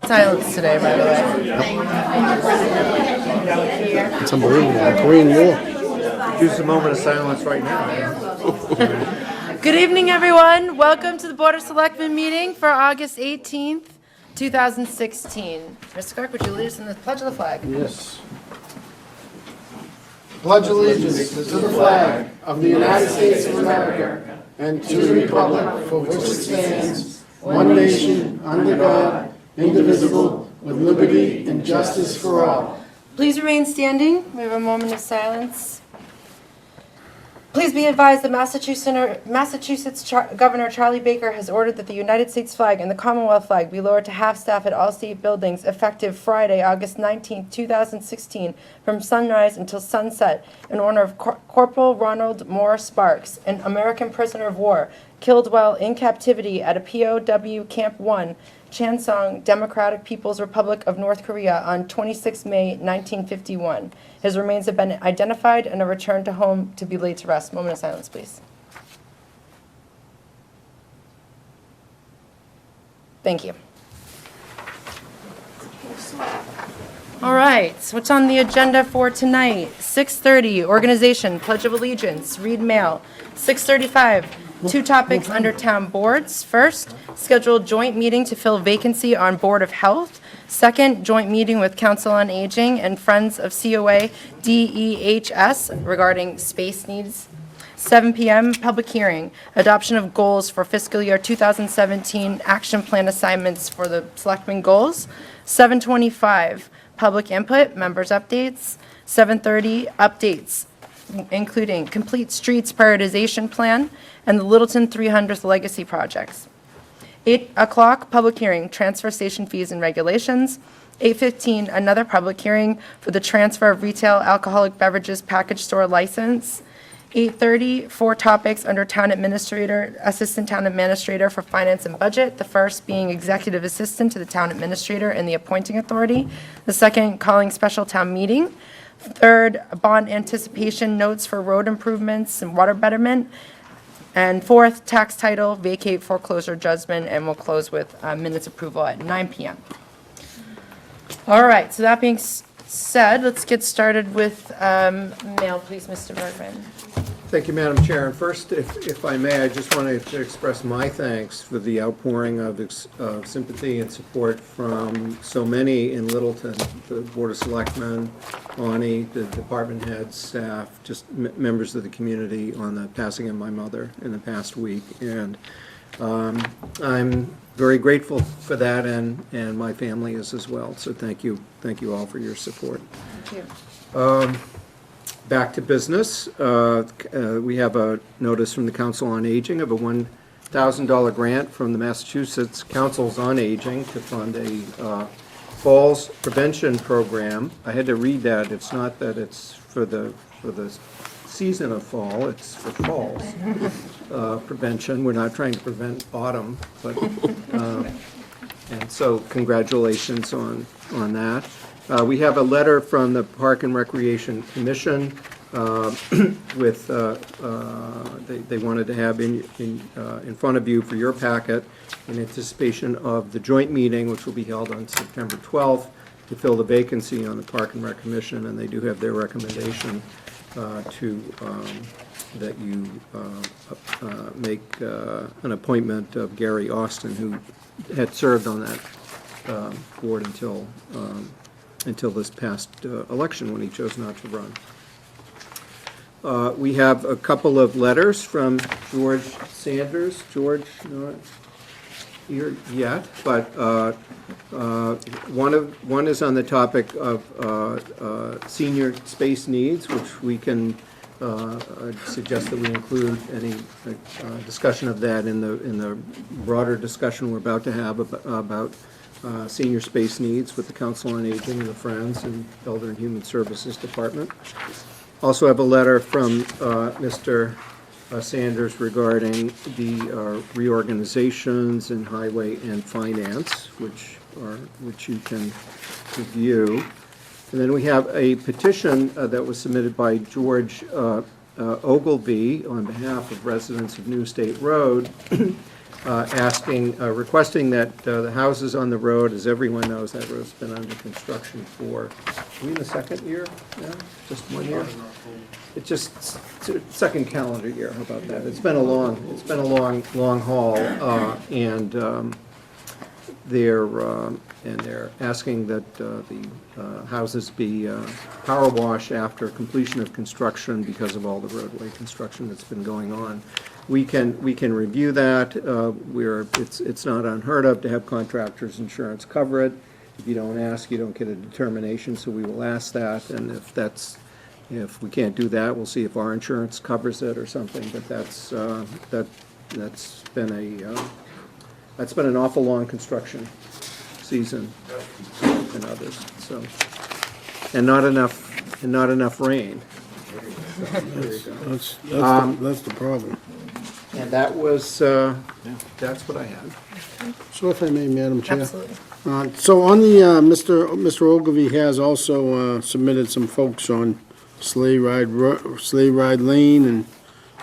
silence today, by the way. It's unbelievable. The Korean War. Use a moment of silence right now. Good evening, everyone. Welcome to the Board of Selectmen meeting for August 18th, 2016. Mr. Clark, would you lead us in the Pledge of the Flag? Yes. Pledge allegiance to the flag of the United States of America and to the republic for which it stands, one nation, under God, indivisible, with liberty and justice for all. Please remain standing. We have a moment of silence. Please be advised that Massachusetts Governor Charlie Baker has ordered that the United States flag and the Commonwealth flag be lowered to half-staff at all state buildings effective Friday, August 19, 2016, from sunrise until sunset, in honor of Corporal Ronald Moore Sparks, an American prisoner of war, killed while in captivity at a POW Camp 1, Chansong, Democratic People's Republic of North Korea, on 26 May 1951. His remains have been identified and are returned to home to be laid to rest. Moment of silence, please. Thank you. All right, so what's on the agenda for tonight? 6:30, organization, Pledge of Allegiance, read mail. 6:35, two topics under town boards. First, scheduled joint meeting to fill vacancy on Board of Health. Second, joint meeting with Council on Aging and Friends of COA DEHS regarding space needs. 7 p.m., public hearing, adoption of goals for fiscal year 2017, action plan assignments for the Selectmen goals. 7:25, public input, members' updates. 7:30, updates, including complete streets prioritization plan and the Littleton 300th legacy projects. 8 o'clock, public hearing, transfer station fees and regulations. 8:15, another public hearing for the transfer of retail alcoholic beverages package store license. 8:30, 4 topics under town administrator, assistant town administrator for finance and budget. The first being executive assistant to the town administrator and the appointing authority. The second, calling special town meeting. Third, bond anticipation notes for road improvements and water betterment. And fourth, tax title, vacate foreclosure judgment, and we'll close with minutes approval at 9 p.m. All right, so that being said, let's get started with mail, please, Mr. Bergman. Thank you, Madam Chair. And first, if I may, I just wanted to express my thanks for the outpouring of sympathy and support from so many in Littleton, the Board of Selectmen, Bonnie, the department heads, staff, just members of the community on the passing of my mother in the past week. And I'm very grateful for that, and my family is as well. So thank you all for your support. Thank you. Back to business. We have a notice from the Council on Aging of a $1,000 grant from the Massachusetts Councils on Aging to fund a falls prevention program. I had to read that. It's not that it's for the season of fall, it's for falls prevention. We're not trying to prevent autumn, but and so congratulations on that. We have a letter from the Park and Recreation Commission with, they wanted to have in front of you for your packet in anticipation of the joint meeting, which will be held on September 12th, to fill the vacancy on the Park and Rec Commission, and they do have their recommendation that you make an appointment of Gary Austin, who had served on that board until this past election when he chose not to run. We have a couple of letters from George Sanders. George, not here yet, but one is on the topic of senior space needs, which we can suggest that we include any discussion of that in the broader discussion we're about to have about senior space needs with the Council on Aging and the Friends and Elder and Human Services Department. Also have a letter from Mr. Sanders regarding the reorganizations in highway and finance, which you can review. And then we have a petition that was submitted by George Ogilvy on behalf of residents of New State Road requesting that the houses on the road, as everyone knows, that road's been under construction for, are we in the second year now? Just 1 year? It's just second calendar year, how about that? It's been a long haul, and they're asking that the houses be power wash after completion of construction because of all the roadway construction that's been going on. We can review that. It's not unheard of to have contractors' insurance cover it. If you don't ask, you don't get a determination, so we will ask that, and if we can't do that, we'll see if our insurance covers it or something, but that's been an awful long construction season and others, so, and not enough rain. That's the problem. And that was, that's what I had. So if I may, Madam Chair. Absolutely. So on the, Mr. Ogilvy has also submitted some folks on Sleigh Ride Lane and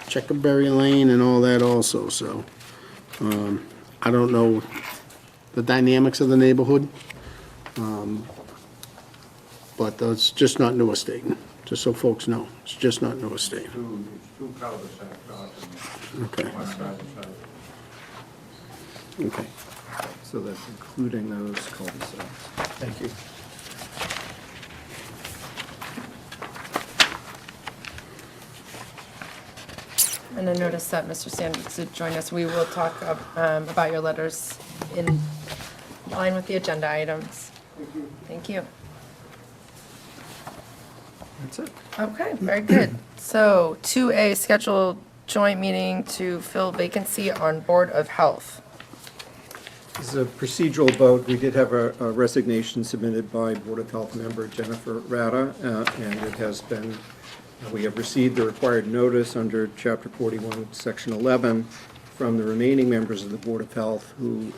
Checkerberry Lane and all that also, so. I don't know the dynamics of the neighborhood, but it's just not New Estate, just so folks know. It's just not New Estate. Two cul-de-sac lots on Okay, the west side of the site. okay. So that's including those cul-de-sacs. Thank you. And I noticed that Mr. Sanders did join us. We will talk about your letters in line with the agenda items. Thank you. That's it. Okay, very good. So 2A, schedule joint meeting to fill vacancy on Board of Health. This is a procedural vote. We did have a resignation submitted by Board of Health member Jennifer Rada, and it has been, we have received the required notice under Chapter 41, Section 11, from the remaining members of the Board of Health who,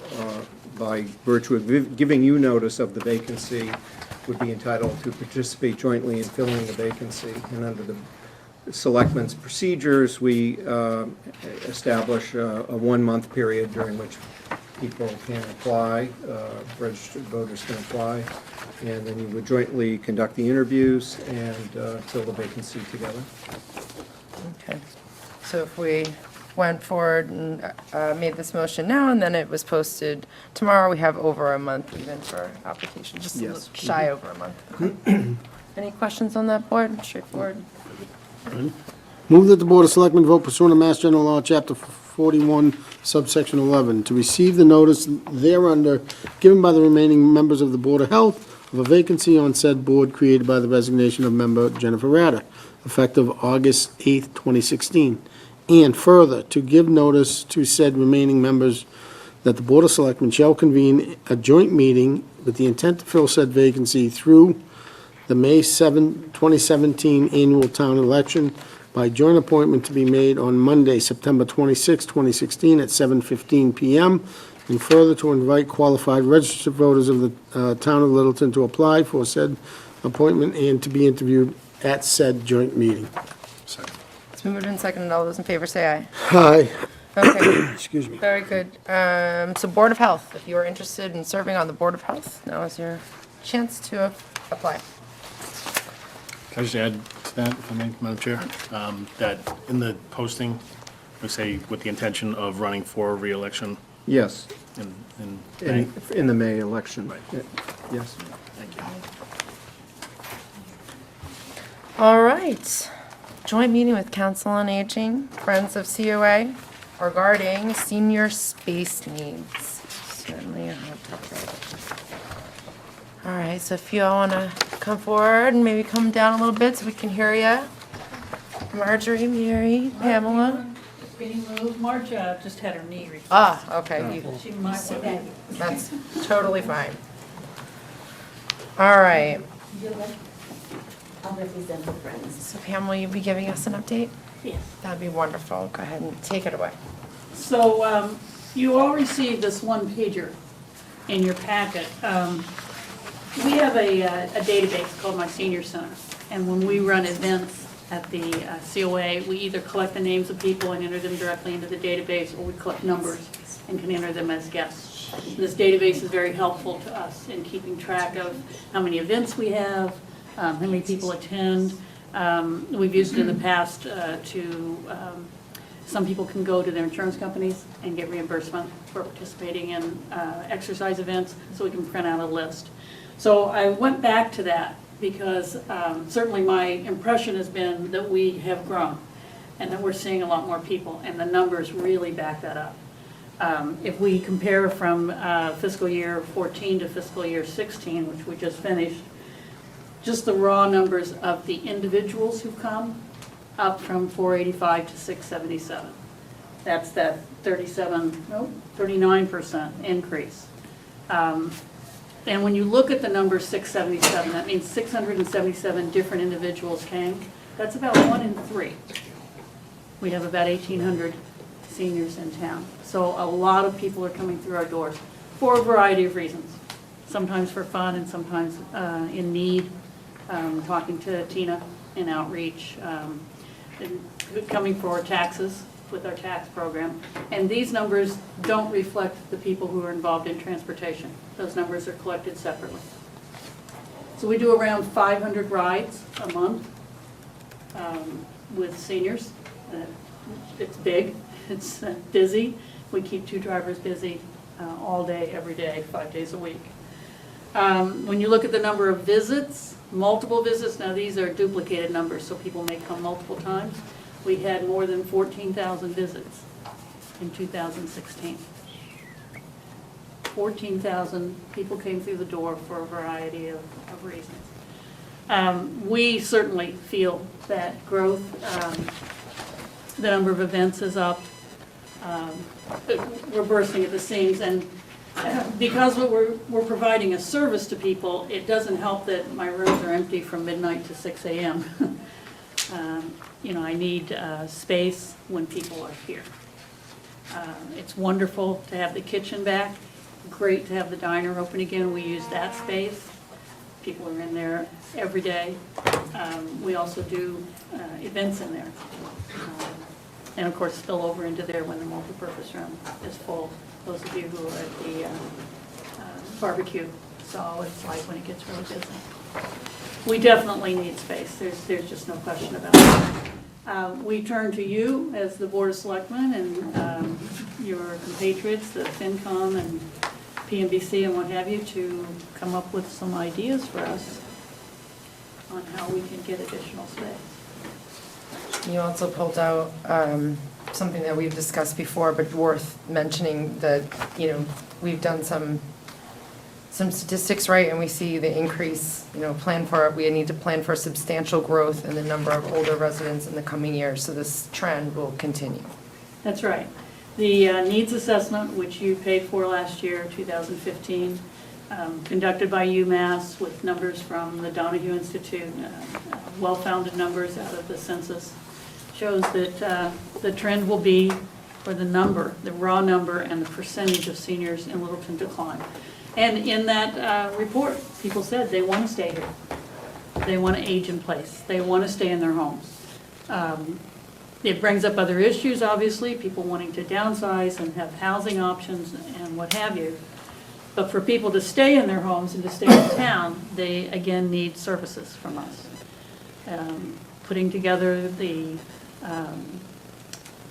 by virtue of giving you notice of the vacancy, would be entitled to participate jointly in filling the vacancy. And under the Selectmen's procedures, we establish a 1-month period during which people can apply, registered voters can apply, and then you would jointly conduct the interviews and fill the vacancy together. Okay. So if we went forward and made this motion now, and then it was posted tomorrow, we have over a month even for application, just a little Yes. shy over a month. Okay. Any questions on that, board? Straightforward. Move that the Board of Selectmen vote pursuant to Mass General Law, Chapter 41, subsection 11, to receive the notice thereunder given by the remaining members of the Board of Health of a vacancy on said board created by the resignation of member Jennifer Rada, effective August 8th, 2016. And further, to give notice to said remaining members that the Board of Selectmen shall convene a joint meeting with the intent to fill said vacancy through the May 7, 2017 annual town election by joint appointment to be made on Monday, September 26, 2016 at 7:15 PM. And further, to invite qualified registered voters of the town of Littleton to apply for said appointment and to be interviewed at said joint meeting. It's been moved and seconded. All those in favor say aye. Aye. Okay, Excuse me. very good. So Board of Health, if you are interested in serving on the Board of Health, now is your chance to apply. Can I just add to that, if I may, Madam Chair? That in the posting, we say with the intention of running for re-election Yes, in May. in the May election. Right. Yes. Thank you. All right. Joint meeting with Council on Aging, Friends of COA, regarding senior space needs. Certainly a hot topic. All right, so if you all want to come forward and maybe come down a little bit so we can hear you. Marjorie, Mary, Pamela. Being moved, Marge just had her knee replaced. Ah, okay, She might want to. that's totally fine. All right, I'll represent the Friends. so Pam, will you be giving us an update? Yes. That'd be wonderful. Go ahead and take it away. So you all received this one pager in your packet. We have a database called My Senior Center, and when we run events at the COA, we either collect the names of people and enter them directly into the database, or we collect numbers and can enter them as guests. This database is very helpful to us in keeping track of how many events we have, how many people attend. We've used it in the past some people can go to their insurance companies and get reimbursement for participating in exercise events, so we can print out a list. So I went back to that because certainly my impression has been that we have grown and that we're seeing a lot more people, and the numbers really back that up. If we compare from fiscal year 14 to fiscal year 16, which we just finished, just the raw numbers of the individuals who've come, up from 485 to 677. That's that 39% increase. And when you look at the number 677, that means 677 different individuals came. That's about 1 in 3. We have about 1,800 seniors in town. So a lot of people are coming through our doors for a variety of reasons. Sometimes for fun and sometimes in need. Talking to Tina in outreach, and coming for taxes with our tax program. And these numbers don't reflect the people who are involved in transportation. Those numbers are collected separately. So we do around 500 rides a month with seniors. It's big, it's busy. We keep 2 drivers busy all day, every day, 5 days a week. When you look at the number of visits, multiple visits, now these are duplicated numbers, so people may come multiple times. We had more than 14,000 visits in 2016. 14,000 people came through the door for a variety of reasons. We certainly feel that growth, the number of events is up. We're bursting at the seams, and because we're providing a service to people, it doesn't help that my rooms are empty from midnight to 6 a.m. You know, I need space when people are here. It's wonderful to have the kitchen back. Great to have the diner open again. We use that space. People are in there every day. We also do events in there. And of course, spill over into there when the multipurpose room is full. Those of you who are at the barbecue saw what it's like when it gets really busy. We definitely need space. There's just no question about it. We turn to you as the Board of Selectmen and your compatriots, the FinCom and PMBC and what have you, to come up with some ideas for us on how we can get additional space. You also pulled out something that we've discussed before, but worth mentioning, that, you know, we've done some statistics, right, and we see the increase, you know, we need to plan for substantial growth in the number of older residents in the coming years, so this trend will continue. That's right. The needs assessment, which you paid for last year, 2015, conducted by UMass with numbers from the Donahue Institute, well-founded numbers out of the census, shows that the trend will be for the number, the raw number, and the percentage of seniors in Littleton decline. And in that report, people said they want to stay here. They want to age in place. They want to stay in their homes. It brings up other issues, obviously, people wanting to downsize and have housing options and what have you. But for people to stay in their homes and to stay in town, they, again, need services from us. Putting together the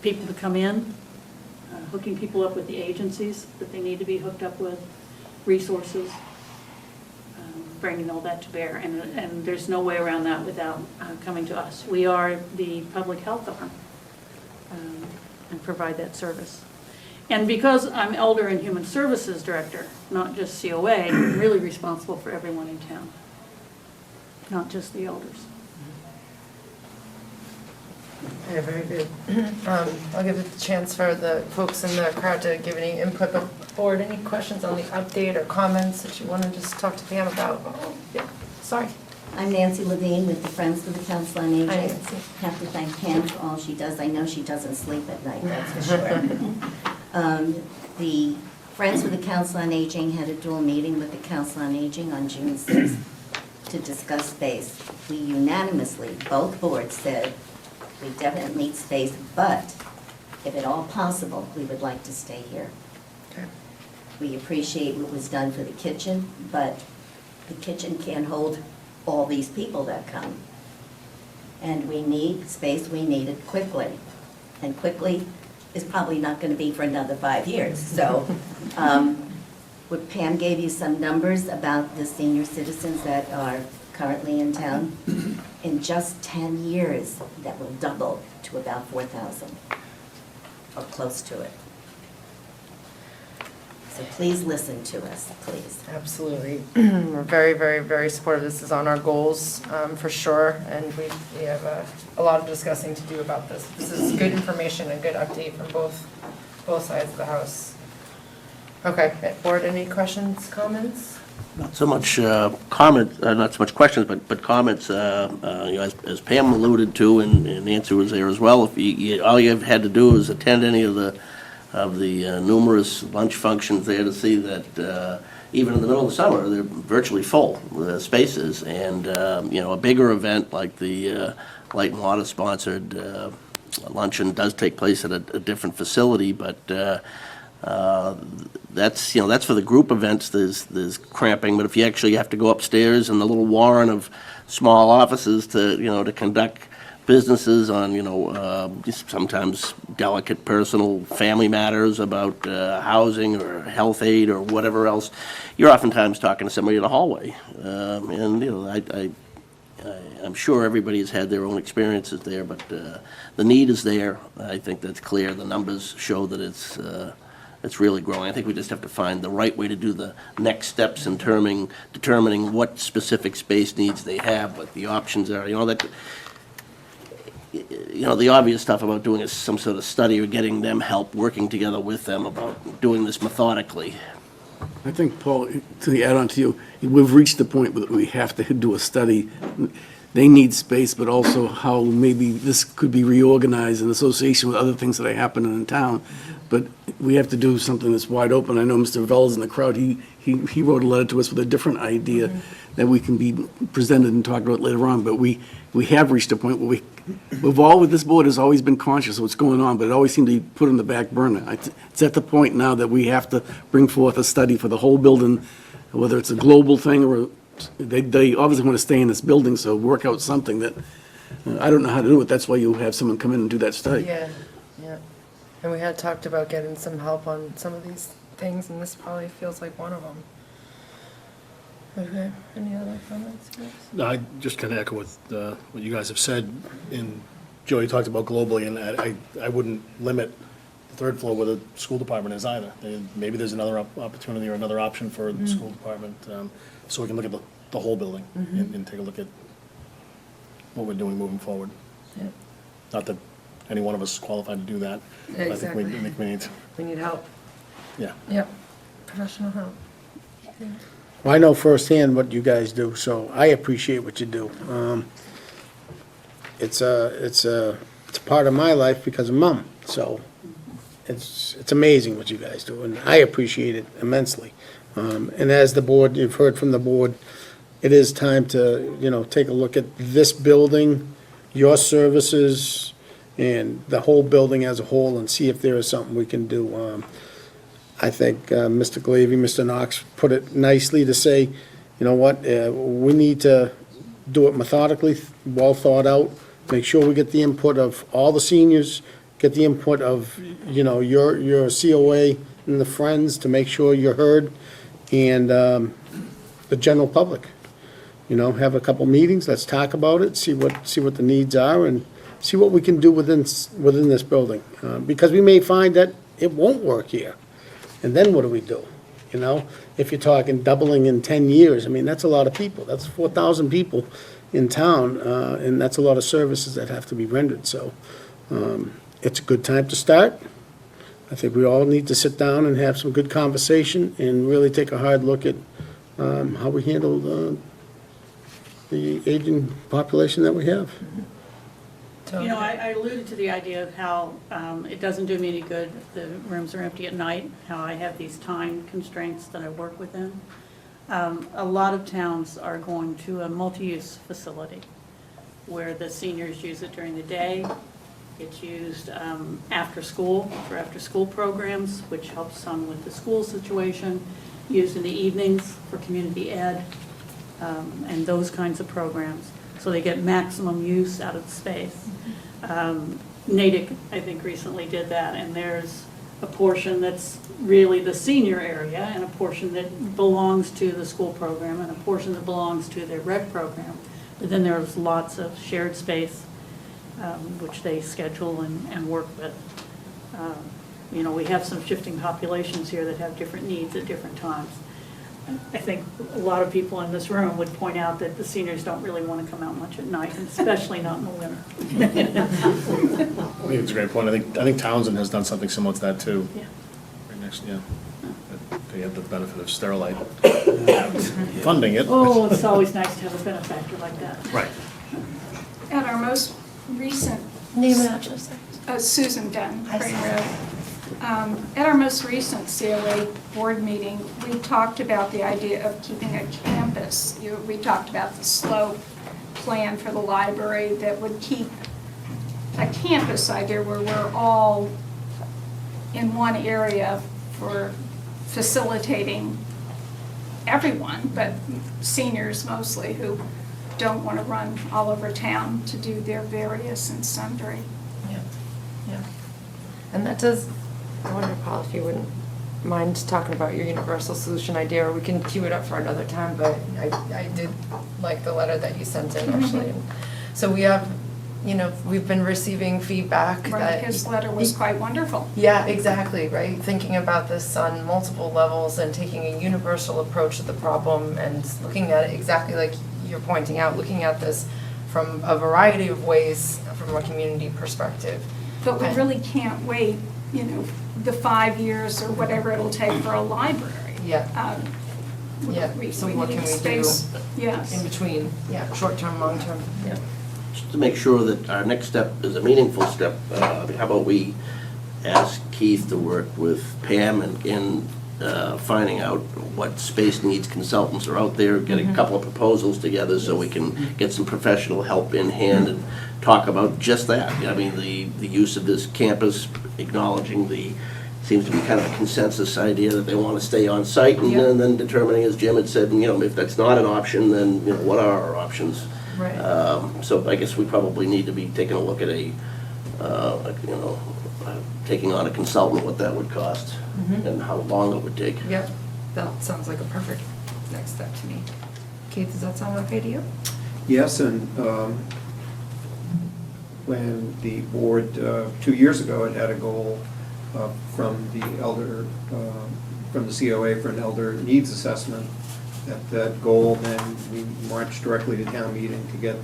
people to come in, hooking people up with the agencies that they need to be hooked up with, resources, bringing all that to bear. And there's no way around that without coming to us. We are the public health arm and provide that service. And because I'm Elder and Human Services Director, not just COA, I'm really responsible for everyone in town, not just the elders. Yeah, very good. I'll give it a chance for the folks in the crowd to give any input. But Board, any questions on the update or comments that you want to just talk to Pam about? Yeah, sorry. I'm Nancy Levine with the Friends of the Council on Aging. Hi, Nancy. Have to thank Pam for all she does. I know she doesn't sleep at night, that's for sure. The Friends with the Council on Aging had a dual meeting with the Council on Aging on June 6th to discuss space. We unanimously, both boards said, we definitely need space, but if at all possible, we would like to stay here. Okay. We appreciate what was done for the kitchen, but the kitchen can't hold all these people that come. And we need space, we need it quickly. And quickly is probably not going to be for another 5 years. So what Pam gave you some numbers about the senior citizens that are currently in town. In just 10 years, that will double to about 4,000, or close to it. So please listen to us, please. Absolutely. We're very, very, very supportive. This is on our goals, for sure, and we have a lot of discussing to do about this. This is good information and good update from both sides of the house. Okay, board, any questions, comments? Not so much comment, not so much questions, but comments, as Pam alluded to, and Nancy was there as well, if all you had to do is attend any of the numerous lunch functions there to see that even in the middle of the summer, they're virtually full, the spaces, and, a bigger event like the Light and Water sponsored luncheon does take place at a different facility, but that's for the group events, there's cramping, but if you actually have to go upstairs in the little warren of small offices to conduct businesses on, sometimes delicate personal family matters about housing or health aid or whatever else, you're oftentimes talking to somebody in a hallway. I'm sure everybody has had their own experiences there, but the need is there. I think that's clear. The numbers show that it's really growing. I think we just have to find the right way to do the next steps in determining what specific space needs they have, what the options are. The obvious stuff about doing some sort of study or getting them help, working together with them about doing this methodically. I think, Paul, to add on to you, we've reached the point where we have to do a study. They need space, but also how maybe this could be reorganized in association with other things that are happening in town. But we have to do something that's wide open. I know Mr. Vell's in the crowd. He wrote a letter to us with a different idea that we can be presented and talked about later on. But we have reached a point where this board has always been conscious of what's going on, but it always seemed to be put on the back burner. It's at the point now that we have to bring forth a study for the whole building, whether it's a global thing or they obviously want to stay in this building, so work out something that, I don't know how to do it. That's why you have someone come in and do that study. Yeah. And we had talked about getting some help on some of these things, and this probably feels like one of them. Okay, any other comments, guys? No, I just kind of echo what you guys have said, and Joey talked about globally, and I wouldn't limit the third floor where the school department is either. Maybe there's another opportunity or another option for the school department, so we can look at the whole building and take a look at what we're doing moving forward. Yeah. Not that any one of us is qualified to do that. But Exactly. I think we need, We need help. yeah. Yep, professional help. Well, I know firsthand what you guys do, so I appreciate what you do. It's a part of my life because of Mom, so it's amazing what you guys do, and I appreciate it immensely. And as the board, you've heard from the board, it is time to, take a look at this building, your services, and the whole building as a whole, and see if there is something we can do. I think Mr. Glavy, Mr. Knox put it nicely to say, you know what, we need to do it methodically, well thought out, make sure we get the input of all the seniors, get the input of, your COA and the friends to make sure you're heard, and the general public. Have a couple meetings, let's talk about it, see what the needs are, and see what we can do within this building. Because we may find that it won't work here. And then what do we do? If you're talking doubling in 10 years, that's a lot of people. That's 4,000 people in town, and that's a lot of services that have to be rendered. So it's a good time to start. I think we all need to sit down and have some good conversation and really take a hard look at how we handle the aging population that we have. I alluded to the idea of how it doesn't do me any good if the rooms are empty at night, how I have these time constraints that I work within. A lot of towns are going to a multi-use facility where the seniors use it during the day It's used after school, for after-school programs, which helps some with the school situation, used in the evenings for community ed, and those kinds of programs. So they get maximum use out of the space. Natick, I think, recently did that, and there's a portion that's really the senior area, and a portion that belongs to the school program, and a portion that belongs to their rec program. But then there's lots of shared space, which they schedule and work with. You know, we have some shifting populations here that have different needs at different times. I think a lot of people in this room would point out that the seniors don't really want to come out much at night, and especially not in the winter. I think it's a great point. I think Townsend has done something similar to that too. Yeah. Right next, yeah. They have the benefit of Sterilite funding it. Oh, it's always nice to have a benefactor like that. Right. At our most recent, Name and address. Susan Dunn, Hi, Crane Susan. Road. At our most recent COA board meeting, we talked about the idea of keeping a campus. We talked about the slope plan for the library that would keep a campus idea where we're all in one area for facilitating everyone, but seniors mostly, who don't want to run all over town to do their various and sundry. Yeah, yeah. And that does, I wonder, Paul, if you wouldn't mind talking about your universal solution idea, or we can queue it up for another time, but I did like the letter that you sent in, actually. So we have, you know, we've been receiving feedback Right, that. his letter was quite wonderful. Yeah, exactly, right? Thinking about this on multiple levels and taking a universal approach to the problem and looking at it exactly like you're pointing out, looking at this from a variety of ways from a community perspective. But we And- really can't wait, you know, the 5 years or whatever it'll take for a library. Yeah, yeah, We so what need can we do space. Yes. in between? Yeah, short-term, long-term, yeah. Just to make sure that our next step is a meaningful step, how about we ask Keith to work with Pam in finding out what space needs consultants are out there, get a couple of proposals together so we can get some professional help in hand and talk about just that. I mean, the use of this campus, acknowledging seems to be kind of a consensus idea that they want to stay on site, and Yeah. then determining, as Jim had said, you know, if that's not an option, then, you know, what are our options? Right. So I guess we probably need to be taking a look at taking on a consultant, what that would cost, and how long it would take. Yep, that sounds like a perfect next step to me. Keith, does that sound okay to you? Yes, and when the board, 2 years ago, had a goal from the from the COA for an elder needs assessment, that goal, then we marched directly to town meeting to get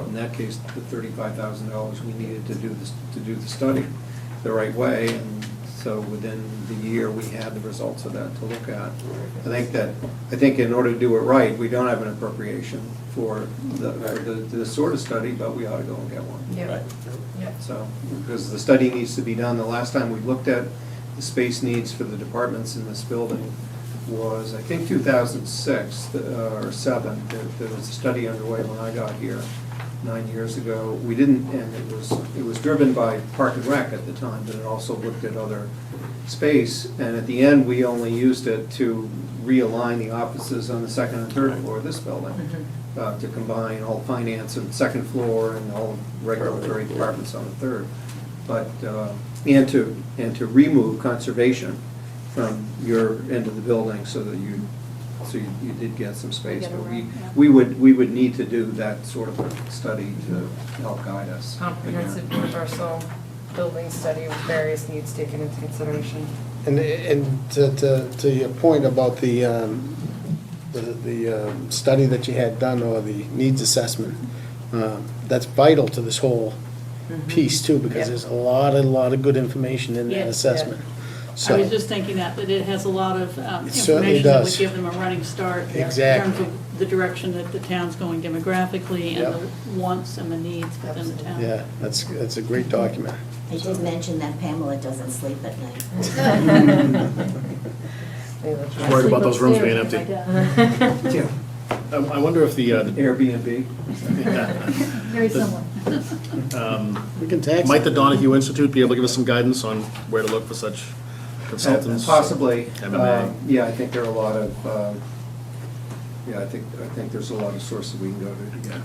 in that case, the $35,000 we needed to do the study the right way, and so within the year, we had the results of that to look at. I think in order to do it right, we don't have an appropriation for the sort of study, but we ought to go and get one. Yeah. Right. Yeah. So, because the study needs to be done, the last time we looked at the space needs for the departments in this building was, I think, 2006 or 7. There was a study underway when I got here 9 years ago. We didn't, and it was driven by Park and Rec at the time, but it also looked at other space. And at the end, we only used it to realign the offices on the second and third floor of this building, to combine all finance on the second floor and all regulatory departments on the third. But, and to remove conservation from your end of the building so that you did get some space. Get But around, yeah. we would need to do that sort of a study to help guide us. Comprehensive universal building study with various needs taken into consideration. And to your point about the study that you had done, or the needs assessment, that's vital to this whole piece too, because Yeah. there's a lot of good information in that Yes. assessment. I So, was just thinking that it has a lot of It certainly information that would does. give them a running start. Exactly. In terms of the direction that the town's going demographically and Yep. the wants and the needs within the town. yeah, that's a great document. I did mention that Pamela doesn't sleep at night. Just worried about those rooms being empty. Yeah. I wonder if the Airbnb. Very similar. We can tax Might the it. Donahue Institute be able to give us some guidance on where to look for such consultants? Possibly. MMA. Yeah, I think there are a lot of, I think there's a lot of sources we can go to get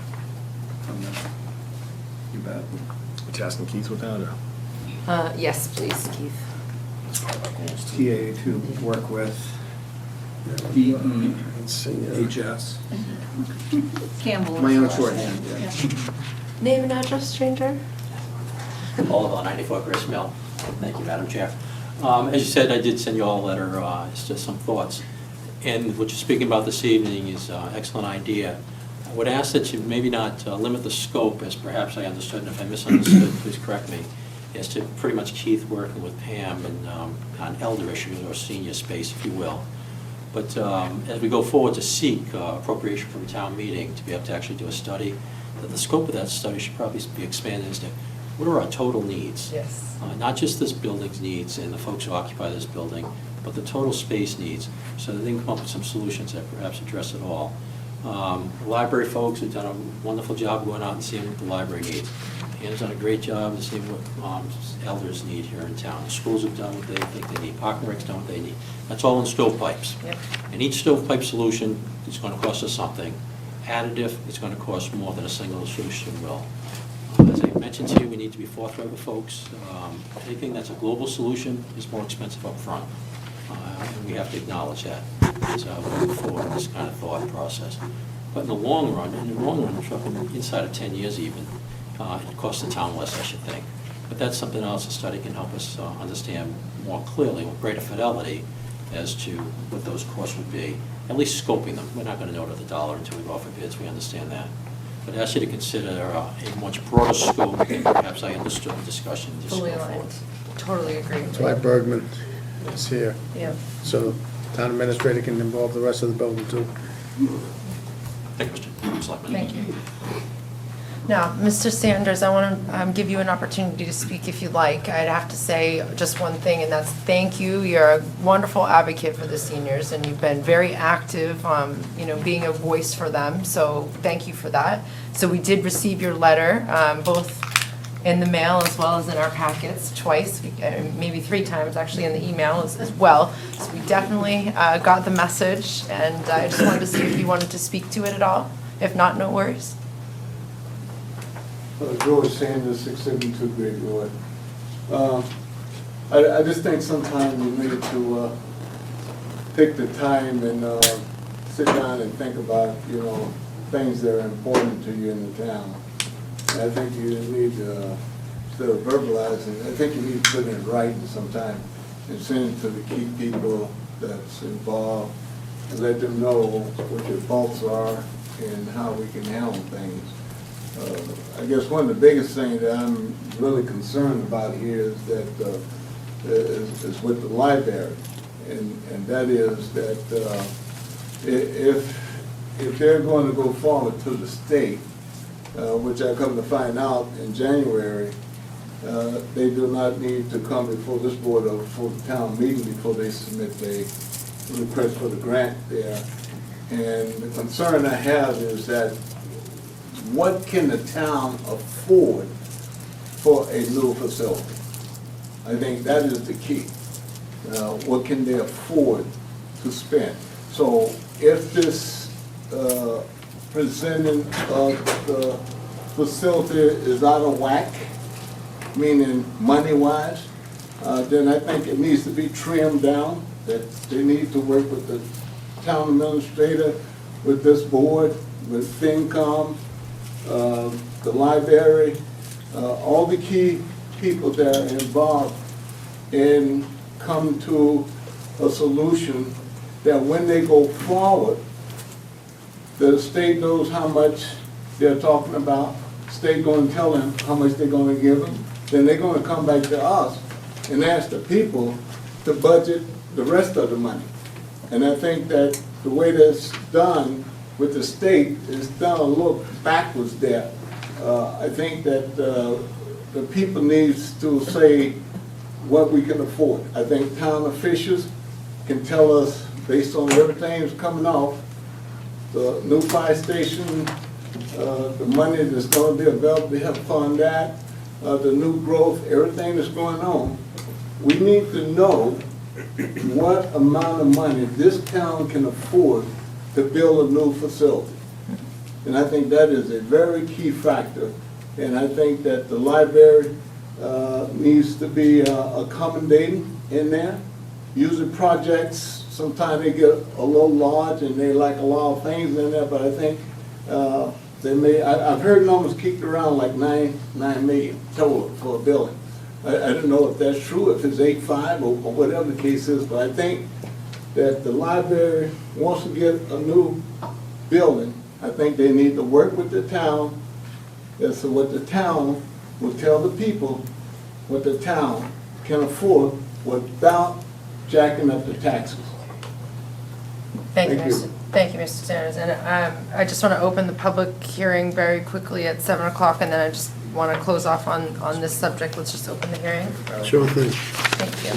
from that. You bet. Tasking Keith with that, or? Yes, please, Keith. TA to work with Let's see, DEHS. Campbell. My own is the last shorthand, name. yeah. Name and address, stranger? Oliver, 94 Grist Mill. Thank you, Madam Chair. As you said, I did send you all a letter, it's just some thoughts. And what you're speaking about this evening is an excellent idea. I would ask that you maybe not limit the scope, as perhaps I understood, and if I misunderstood, please correct me, as to pretty much Keith working with Pam and on elder issues or senior space, if you will. But as we go forward to seek appropriation from town meeting to be able to actually do a study, that the scope of that study should probably be expanded as to what are our total needs? Yes. Not just this building's needs and the folks who occupy this building, but the total space needs, so that they can come up with some solutions that perhaps address it all. The library folks have done a wonderful job going out and seeing what the library needs. Anne's done a great job to see what elders need here in town. Schools have done what they think they need. Park and Rec's done what they need. That's all in stovepipes. Yep. And each stovepipe solution is going to cost us something. Additive, it's going to cost more than a single solution will. As I mentioned to you, we need to be forthright with folks. Anything that's a global solution is more expensive up front, and we have to acknowledge that as we move forward in this kind of thought process. But in the long run, we're talking inside of 10 years even, it costs the town less, I should think. But that's something else a study can help us understand more clearly with greater fidelity as to what those costs would be, at least scoping them. We're not going to know to the dollar until we go for bids, we understand that. But I ask you to consider a much broader scope than perhaps I understood the discussion. Just Fully go aligned. forward. Totally agree. That's why Bergman is here, Yeah. so town administrator can involve the rest of the building too. Thank you, Mr. Selectman. Thank you. Now, Mr. Sanders, I want to give you an opportunity to speak if you'd like. I'd have to say just one thing, and that's thank you. You're a wonderful advocate for the seniors, and you've been very active, being a voice for them, so thank you for that. So we did receive your letter, both in the mail as well as in our packets twice, maybe 3 times actually in the email as well. So we definitely got the message, and I just wanted to see if you wanted to speak to it at all. If not, no worries. George Sanders, 672 Great Road. I just think sometimes you need to take the time and sit down and think about, things that are important to you in the town. And I think you need to, instead of verbalizing, I think you need to put it in writing sometime and send it to the key people that's involved and let them know what your faults are and how we can handle things. I guess one of the biggest things that I'm really concerned about here is that is with the library, and that is that if they're going to go forward to the state, which I come to find out in January, they do not need to come before this board or before the town meeting before they submit a request for the grant there. And the concern I have is that what can the town afford for a new facility? I think that is the key. What can they afford to spend? So if this presenting of the facility is out of whack, meaning money-wise, then I think it needs to be trimmed down, that they need to work with the town administrator, with this board, with FinCom, the library, all the key people that are involved in come to a solution that when they go forward, the state knows how much they're talking about, state going to tell them how much they're going to give them, then they're going to come back to us and ask the people to budget the rest of the money. And I think that the way that's done with the state is done a little backwards there. I think that the people needs to say what we can afford. I think town officials can tell us, based on everything that's coming off, the new fire station, the money that's gonna be available to help fund that, the new growth, everything that's going on. We need to know what amount of money this town can afford to build a new facility. And I think that is a very key factor. And I think that the library needs to be accommodating in there. Usually projects, sometimes they get a little large and they like a lot of things in there, but I think they may, I've heard numbers kicked around like 9 million total for a building. I don't know if that's true, if it's 8.5 or whatever the case is, but I think that the library wants to get a new building. I think they need to work with the town as to what the town will tell the people what the town can afford without jacking up the taxes. Thank you, Thank you. Thank you, Mr. Sanders. And I just want to open the public hearing very quickly at 7 o'clock, and then I just want to close off on this subject. Let's just open the hearing. Sure thing. Thank you.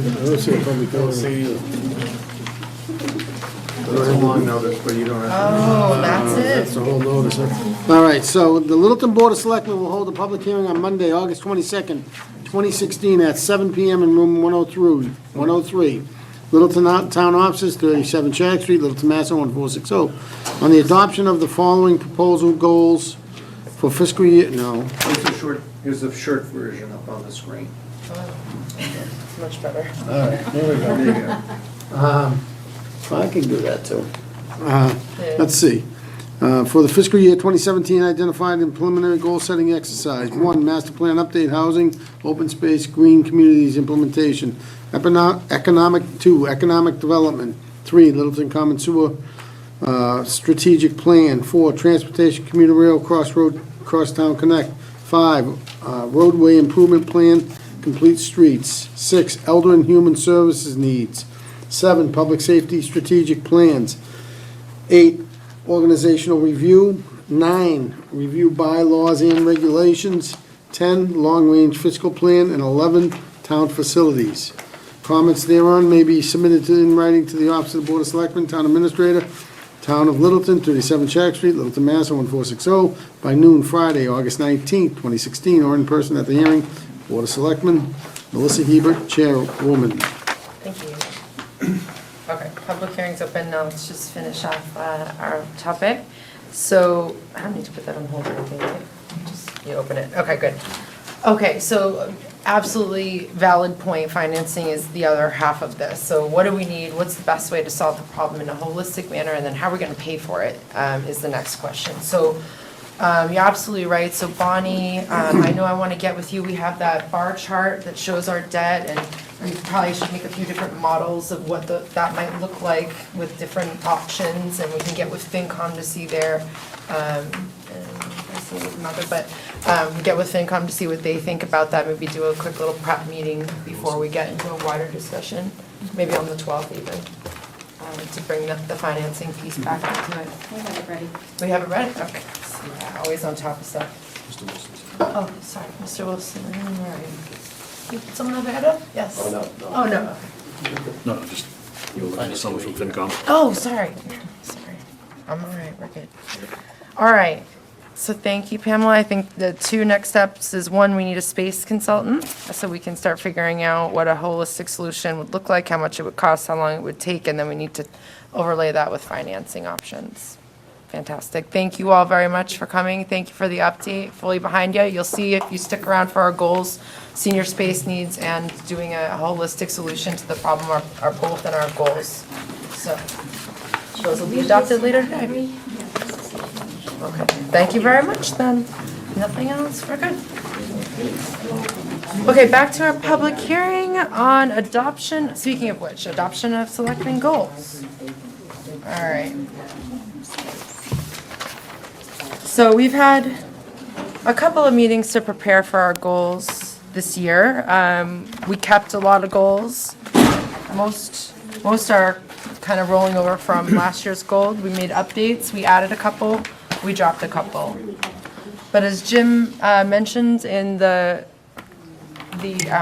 I don't see a public hearing. It's a long notice, but you don't have to. Oh, that's That's it. the whole notice, huh? All right, so the Littleton Board of Selectmen will hold a public hearing on Monday, August 22nd, 2016, at 7 PM in room 103, Littleton Town Offices, 37 Shag Street, Littleton, Mass. 01460, on the adoption of the following proposal goals for fiscal year, Here's the short version up on the screen. Much better. All right, here we go. There you go. I can do that too. Let's see. For the fiscal year 2017, identified in preliminary goal-setting exercise. 1, master plan update, housing, open space, green communities implementation. 2, economic development. 3, Littleton Common Sewer strategic plan. 4, transportation, commuter rail, crosstown connect. 5, roadway improvement plan, complete streets. 6, elder and human services needs. 7, public safety strategic plans. 8, organizational review. 9, review bylaws and regulations. 10, long-range fiscal plan. And 11, town facilities. Comments thereon may be submitted in writing to the Office of the Board of Selectmen, Town Administrator, Town of Littleton, 37 Shag Street, Littleton, Mass. 01460, by noon Friday, August 19th, 2016, or in person at the hearing. Board of Selectmen, Melissa Hebert, Chairwoman. Thank you. Okay, public hearing's open. Now let's just finish off our topic. So, I don't need to put that on hold or anything, right? Just, you open it. Okay, good. Okay, so absolutely valid point. Financing is the other half of this. So what do we need? What's the best way to solve the problem in a holistic manner? And then how are we going to pay for it is the next question. So you're absolutely right. So Bonnie, I know I want to get with you. We have that bar chart that shows our debt, and we probably should make a few different models of what that might look like with different options, and we can get with FinCom to see their, and I see another, but get with FinCom to see what they think about that, maybe do a quick little prep meeting before we get into a wider discussion, maybe on the 12th even, to bring the financing piece back into it. We have it ready. We have it ready? Okay. So, yeah, always on top of stuff. Oh, sorry, Mr. Wilson, all right. You put someone over ahead of? Yes. Oh, no. Oh, no. No, just, you'll find someone from FinCom. Oh, sorry. Sorry. I'm all right, we're good. All right. So thank you, Pamela. I think the 2 next steps is, 1, we need a space consultant, so we can start figuring out what a holistic solution would look like, how much it would cost, how long it would take, and then we need to overlay that with financing options. Fantastic. Thank you all very much for coming. Thank you for the update. Fully behind you. You'll see if you stick around for our goals, senior space needs, and doing a holistic solution to the problem are both in our goals. So those will be adopted later today. Okay, thank you very much then. Nothing else, we're good. Okay, back to our public hearing on adoption, speaking of which, adoption of selectmen goals. All right. So we've had a couple of meetings to prepare for our goals this year. We kept a lot of goals. Most are kind of rolling over from last year's gold. We made updates, we added a couple, we dropped a couple. But as Jim mentioned in the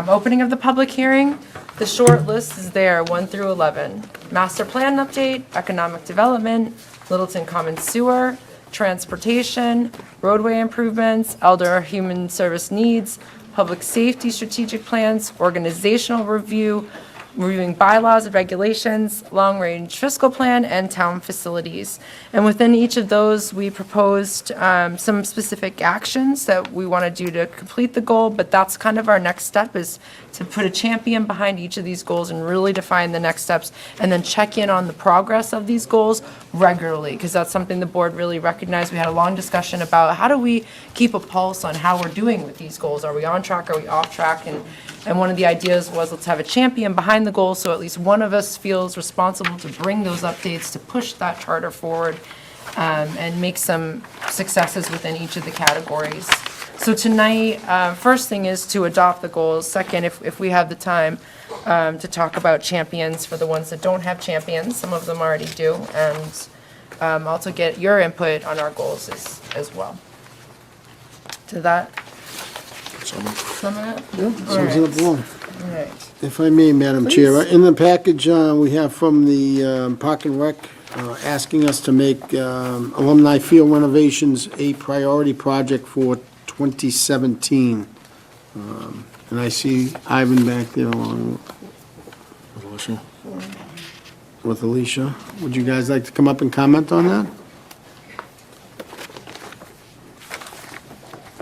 opening of the public hearing, the short list is there, 1 through 11. Master plan update, economic development, Littleton Common Sewer, transportation, roadway improvements, elder human service needs, public safety strategic plans, organizational review, reviewing bylaws and regulations, long-range fiscal plan, and town facilities. And within each of those, we proposed some specific actions that we want to do to complete the goal, but that's kind of our next step, is to put a champion behind each of these goals and really define the next steps, and then check in on the progress of these goals regularly, because that's something the board really recognized. We had a long discussion about how do we keep a pulse on how we're doing with these goals? Are we on track? Are we off track? And one of the ideas was, let's have a champion behind the goals, so at least one of us feels responsible to bring those updates, to push that charter forward, and make some successes within each of the categories. So tonight, first thing is to adopt the goals. Second, if we have the time, to talk about champions for the ones that don't have champions. Some of them already do, and also get your input on our goals as well. Did that sum it up? Sums it up well. All right. If I may, Madam Chair, Please. in the package, we have from the Park and Rec, asking us to make alumni field renovations a priority project for 2017. And I see Ivan back there along with Alicia. Would you guys like to come up and comment on that?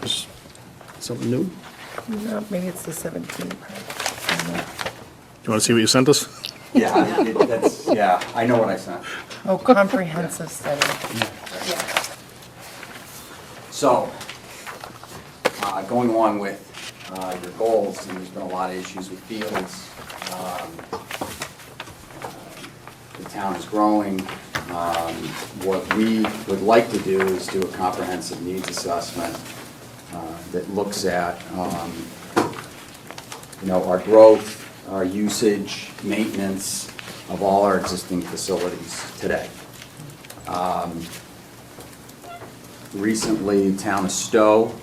Just something new? No, maybe it's the 17th. You want to see what you sent us? Yeah, I know what I sent. Oh, comprehensive study. So, going along with your goals, and there's been a lot of issues with fields. The town is growing. What we would like to do is do a comprehensive needs assessment that looks at, our growth, our usage, maintenance of all our existing facilities today. Recently, town of Stowe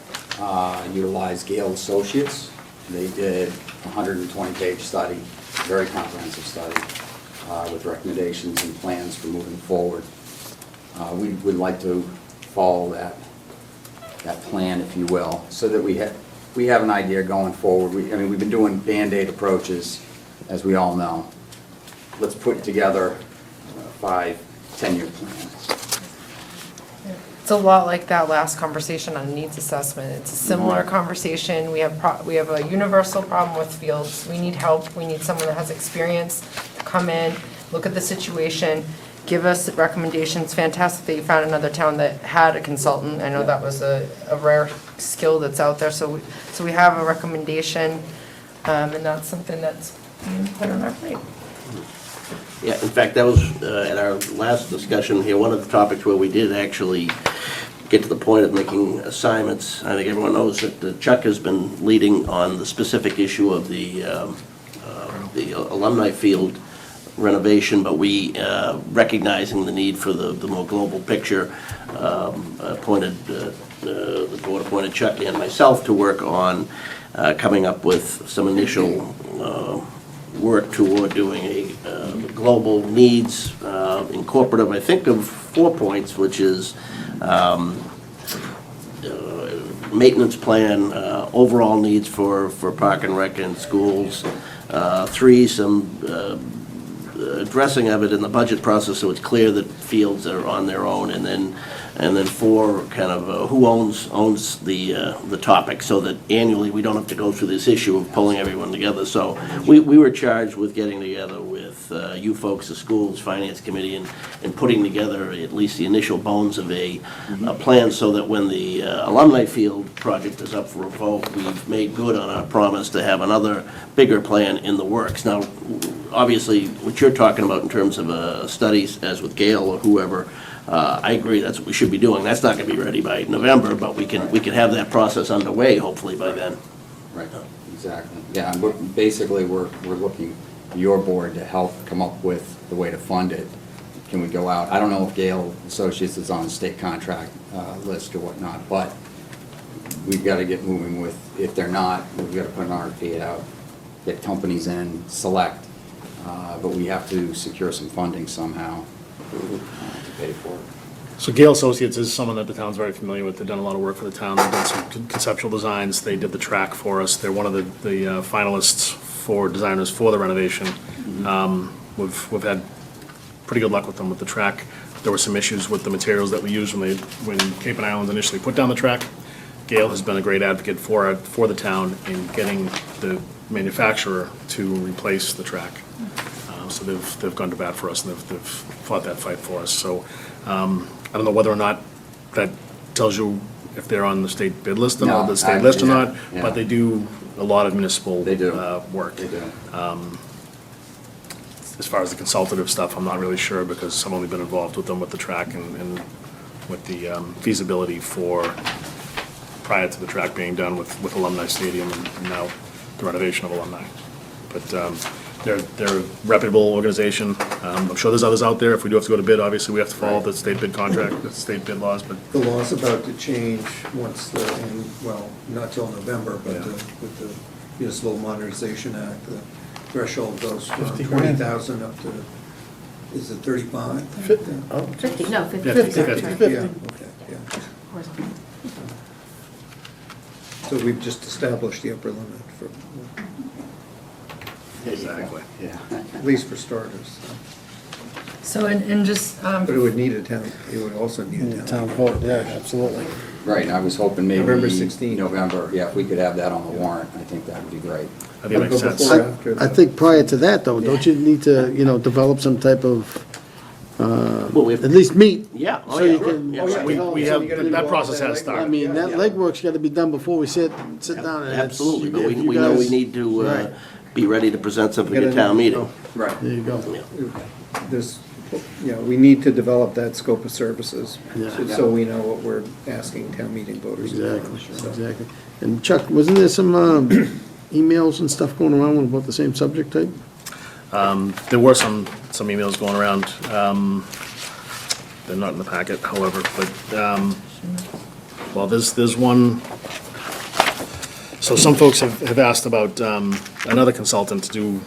utilized Gale Associates. They did a 120-page study, very comprehensive study, with recommendations and plans for moving forward. We would like to follow that plan, if you will, so that we have an idea going forward. We've been doing Band-Aid approaches, as we all know. Let's put together a 5-10-year plan. It's a lot like that last conversation on needs assessment. It's a similar conversation. We have a universal problem with fields. We need help. We need someone that has experience to come in, look at the situation, give us recommendations. Fantastic that you found another town that had a consultant. I know that was a rare skill that's out there. So we have a recommendation, and that's something that's being put on our plate. Yeah, in fact, that was at our last discussion here, one of the topics where we did actually get to the point of making assignments. I think everyone knows that Chuck has been leading on the specific issue of the alumni field renovation, but we, recognizing the need for the more global picture, the board appointed Chuck and myself to work on coming up with some initial work toward doing a global needs incorporative, I think, of 4 points, which is maintenance plan, overall needs for Park and Rec and schools. 3, some addressing of it in the budget process, so it's clear that fields are on their own, and then 4, kind of who owns the topic, so that annually we don't have to go through this issue of pulling everyone together. So we were charged with getting together with you folks, the schools, finance committee, and putting together at least the initial bones of a plan, so that when the alumni field project is up for a vote, we've made good on our promise to have another bigger plan in the works. Now, obviously, what you're talking about in terms of studies, as with Gail or whoever, I agree, that's what we should be doing. That's not gonna be ready by November, but we can have that process underway, hopefully by then. Right, exactly. Yeah, and basically, we're looking your board to help come up with the way to fund it. Can we go out? I don't know if Gale Associates is on the state contract list or whatnot, but we've got to get moving with, if they're not, we've got to put an RFP out, get companies in, select, but we have to secure some funding somehow to pay for it. So Gale Associates is someone that the town's very familiar with. They've done a lot of work for the town. They've done some conceptual designs. They did the track for us. They're one of the finalists for designers for the renovation. We've had pretty good luck with them with the track. There were some issues with the materials that we used when Cape and Islands initially put down the track. Gale has been a great advocate for the town in getting the manufacturer to replace the track. So they've gone to bat for us, and they've fought that fight for us. So I don't know whether or not that tells you if they're on the state bid list or No, not, the state list or yeah, not, yeah. but they do a lot of municipal They do. work. They do. As far as the consultative stuff, I'm not really sure, because I've only been involved with them with the track and with the feasibility for, prior to the track being done with Alumni Stadium and now the renovation of Alumni. But they're a reputable organization. I'm sure there's others out there. If we do have to go to bid, obviously, we have to follow the state bid contract, the state bid laws, but The law's about to change once well, not till November, but Yeah. with the Municipal Modernization Act, the threshold goes from 50 20,000 up to, is it 35? 50. Oh, 50, no, 50. Yeah, 50. yeah, okay, yeah. So we've just established the upper limit for, exactly. Yeah. at least for starters. So, and just, But it would need a town, it would also need a Town town. vote, yeah, absolutely. Right, and I was hoping maybe. November 16th. November, yeah, if we could have that on the warrant, I think that would be great. I think it makes Go sense. before or after I the- think prior to that, though, don't you need to, develop some type of, Well, we have, at least meet? yeah, oh, So you yeah. can- Yeah, Oh, yeah, right. We So have, you gotta that do process all has that started. I mean, that legwork's gotta be done before we sit down and. it's- Absolutely, but if you we know we guys- need to Right. be ready to present something Get at it- town meeting. Right. There you go. There's, we need to develop that scope of services, Yeah. so we know what we're asking town meeting voters. to Exactly, accomplish. So- exactly. And Chuck, wasn't there some emails and stuff going around about the same subject type? There were some emails going around. They're not in the packet, however, but, well, there's one. So some folks have asked about another consultant to do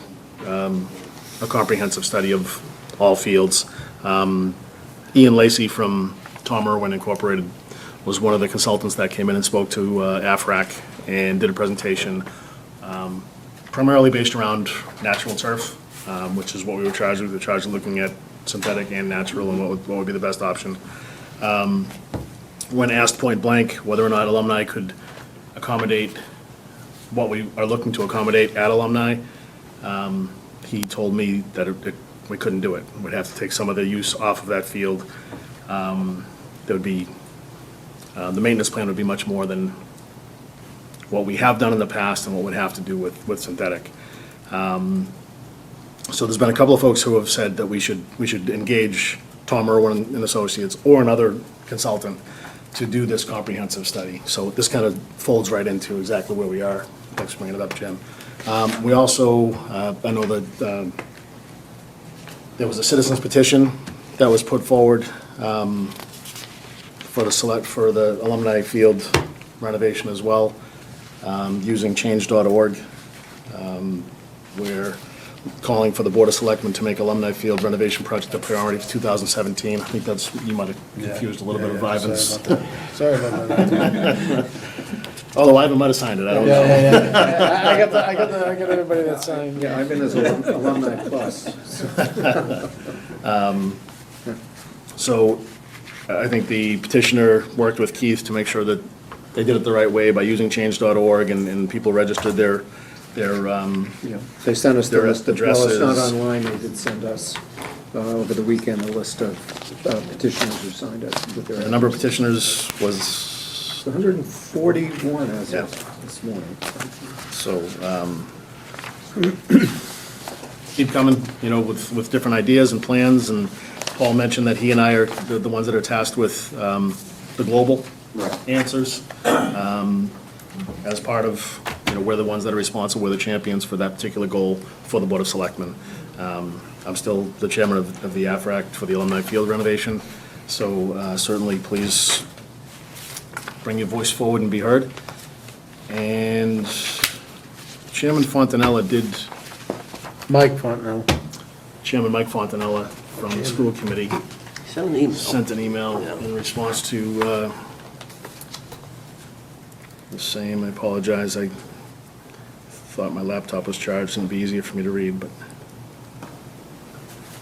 a comprehensive study of all fields. Ian Lacy from Tom Irwin Incorporated was one of the consultants that came in and spoke to AFRAC and did a presentation primarily based around natural turf, which is what we were charged with. We were charged with looking at synthetic and natural and what would be the best option. When asked point blank whether or not Alumni could accommodate what we are looking to accommodate at Alumni, he told me that we couldn't do it. We'd have to take some of the use off of that field. There would be, the maintenance plan would be much more than what we have done in the past and what we'd have to do with synthetic. So there's been a couple of folks who have said that we should engage Tom Irwin and Associates or another consultant to do this comprehensive study. So this kind of folds right into exactly where we are. Thanks for bringing it up, Jim. We also, I know that there was a citizens petition that was put forward for the alumni field renovation as well, using change.org. We're calling for the Board of Selectmen to make alumni field renovation project a priority for 2017. I think you might have confused a little bit of Ivan's. Sorry about that. Although Ivan might have signed it, I don't know. I got everybody that signed. Yeah, I've been as alumni plus. So I think the petitioner worked with Keith to make sure that they did it the right way by using change.org and people registered their Yeah, they sent us the Their list of, well, it's not addresses. online, they did send us over the weekend a list of petitioners who signed up with their. the number of petitioners was, 141 as Yeah. of this morning. so, keep coming, with different ideas and plans, and Paul mentioned that he and I are the ones that are tasked with the global Right. answers. As part of we're the ones that are responsible, we're the champions for that particular goal for the Board of Selectmen. I'm still the chairman of the AFRAC for the alumni field renovation, so certainly please bring your voice forward and be heard. And Chairman Fontanella Mike Fontenot. Chairman Mike Fontanella from the school committee Send an email. sent an email Yeah. in response to the same. I apologize. I thought my laptop was charged and it'd be easier for me to read, but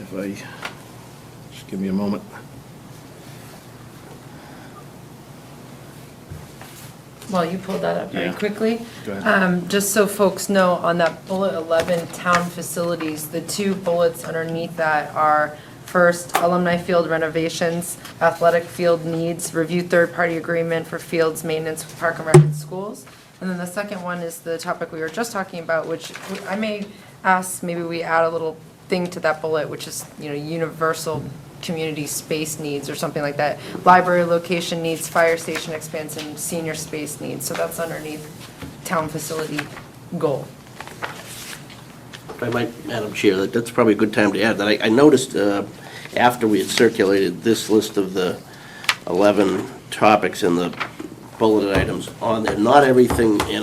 if I, just give me a moment. While you pulled that up very Yeah. quickly, Go ahead. just so folks know, on that bullet 11, town facilities, the two bullets underneath that are, first, alumni field renovations, athletic field needs, review third-party agreement for fields maintenance with Park and Rec and schools. And then the second one is the topic we were just talking about, which I may ask, maybe we add a little thing to that bullet, which is, universal community space needs or something like that. Library location needs, fire station expansion, senior space needs. So that's underneath town facility goal. If I might, Madam Chair, that's probably a good time to add that. I noticed after we had circulated this list of the 11 topics and the bulleted items on there, not everything in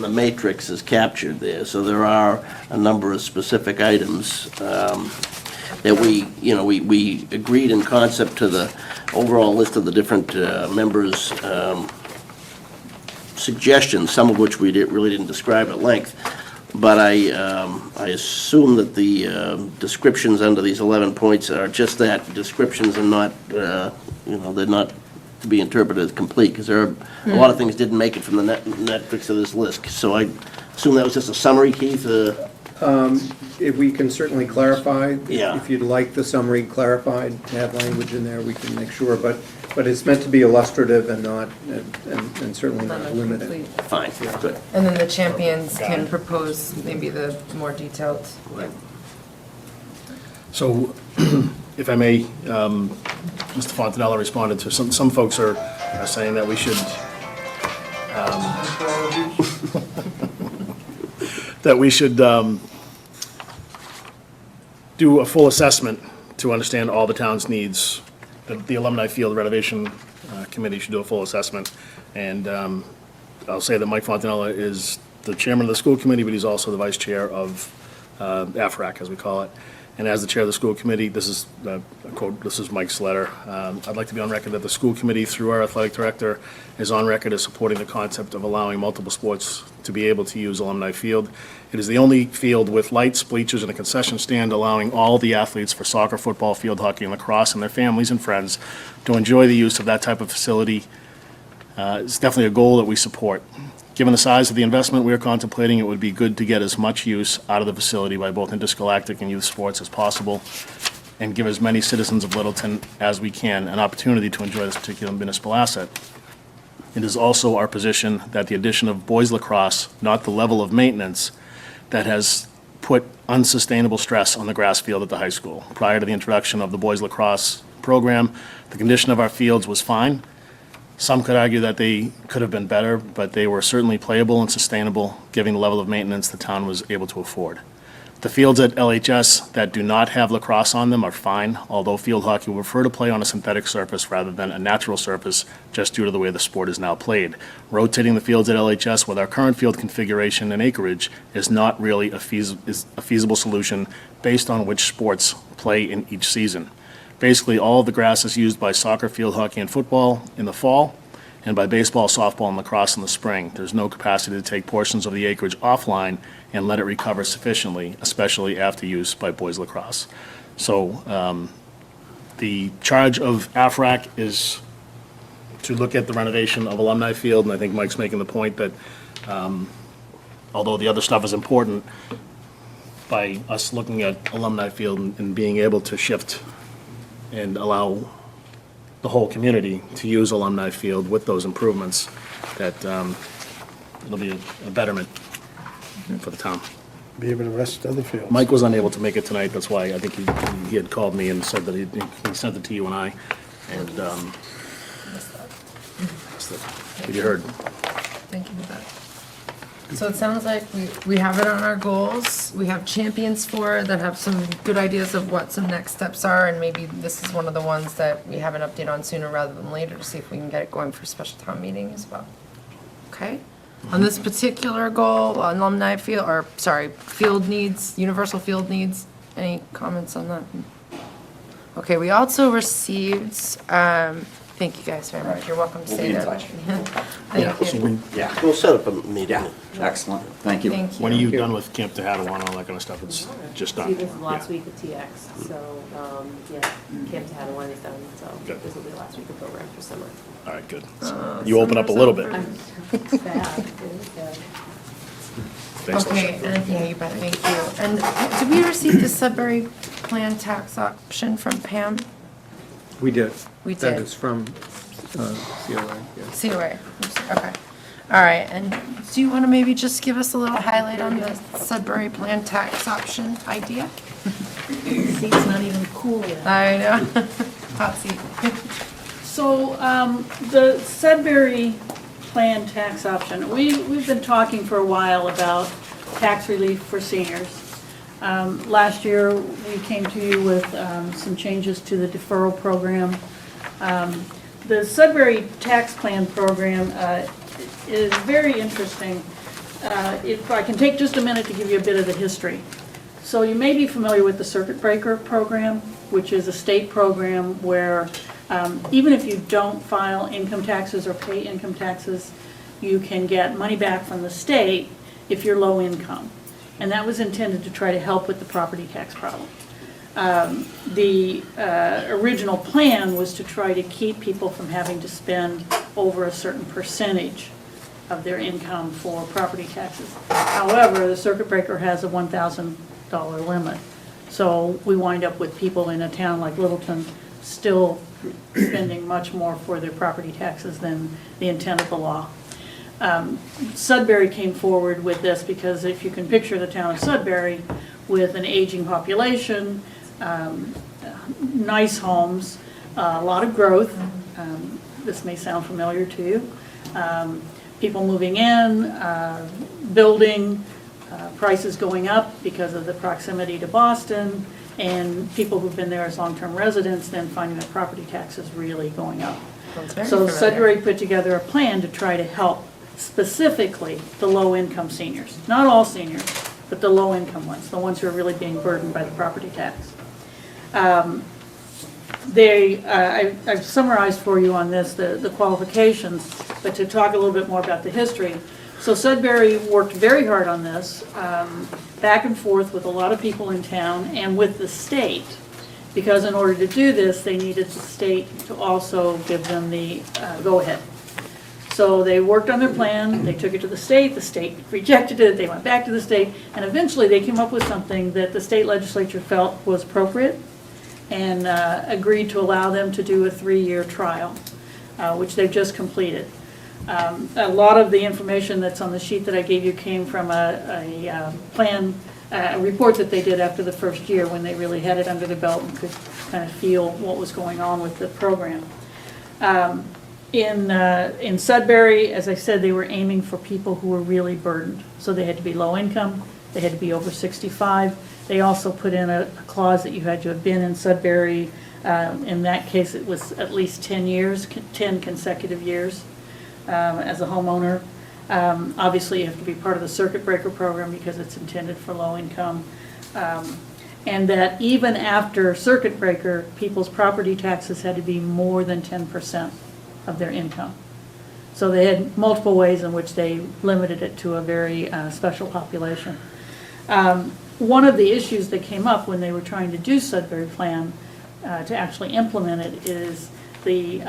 the matrix is captured there. So there are a number of specific items that we agreed in concept to the overall list of the different members' suggestions, some of which we really didn't describe at length. But I assume that the descriptions under these 11 points are just that, descriptions, and not, they're not to be interpreted as complete, because there are a lot of things didn't make it from the Netflix of this list. So I assume that was just a summary, Keith? If we can certainly clarify. Yeah. If you'd like the summary clarified, to have language in there, we can make sure, but it's meant to be illustrative and not, and certainly not limited. Complete. Fine, good. And then the champions can propose maybe the more detailed. So, if I may, Mr. Fontanella responded to, some folks are saying that we should, do a full assessment to understand all the town's needs. The alumni field renovation committee should do a full assessment. And I'll say that Mike Fontanella is the chairman of the school committee, but he's also the vice chair of AFRAC, as we call it. And as the chair of the school committee, this is a quote, this is Mike's letter. I'd like to be on record that the school committee, through our athletic director, is on record as supporting the concept of allowing multiple sports to be able to use alumni field. It is the only field with lights, bleachers, and a concession stand, allowing all the athletes for soccer, football, field hockey, and lacrosse, and their families and friends to enjoy the use of that type of facility. It's definitely a goal that we support. Given the size of the investment we are contemplating, it would be good to get as much use out of the facility by both interscholastic and youth sports as possible, and give as many citizens of Littleton as we can an opportunity to enjoy this particular municipal asset. It is also our position that the addition of boys lacrosse, not the level of maintenance, that has put unsustainable stress on the grass field at the high school. Prior to the introduction of the boys lacrosse program, the condition of our fields was fine. Some could argue that they could have been better, but they were certainly playable and sustainable, given the level of maintenance the town was able to afford. The fields at LHS that do not have lacrosse on them are fine, although field hockey will prefer to play on a synthetic surface rather than a natural surface, just due to the way the sport is now played. Rotating the fields at LHS with our current field configuration and acreage is not really a feasible solution based on which sports play in each season. Basically, all of the grass is used by soccer, field hockey, and football in the fall, and by baseball, softball, and lacrosse in the spring. There's no capacity to take portions of the acreage offline and let it recover sufficiently, especially after use by boys lacrosse. So the charge of AFRAC is to look at the renovation of alumni field, and I think Mike's making the point that although the other stuff is important, by us looking at alumni field and being able to shift and allow the whole community to use alumni field with those improvements, that it'll be a betterment for the town. Be able to rest other fields. Mike was unable to make it tonight, that's why I think he had called me and said that he sent it to you and I, and but you heard. Thank you for that. So it sounds like we have it on our goals. We have champions for it that have some good ideas of what some next steps are, and maybe this is one of the ones that we have an update on sooner rather than later to see if we can get it going for special town meeting as well. Okay? On this particular goal, alumni field, or, sorry, field needs, universal field needs, any comments on that? Okay, we also received, thank you guys very much. You're welcome to We'll stay be in there. touch. Thank you. Yeah, We'll set up a meeting. yeah, excellent, thank you. Thank you. When are you done with Camp Tehadawon, all that kind of stuff? It's just done? This is the last Yeah. week of TX, so, yeah, Camp Tehadawon is done, so Good. this will be the last week of program for summer. All right, good. You open up a little bit. It's bad, it is bad. Thanks, Okay, Lisa. and, yeah, you bet, thank you. And did we receive the Sudbury plan tax option from Pam? We did. We That did. is from COA, yes. COA, okay. All right, and do you want to maybe just give us a little highlight on the Sudbury plan tax option idea? Seat's not even cool yet. I know, hot seat. So, the Sudbury plan tax option, we've been talking for a while about tax relief for seniors. Last year, we came to you with some changes to the deferral program. The Sudbury tax plan program is very interesting. If I can take just a minute to give you a bit of the history. So you may be familiar with the Circuit Breaker program, which is a state program where even if you don't file income taxes or pay income taxes, you can get money back from the state if you're low income. And that was intended to try to help with the property tax problem. The original plan was to try to keep people from having to spend over a certain percentage of their income for property taxes. However, the circuit breaker has a $1,000 limit. So we wind up with people in a town like Littleton still spending much more for their property taxes than the intent of the law. Sudbury came forward with this because if you can picture the town of Sudbury with an aging population, nice homes, a lot of growth, this may sound familiar to you, people moving in, building, prices going up because of the proximity to Boston, and people who've been there as long-term residents then finding their property taxes really going up. Sounds very So familiar. Sudbury put together a plan to try to help specifically the low-income seniors. Not all seniors, but the low-income ones, the ones who are really being burdened by the property tax. I've summarized for you on this the qualifications, but to talk a little bit more about the history. So Sudbury worked very hard on this, back and forth with a lot of people in town and with the state, because in order to do this, they needed the state to also give them the go-ahead. So they worked on their plan, they took it to the state rejected it, they went back to the state, and eventually they came up with something that the state legislature felt was appropriate and agreed to allow them to do a 3-year trial, which they've just completed. A lot of the information that's on the sheet that I gave you came from a report that they did after the first year when they really had it under the belt and could kind of feel what was going on with the program. In Sudbury, as I said, they were aiming for people who were really burdened. So they had to be low income, they had to be over 65. They also put in a clause that you had to have been in Sudbury. In that case, it was at least 10 years, 10 consecutive years as a homeowner. Obviously, you have to be part of the circuit breaker program because it's intended for low income. And that even after circuit breaker, people's property taxes had to be more than 10% of their income. So they had multiple ways in which they limited it to a very special population. One of the issues that came up when they were trying to do Sudbury Plan to actually implement it is the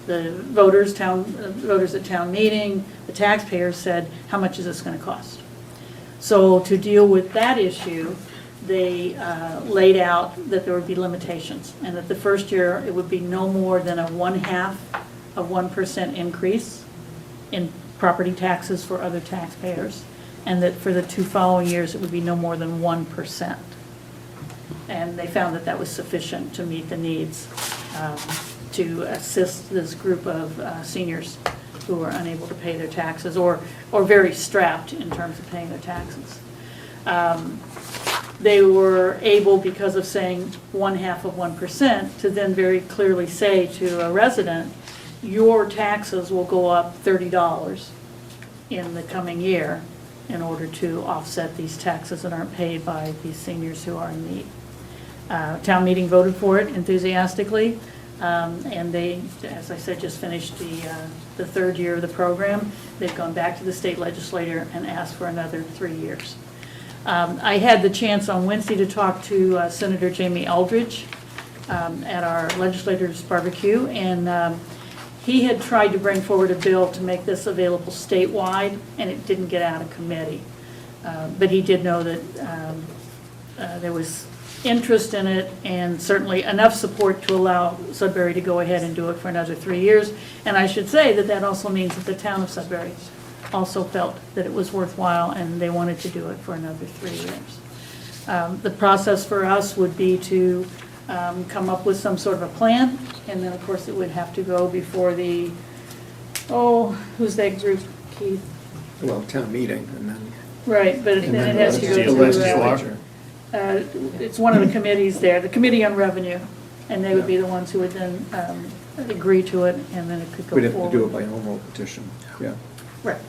voters at town meeting, the taxpayers said, how much is this going to cost? So to deal with that issue, they laid out that there would be limitations, and that the first year it would be no more than a 1/2% increase in property taxes for other taxpayers, and that for the 2 following years it would be no more than 1%. And they found that that was sufficient to meet the needs to assist this group of seniors who are unable to pay their taxes or very strapped in terms of paying their taxes. They were able, because of saying 0.5%, to then very clearly say to a resident, your taxes will go up $30 in the coming year in order to offset these taxes that aren't paid by these seniors who are in need. Town meeting voted for it enthusiastically, and they, as I said, just finished the third year of the program. They've gone back to the state legislature and asked for another 3 years. I had the chance on Wednesday to talk to Senator Jamie Eldridge at our legislators' barbecue, and he had tried to bring forward a bill to make this available statewide, and it didn't get out of committee. But he did know that there was interest in it, and certainly enough support to allow Sudbury to go ahead and do it for another 3 years. And I should say that that also means that the town of Sudbury also felt that it was worthwhile, and they wanted to do it for another 3 years. The process for us would be to come up with some sort of a plan, and then, of course, it would have to go before the, who's that group, Keith? Well, town meeting, and then. Right, but then it has to go legislature. it's one of the committees there, the Committee on Revenue, and they would be the ones who would then agree to it, and then it could go We'd have forward. to do it by home rule petition, yeah. Right.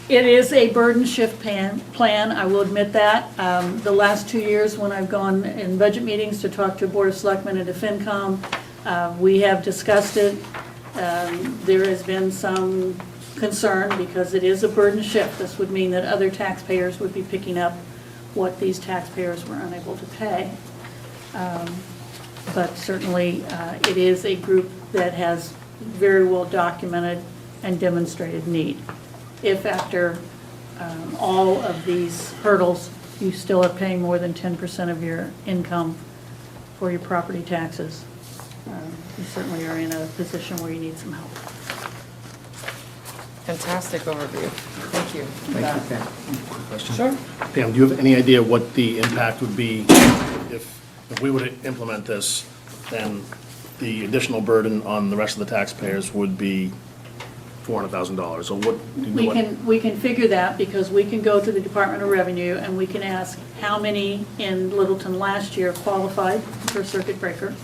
It is a burden shift plan, I will admit that. The last 2 years, when I've gone in budget meetings to talk to Board of Selectmen and to FinCom, we have discussed it. There has been some concern because it is a burden shift. This would mean that other taxpayers would be picking up what these taxpayers were unable to pay. But certainly, it is a group that has very well documented and demonstrated need. If after all of these hurdles, you still are paying more than 10% of your income for your property taxes, you certainly are in a position where you need some help. Fantastic overview. Thank you. Thank you, Pam. Quick question. Sure. Pam, do you have any idea what the impact would be if we were to implement this, then the additional burden on the rest of the taxpayers would be $400,000, or what? Do you know what? We can figure that, because we can go to the Department of Revenue and we can ask how many in Littleton last year qualified for circuit breaker,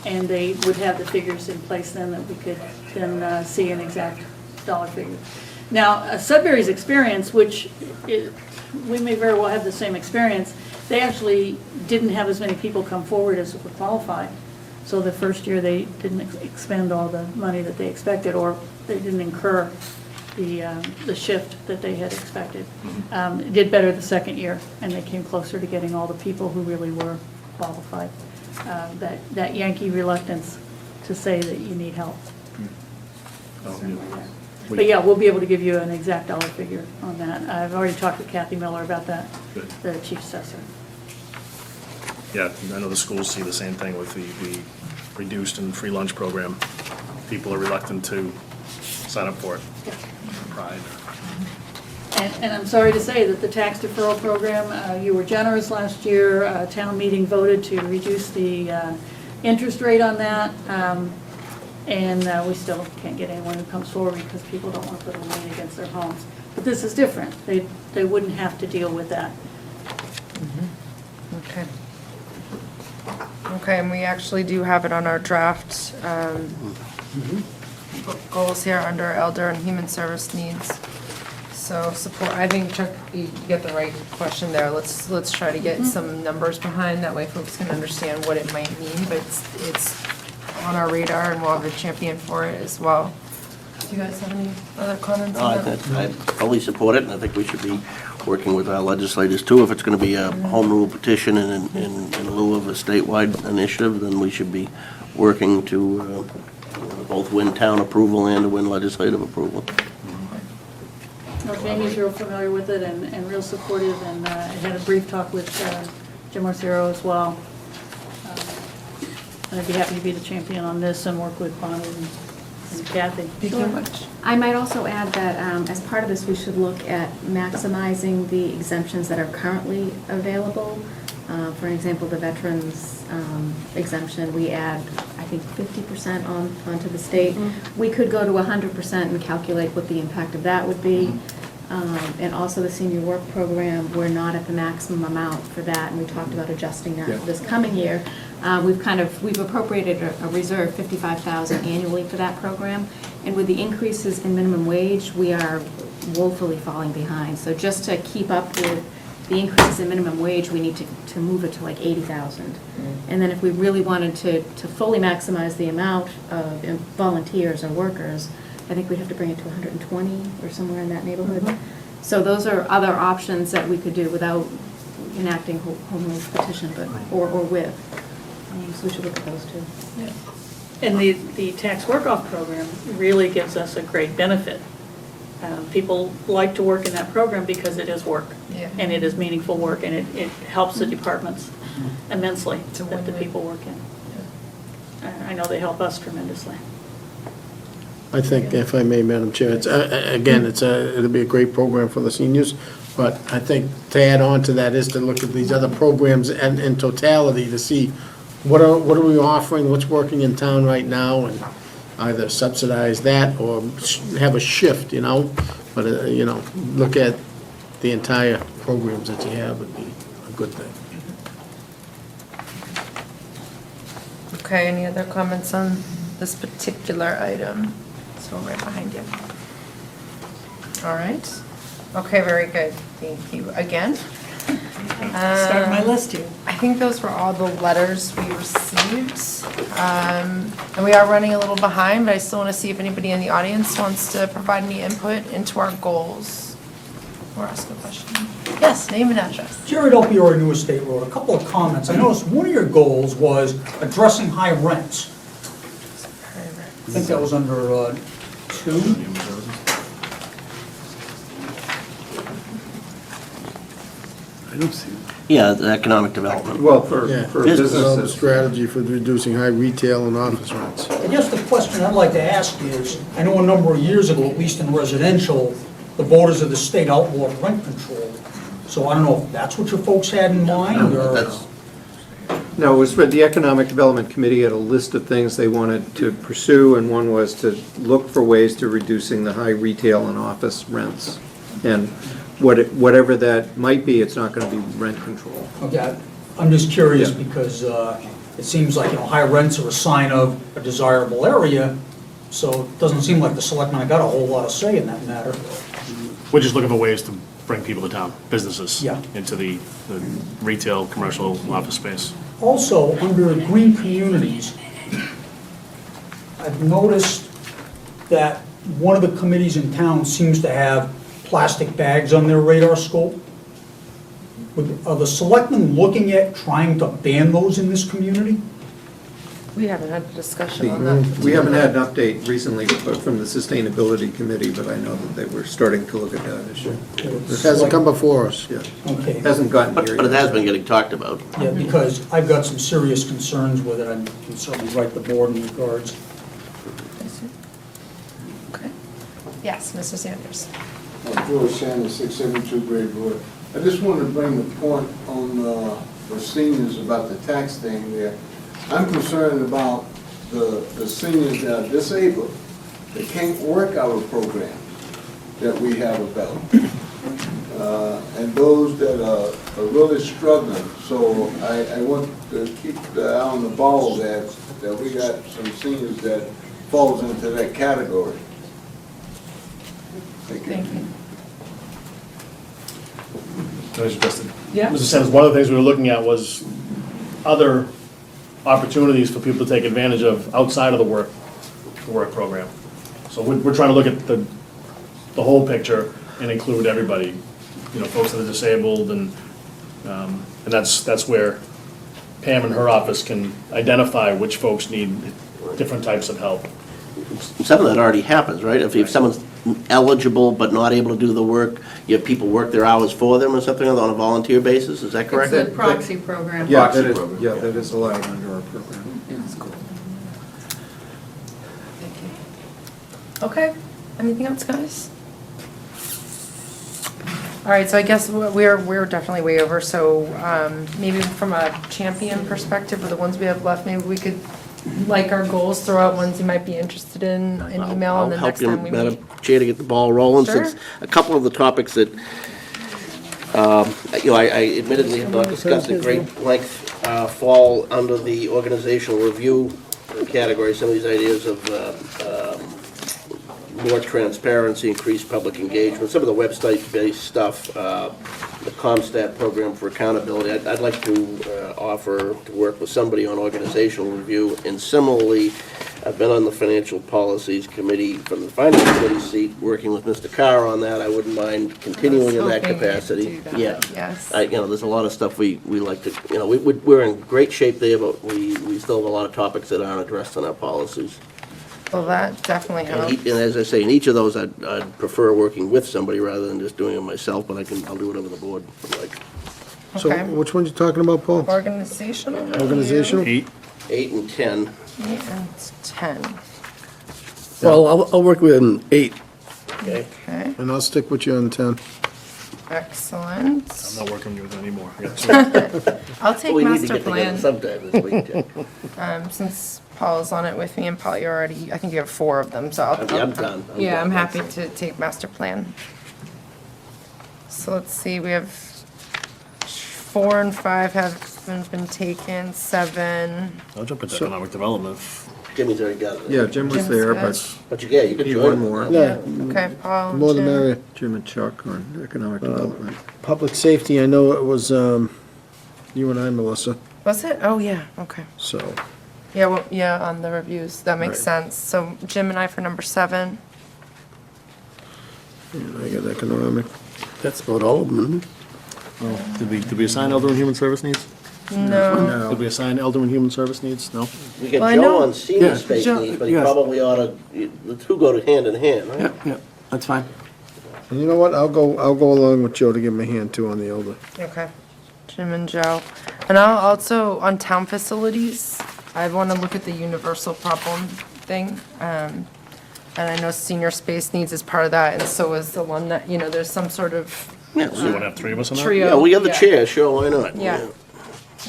and they would have the figures in place then that we could then see an exact dollar figure. Now, Sudbury's experience, which we may very well have the same experience, they actually didn't have as many people come forward as were qualified. So the first year, they didn't expend all the money that they expected, or they didn't incur the shift that they had expected. It did better the second year, and they came closer to getting all the people who really were qualified. That Yankee reluctance to say that you need help. But yeah, we'll be able to give you an exact dollar figure on that. I've already talked to Kathy Miller about that, Good. the chief assessor. Yeah, I know the schools see the same thing with the reduced and free lunch program. People are reluctant to sign up for it. Yeah. Pride. And I'm sorry to say that the tax deferral program, you were generous last year. Town meeting voted to reduce the interest rate on that. And we still can't get anyone who comes forward because people don't want to put a lien against their homes. But this is different. They wouldn't have to deal with that. Okay. Okay, and we actually do have it on our draft goals here under elder and human service needs. So support, I think Chuck, you get the right question there. Let's try to get some numbers behind, that way folks can understand what it might mean, but it's on our radar and we'll have a champion for it as well. Do you guys have any other comments No, on that? I fully support it, and I think we should be working with our legislators too. If it's going to be a home rule petition in lieu of a statewide initiative, then we should be working to both win town approval and to win legislative approval. No, Jamie's real familiar with it and real supportive, and I had a brief talk with Jim Arcero as well. And I'd be happy to be the champion on this and work with Bonnie and Kathy. Thank you very much. I might also add that as part of this, we should look at maximizing the exemptions that are currently available. For example, the veterans exemption, we add, I think think, 50% onto the state. We could go to 100% and calculate what the impact of that would be. And also the senior work program, we're not at the maximum amount for that, and we talked about adjusting that for this coming year. We've appropriated a reserve, 55,000 annually for that program, and with the increases in minimum wage, we are woefully falling behind. So just to keep up with the increases in minimum wage, we need to move it to like 80,000. And then if we really wanted to fully maximize the amount of volunteers or workers, I think we'd have to bring it to 120 or somewhere in that neighborhood. So those are other options that we could do without enacting home rule petition, but, or with. So we should look at those too. And the tax work-off program really gives us a great benefit. People like to work in that program because it is work. Yeah. And it is meaningful work, and it helps the departments immensely It's a that the win-win. people work in. I know they help us tremendously. I think, if I may, Madam Chair, it's, again, it'll be a great program for the seniors, but I think to add on to that is to look at these other programs and in totality to see what are we offering, what's working in town right now, and either subsidize that or have a shift, but, look at the entire programs that you have would be a good thing. Okay, any other comments on this particular item? So right behind you. All right. Okay, very good. Thank you again. Start my list here. I think those were all the letters we received. And we are running a little behind, but I still want to see if anybody in the audience wants to provide any input into our goals or ask a question. Yes, name and address. Jared Opioid, New Estate Road. A couple of comments. I noticed one of your goals was addressing high rents. I think that was under 2. I don't see it. Yeah, the economic development. Well, for Business. Develop a businesses. strategy for reducing high retail and office rents. I guess the question I'd like to ask is, I know a number of years ago, at least in residential, the voters of the state outlawed rent control. So I don't know if that's what your folks had in mind, or... That's, No, it was, the Economic Development Committee had a list of things they wanted to pursue, and one was to look for ways to reducing the high retail and office rents. And whatever that might be, it's not going to be rent control. Okay, I'm just curious Yeah. because it seems like, high rents are a sign of a desirable area, so it doesn't seem like the selectmen got a whole lot of say in that matter. We're just looking for ways to bring people to town, businesses. Yeah. Into the retail, commercial, office space. Also, under green communities, I've noticed that one of the committees in town seems to have plastic bags on their radar scope. Are the selectmen looking at trying to ban those in this community? We haven't had a discussion on that. We haven't had an update recently from the Sustainability Committee, but I know that they were starting to look at that issue. It hasn't come before us. Yeah, Okay. hasn't gotten but here it yet. has been getting talked about. Yeah, because I've got some serious concerns with it. I can certainly write the board in regards. Okay. Yes, Mr. Sanders. George Sanders, 672 Great Road. I just wanted to bring the point on the seniors about the tax thing there. I'm concerned about the seniors that are disabled, that can't work our programs that we have about, and those that are really struggling. So I want to keep the eye on the ball that we got some seniors that falls into that category. Thank you. Thank you. Yeah. Mr. Sanders, one of the things we were looking at was other opportunities for people to take advantage of outside of the work program. So we're trying to look at the whole picture and include everybody, folks that are disabled, and that's where Pam and her office can identify which folks need different types of help. Some of that already happens, right? If someone's eligible but not able to do the work, you have people work their hours for them or something on a volunteer basis, is that correct? It's a proxy program. Yeah, Proxy that is, program. yeah, that is allowed under our program. Thank you. Okay, anything else, guys? All right, so I guess we're definitely way over, so maybe from a champion perspective, or the ones we have left, maybe we could like our goals, throw out ones you might be interested in, an email, and the next time we I'll help you, meet. Madam Chair, to get the ball rolling, Sure. since a couple of the topics that, I admittedly have not discussed at great length, fall under the organizational review category. Some of these ideas of more transparency, increased public engagement, some of the website-based stuff, the ComStat program for accountability. I'd like to offer to work with somebody on organizational review, and similarly, I've been on the Financial Policies Committee from the Finance Committee seat, working with Mr. Carr on that. I wouldn't mind continuing in that hoping you'd capacity. do that, Yeah. yes. There's a lot of stuff we like to, we're in great shape there, but we still have a lot of topics that aren't addressed in our policies. Well, that definitely And helps. as I say, in each of those, I'd prefer working with somebody rather than just doing it myself, but I'll do whatever the board would like. So Okay. which ones you talking about, Paul? Organizational. review, Organizational? 8, 8 and 10. 8 and 10. Well, I'll work with an 8, Okay. Okay, and I'll stick with you on 10. excellent. I'm not working with it anymore. I got 2. I'll take We need to master get together plan, sometime this week, Jen. since Paul's on it with me, and Paul, you already, I think you have 4 of them, so I'll. I'm done. Yeah, I'm done. happy to take master plan. So let's see, we have 4 and 5 have been taken, 7. I'll jump into economic development. Jimmy's already got it. Yeah, Jim was Jim's there, good. but But you could Need join. one more. Yeah, Okay, Paul. more the Jim. merrier. Jim and Chuck on economic development. Public safety, I know it was you and I, Melissa, Was it? Oh, yeah, okay. so. Yeah, well, yeah, on the reviews, that makes Right. sense. So Jim and I for number 7. I got economic. that's about all of them, isn't it? Did we assign Elder and Human Service Needs? No. Did we assign Elder and Human Service Needs? No? We got Well, I Joe know- on senior Yeah, space Joe- needs, but he yes. probably ought to, the two go to hand in hand, right? Yeah, that's fine. And you know what, I'll go along with Joe to give him a hand too on the elder. Okay. Jim and Joe. And I'll also, on town facilities, I want to look at the universal problem thing. And I know senior space needs is part of that, and so is the one that, there's some sort of Yeah, So you want to have 3 of us on that? trio. yeah, we have the Yeah. chair, sure, why not? Yeah.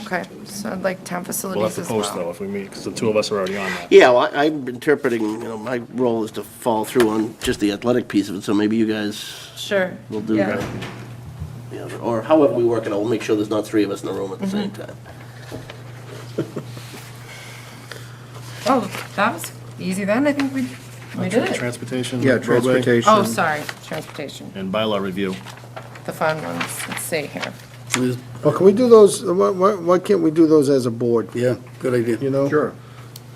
Okay, so I'd like town We'll facilities have to as well. post though if we meet, because the 2 of us are already on that. Yeah, well, I'm interpreting, my role is to fall through on just the athletic piece of it, so maybe you guys Sure. will do Yeah. that. Yeah, or however we work it out, we'll make sure there's not 3 of us in the room at the same time. Oh, that was easy then. I think we did it. Transportation. Yeah, roadway, transportation. Oh, sorry, transportation, And bylaw review. the fun ones. Let's see here. Well, can we do those, why can't we do those as a board, Yeah, good idea. you know? Sure.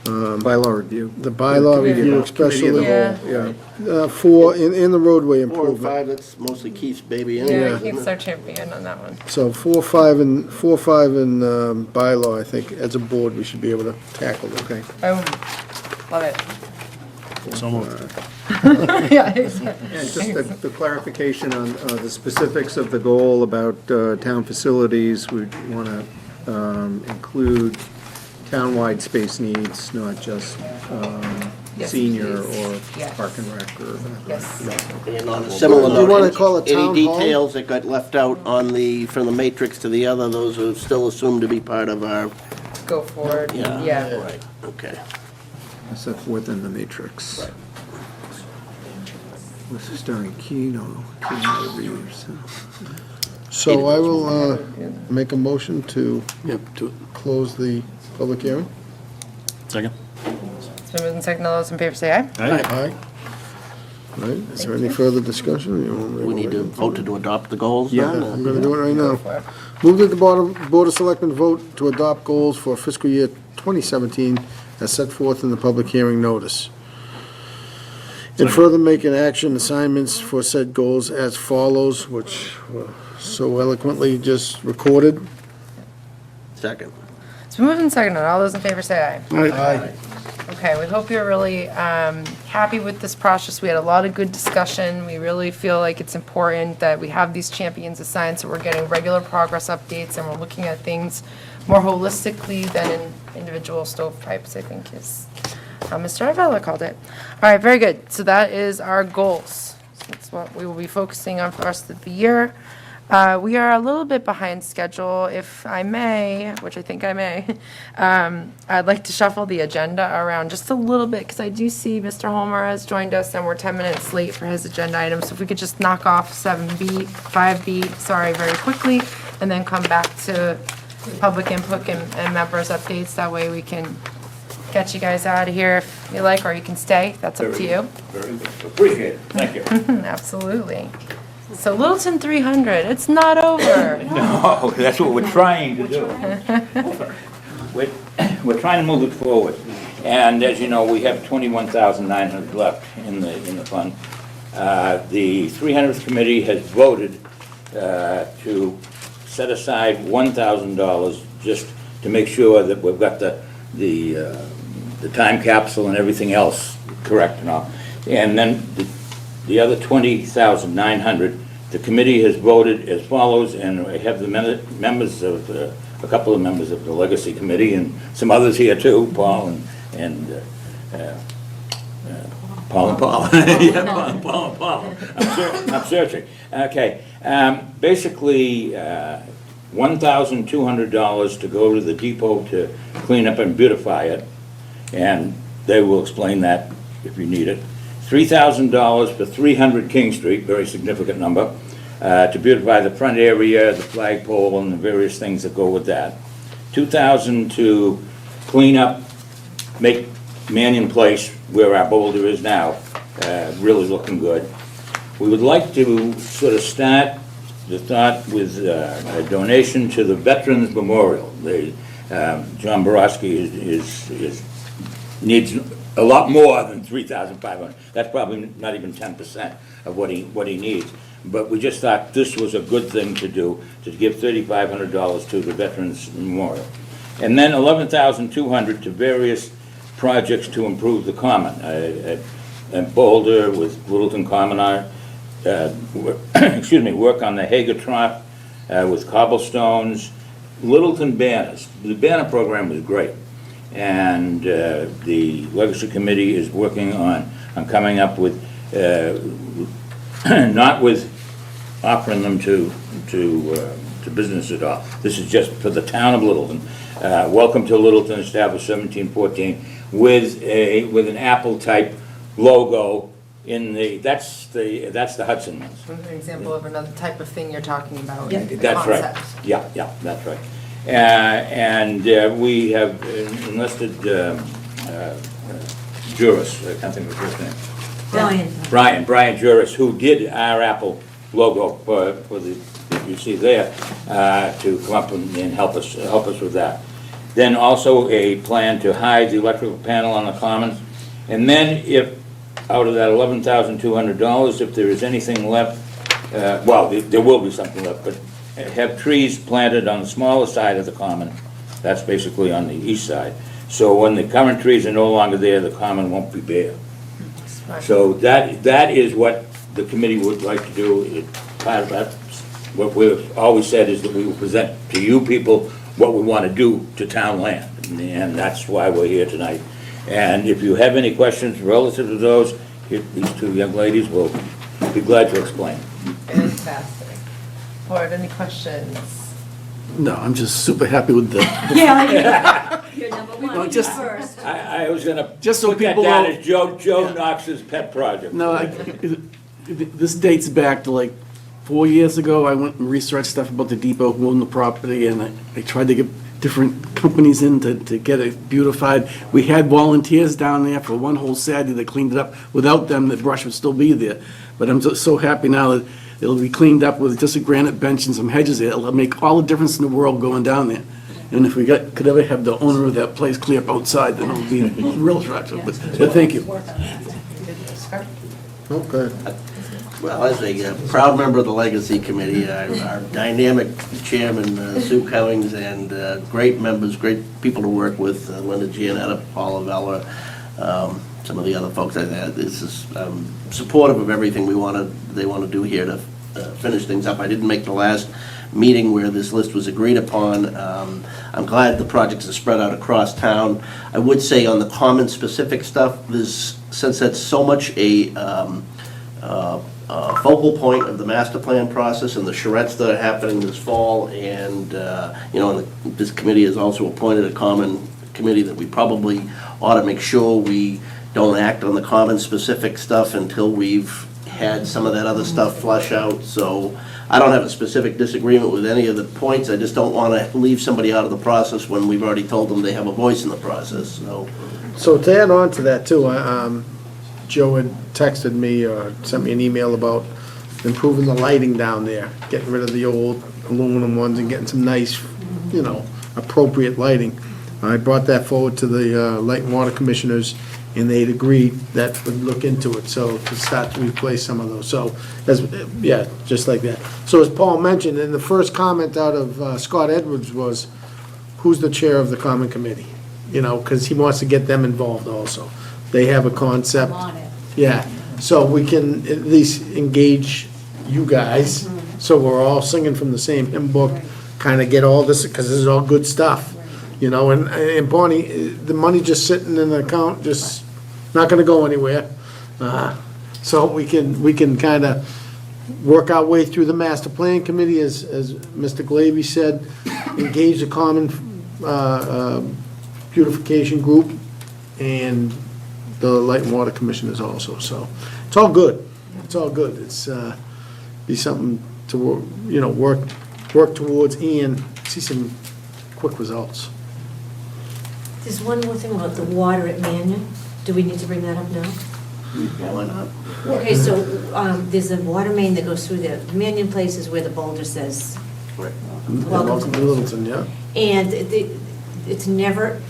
Bylaw review. The bylaw review, Committee of the especially, Yeah. Yeah. for, in the roadway 4 and improvement. 5, that's mostly Keith's baby anyway. Yeah, isn't Keith's it? our champion on that one. So 4, 5, and bylaw, I think, as a board, we should be able to tackle, okay? Boom. Love it. So moved. Yeah. And just the clarification on the specifics of the goal about town facilities, we want to include townwide space needs, not just Yes, senior please. or Yes. park and rec or. Yes. And on a similar Do you note, wanna call it town any hall? details that got left out on from the matrix to the other, those are still assumed to be part of our, Go forward. yeah. Yeah. Right, okay. Set forth in the matrix. Right. With starring Keanu Reeves. So I will make a motion to Yep, to close the public hearing. Second. So moving second, all those in favor say aye. Aye. Aye. All right, is there any further discussion? You want me We need to vote to adopt the goals Yeah. then? I'm gonna do it right now. For it. Move that the Board of Selectmen vote to adopt goals for fiscal year 2017 as set forth in the public hearing notice. And further make an action assignments for said goals as follows, which were so eloquently just recorded. Second. So moving second, all those in favor say aye. Aye. Okay, we hope you're really happy with this process. We had a lot of good discussion. We really feel like it's important that we have these champions assigned, so we're getting regular progress updates, and we're looking at things more holistically than in individual stovepipes, I think is how Mr. Avella called it. All right, very good. So that is our goals. So that's what we will be focusing on for the rest of the year. We are a little bit behind schedule. If I may, which I think I may, I'd like to shuffle the agenda around just a little bit because I do see Mr. Holmer has joined us and we're 10 minutes late for his agenda item. So if we could just knock off 7B, 5B, sorry, very quickly, and then come back to public input and members updates. That way we can get you guys out of here if you like, or you can stay. That's up to you. Very good. Appreciate it. Thank you. Absolutely. So Littleton 300, it's not over. No, that's what we're trying to do. We're trying to move it forward. And as you know, we have 21,900 left in the fund. The 300th committee has voted to set aside $1,000 just to make sure that we've got the time capsule and everything else correct and all. And then the other 20,900, the committee has voted as follows, and I have the members of, a couple of members of the Legacy Committee and some others here too, Paul and Paul. Yeah, Paul and Paul. I'm searching. Okay. Basically, $1,200 to go to the depot to clean up and beautify it, and they will explain that if you need it. $3,000 for 300 King Street, very significant number, to beautify the front area, the flagpole, and the various things that go with that. $2,000 to clean up, make Mannion Place, where our boulder is now, really looking good. We would like to sort of start the thought with a donation to the Veterans Memorial. John Borowski needs a lot more than $3,500. That's probably not even 10% of what he needs. But we just thought this was a good thing to do, to give $3,500 to the Veterans Memorial. And then $11,200 to various projects to improve the common. At Boulder with Littleton Common Art, work on the Hager Trough with cobblestones, Littleton banners. The banner program was great. And the Legacy Committee is working on coming up with, not with offering them to business at all. This is just for the town of Littleton. Welcome to Littleton, established 1714, with an apple type logo in that's the Hudson ones. An example of another type of thing you're talking about. That's right. Yeah, that's right. And we have enlisted Juris, I can't think of his name. Brian Juris, who did our Apple logo for the, you see there, to come up and help us with that. Then also a plan to hide the electrical panel on the commons. And then if, out of that $11,200, if there is anything left, well, there will be something left, but have trees planted on the smaller side of the common. That's basically on the east side. So when the current trees are no longer there, the common won't be bare. So that is what the committee would like to do. Part of that, what we've always said is that we will present to you people what we want to do to town land, and that's why we're here tonight. And if you have any questions relative to those, these two young ladies will be glad to explain. Fantastic. Board, any questions? No, I'm just super happy with the, Yeah, you're number one, just- first. I was gonna Just so put that people down know- as Joe Knox's pet project. no, this dates back to like 4 years ago. I went and researched stuff about the depot, who owned the property, and I tried to get different companies in to get it beautified. We had volunteers down there for one whole Saturday that cleaned it up. Without them, the brush would still be there. But I'm just so happy now that it'll be cleaned up with just a granite bench and some hedges there. It'll make all the difference in the world going down there. And if we could ever have the owner of that place clear up outside, then it would be real attractive. But thank you. Okay. Well, as a proud member of the Legacy Committee, our dynamic chairman, Sue Cummings, and great members, great people to work with, Linda Gianetta, Paula Vella, some of the other folks. This is supportive of everything they want to do here to finish things up. I didn't make the last meeting where this list was agreed upon. I'm glad the projects are spread out across town. I would say on the common specific stuff, since that's so much a focal point of the master plan process and the charrettes that are happening this fall. And, and this committee has also appointed a common committee that we probably ought to make sure we don't act on the common specific stuff until we've had some of that other stuff flush out. So I don't have a specific disagreement with any of the points. I just don't want to leave somebody out of the process when we've already told them they have a voice in the process, so. So to add on to that too, Joe had texted me or sent me an email about improving the lighting down there, getting rid of the old aluminum ones and getting some nice, appropriate lighting. I brought that forward to the Light and Water Commissioners, and they'd agreed that would look into it, so to start to replace some of those. So, just like that. So as Paul mentioned, and the first comment out of Scott Edwards was, who's the chair of the common committee? Because he wants to get them involved also. They have a concept. On it. Yeah, so we can at least engage you guys, so we're all singing from the same hymn book, kind of get all this, because this is all good stuff. And Bonnie, the money just sitting in the account, just not gonna go anywhere. So we can kind of work our way through the master plan committee, as Mr. Glavy said, engage the common beautification group and the Light and Water Commissioners also. So it's all good. It's all good. It's be something to work towards and see some quick results. There's one more thing about the water at Mannion. Do we need to bring that up now? Why not? Okay, so there's a water main that goes through there. Mannion Place is where the boulder says, Welcome to Littleton, yeah. and it's never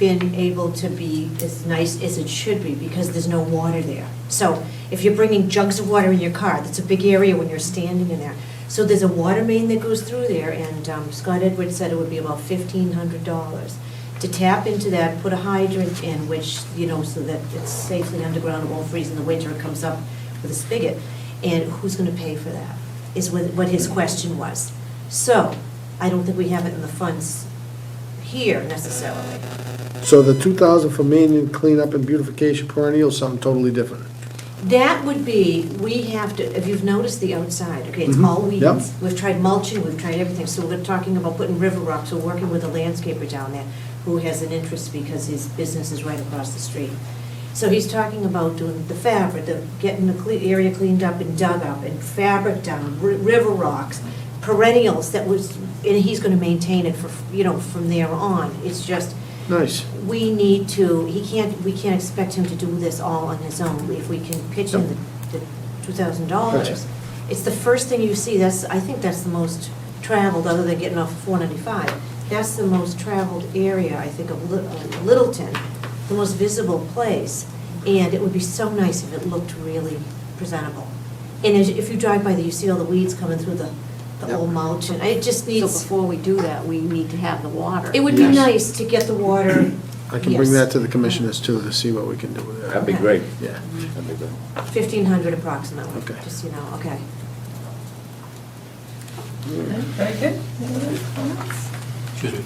been able to be as nice as it should be because there's no water there. So if you're bringing jugs of water in your car, that's a big area when you're standing in there. So there's a water main that goes through there, and Scott Edwards said it would be about $1,500 to tap into that, put a hydrant in, which, so that it's safely underground, it won't freeze in the winter, it comes up with a spigot. And who's gonna pay for that, is what his question was. So, I don't think we have it in the funds here necessarily. So the 2,000 for Mannion cleanup and beautification perennial is something totally different. That would be, we have to, if you've noticed the outside, okay, it's all weeds. Yep. We've tried mulching, we've tried everything, so we're talking about putting river rocks, we're working with a landscaper down there who has an interest because his business is right across the street. So he's talking about doing the fabric, getting the area cleaned up and dug up, and fabric down, river rocks, perennials and he's gonna maintain it for, from there on. It's just, Nice. we need to, we can't expect him to do this all on his own. If we can pitch him the $2,000, Gotcha. it's the first thing you see. I think that's the most traveled, other than getting off 495. That's the most traveled area, I think, of Littleton, the most visible place. And it would be so nice if it looked really presentable. And if you drive by there, you see all the weeds coming through the old mulch, and it just So needs, before we do that, we need to have the water. it would be nice to get the water. I can bring Yes. that to the commissioners too, to see what we can do with that. That'd be great. Yeah. That'd be good. 1,500 approximately. Okay. Just, okay. Very good. Any other comments? Excuse me.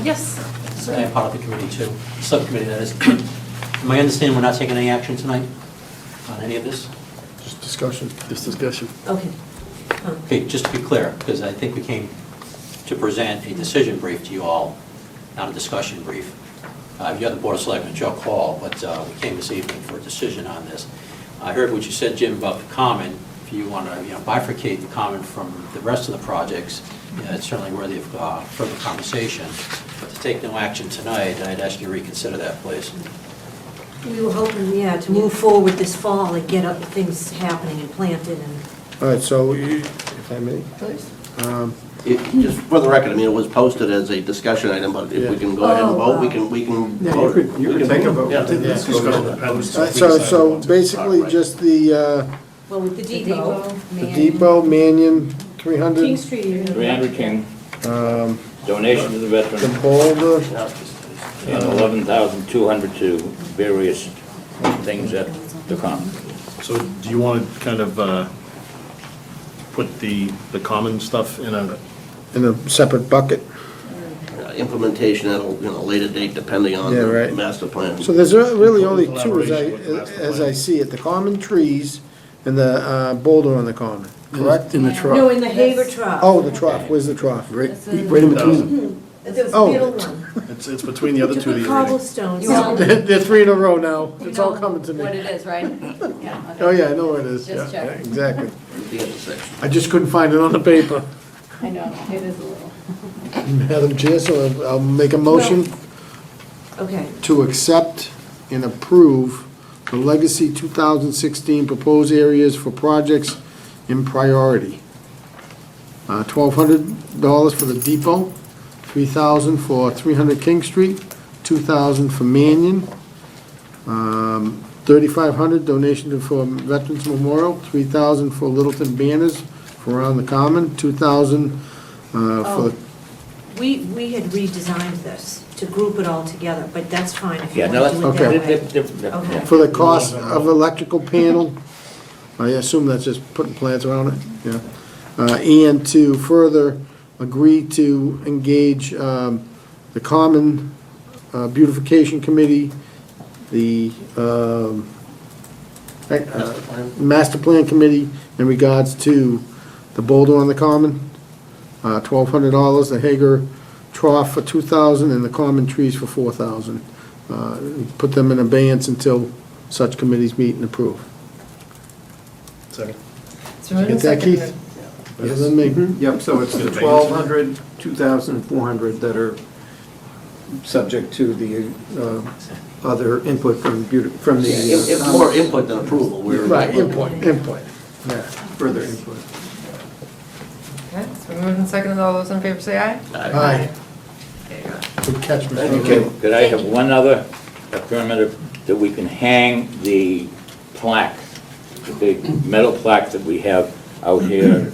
Yes. I am part of the committee too, subcommittee that is. Am I understanding we're not taking any action tonight on any of this? Just discussion. Just discussion. Okay. Okay, just to be clear, because I think we came to present a decision brief to you all, not a discussion brief. You have the Board of Selectmen, Joe Call, but we came this evening for a decision on this. I heard what you said, Jim, about the common. If you want to bifurcate the common from the rest of the projects, it's certainly worthy of further conversation. But to take no action tonight, I'd ask you to reconsider that, please. We were hoping, to move forward this fall and get things happening and planted and. All right, so if I may. Please. Just for the record, it was posted as a discussion item, but if we can go ahead and vote, we can Yeah, vote. you can take a vote. Yeah. Let's just go to the pedals. So basically just the Well, with the depot. depot, Mannion, 300. King Street area. 300 King, Um, donation to the the veterans, boulder, and 11,200 to various things at the common. So do you want to kind of put the common stuff in a, in a separate bucket. Implementation at a later date, depending on Yeah, the right. master plan. So there's really only two, Collaboration with the master as plan. I see it, the common trees and the boulder on the common, correct? In the No, truck. in the Haver trough. Oh, the trough, where's the trough? Right in between them. The Oh. middle one. It's between the other two that The you're reading. cobblestones. They're three in a row now, it's all coming to What me. it is, right? Yeah. Oh, yeah, I know what it is, Just yeah, check. exactly. The other section. I just couldn't find it on the paper. I know, it is a little. Madam Chair, so I'll make a motion Okay. to accept and approve the Legacy 2016 proposed areas for projects in priority. $1,200 for the depot, $3,000 for 300 King Street, $2,000 for Mannion, $3,500 donation for Veterans Memorial, $3,000 for Littleton Banners for Around the Common, $2,000 for the We had redesigned this to group it all together, but that's fine if you Yeah, no, want to do it that okay. way. Okay. For the cost of electrical panel, I assume that's just putting plants around it, yeah. And to further agree to engage the Common Beautification Committee, the Master Plan Committee in regards to the boulder on the Common, $1,200, the Hager trough for $2,000, and the common trees for $4,000. Put them in abeyance until such committees meet and approve. Second. So moved Get and that, Keith? seconded. Better than me. Yep, so it's the 1,200, 2,000, and 400 that are subject to the other input from It's more input than approval. Right, input, yeah. further input. Okay, so moved and seconded, all those in favor say aye. Aye. There you go. Good catch, Mr. Okay, O'Neill. could I have one other affirmative, that we can hang the plaque, the big metal plaque that we have out here,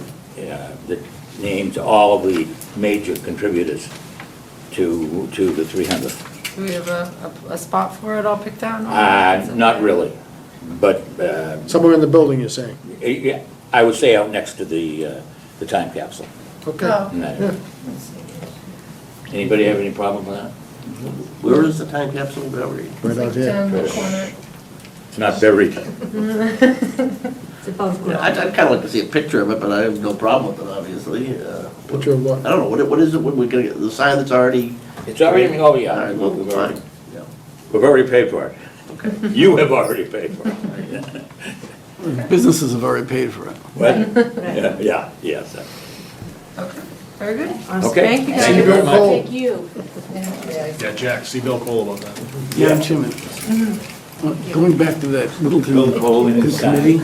that names all of the major contributors to the 300th? Do we have a spot for it all picked out? Not really, but Somewhere in the building, you're saying? yeah, I would say out next to the time capsule. Okay. Oh. in that Yeah. area. Anybody have any problem with that? Where is the time capsule buried? Right out here. Down the corner. It's not buried. It's above Yeah, ground. I'd kind of like to see a picture of it, but I have no problem with it, obviously. Picture of what? I don't know, what is it, what we gonna get, the sign that's already? It's already, oh All yeah, right, well, we've fine. already, we've already paid for it. You have already paid for it. Businesses have already paid for it. What? Yeah, yes. Okay, very good. Okay. Thank you guys. Thank you very much. Thank you. Yeah, Jack, see Bill Cole about that. Yeah, Chairman. Going back to that Littleton committee,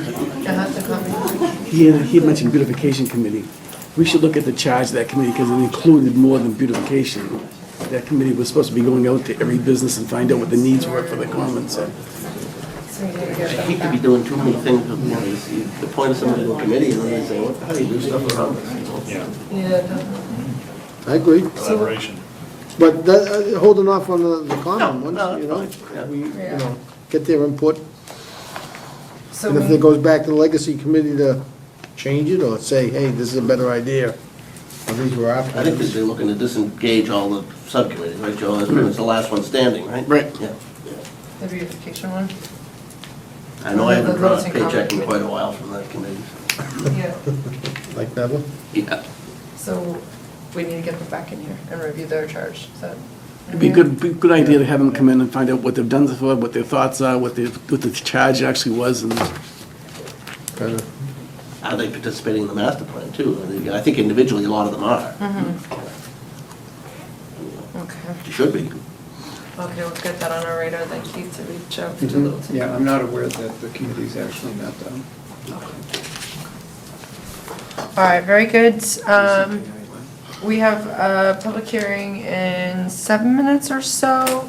he had mentioned beautification committee. We should look at the charge of that committee because it included more than beautification. That committee was supposed to be going out to every business and find out what the needs were for the commons. I hate to be doing too many things, you know, you appoint somebody to a committee and then they say, what the hell, you do stuff around us, you know? Yeah, I agree. collaboration. But holding off on the common ones, no, you know, that's fine, yeah. we, you know, get their input. So And if it goes back to the legacy committee to change it or say, hey, this is a better idea, or these were our I think that plans. they're looking to disengage all the subcommittees, right, Joe? That's pretty much the last one standing, right? Right. Yeah. the beautification one? I know I haven't The drawn a Littleton Common paycheck in quite a Committee. while from that committee. Yeah. Like never? Yeah. So we need to get them back in here and review their charge. Is that? It'd be a good idea to have them come in and find out what they've done for, what their thoughts are, what the charge actually was, and Kinda. Are they participating in the master plan too? I think individually, a lot of them are. Okay. You should be. Okay, we'll get that on our radar then, Keith, to reach out to Littleton. Yeah, I'm not aware that the committee's actually met though. All right, very good. We have a public hearing in 7 minutes or so.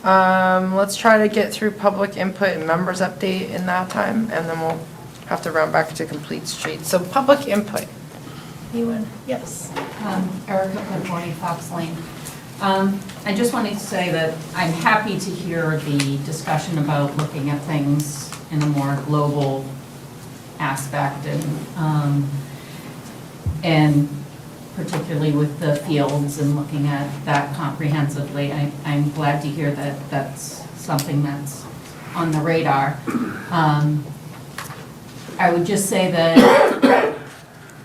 Let's try to get through public input and members update in that time, and then we'll have to round back to complete street. So public input. Anyone? Yes. Erica Penhorny, Fox Lane. I just wanted to say that I'm happy to hear the discussion about looking at things in a more global aspect and particularly with the fields and looking at that comprehensively. I'm glad to hear that that's something that's on the radar. I would just say that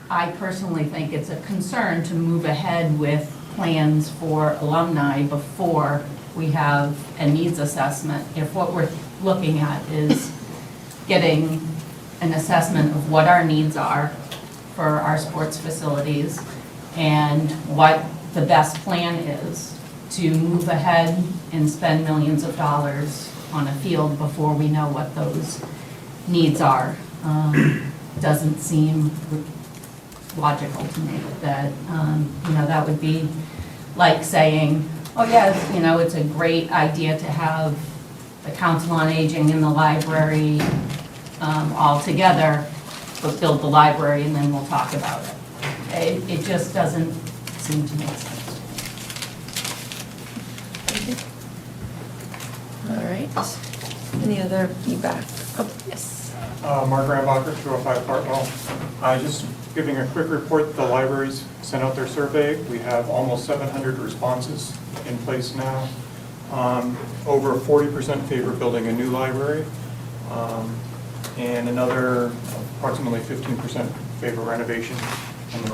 I personally think it's a concern to move ahead with plans for alumni before we have a needs assessment. If what we're looking at is getting an assessment of what our needs are for our sports facilities and what the best plan is to move ahead and spend millions of dollars on a field before we know what those needs are, doesn't seem logical to me. That, that would be like saying, oh yes, it's a great idea to have the Council on Aging and the library all together, but build the library and then we'll talk about it. It just doesn't seem to make sense. All right. Any other feedback? Oh, yes. Mark Rambacher, 205 Hartwell. Just giving a quick report, the libraries sent out their survey. We have almost 700 responses in place now. Over 40% favor building a new library, and another approximately 15% favor renovation. And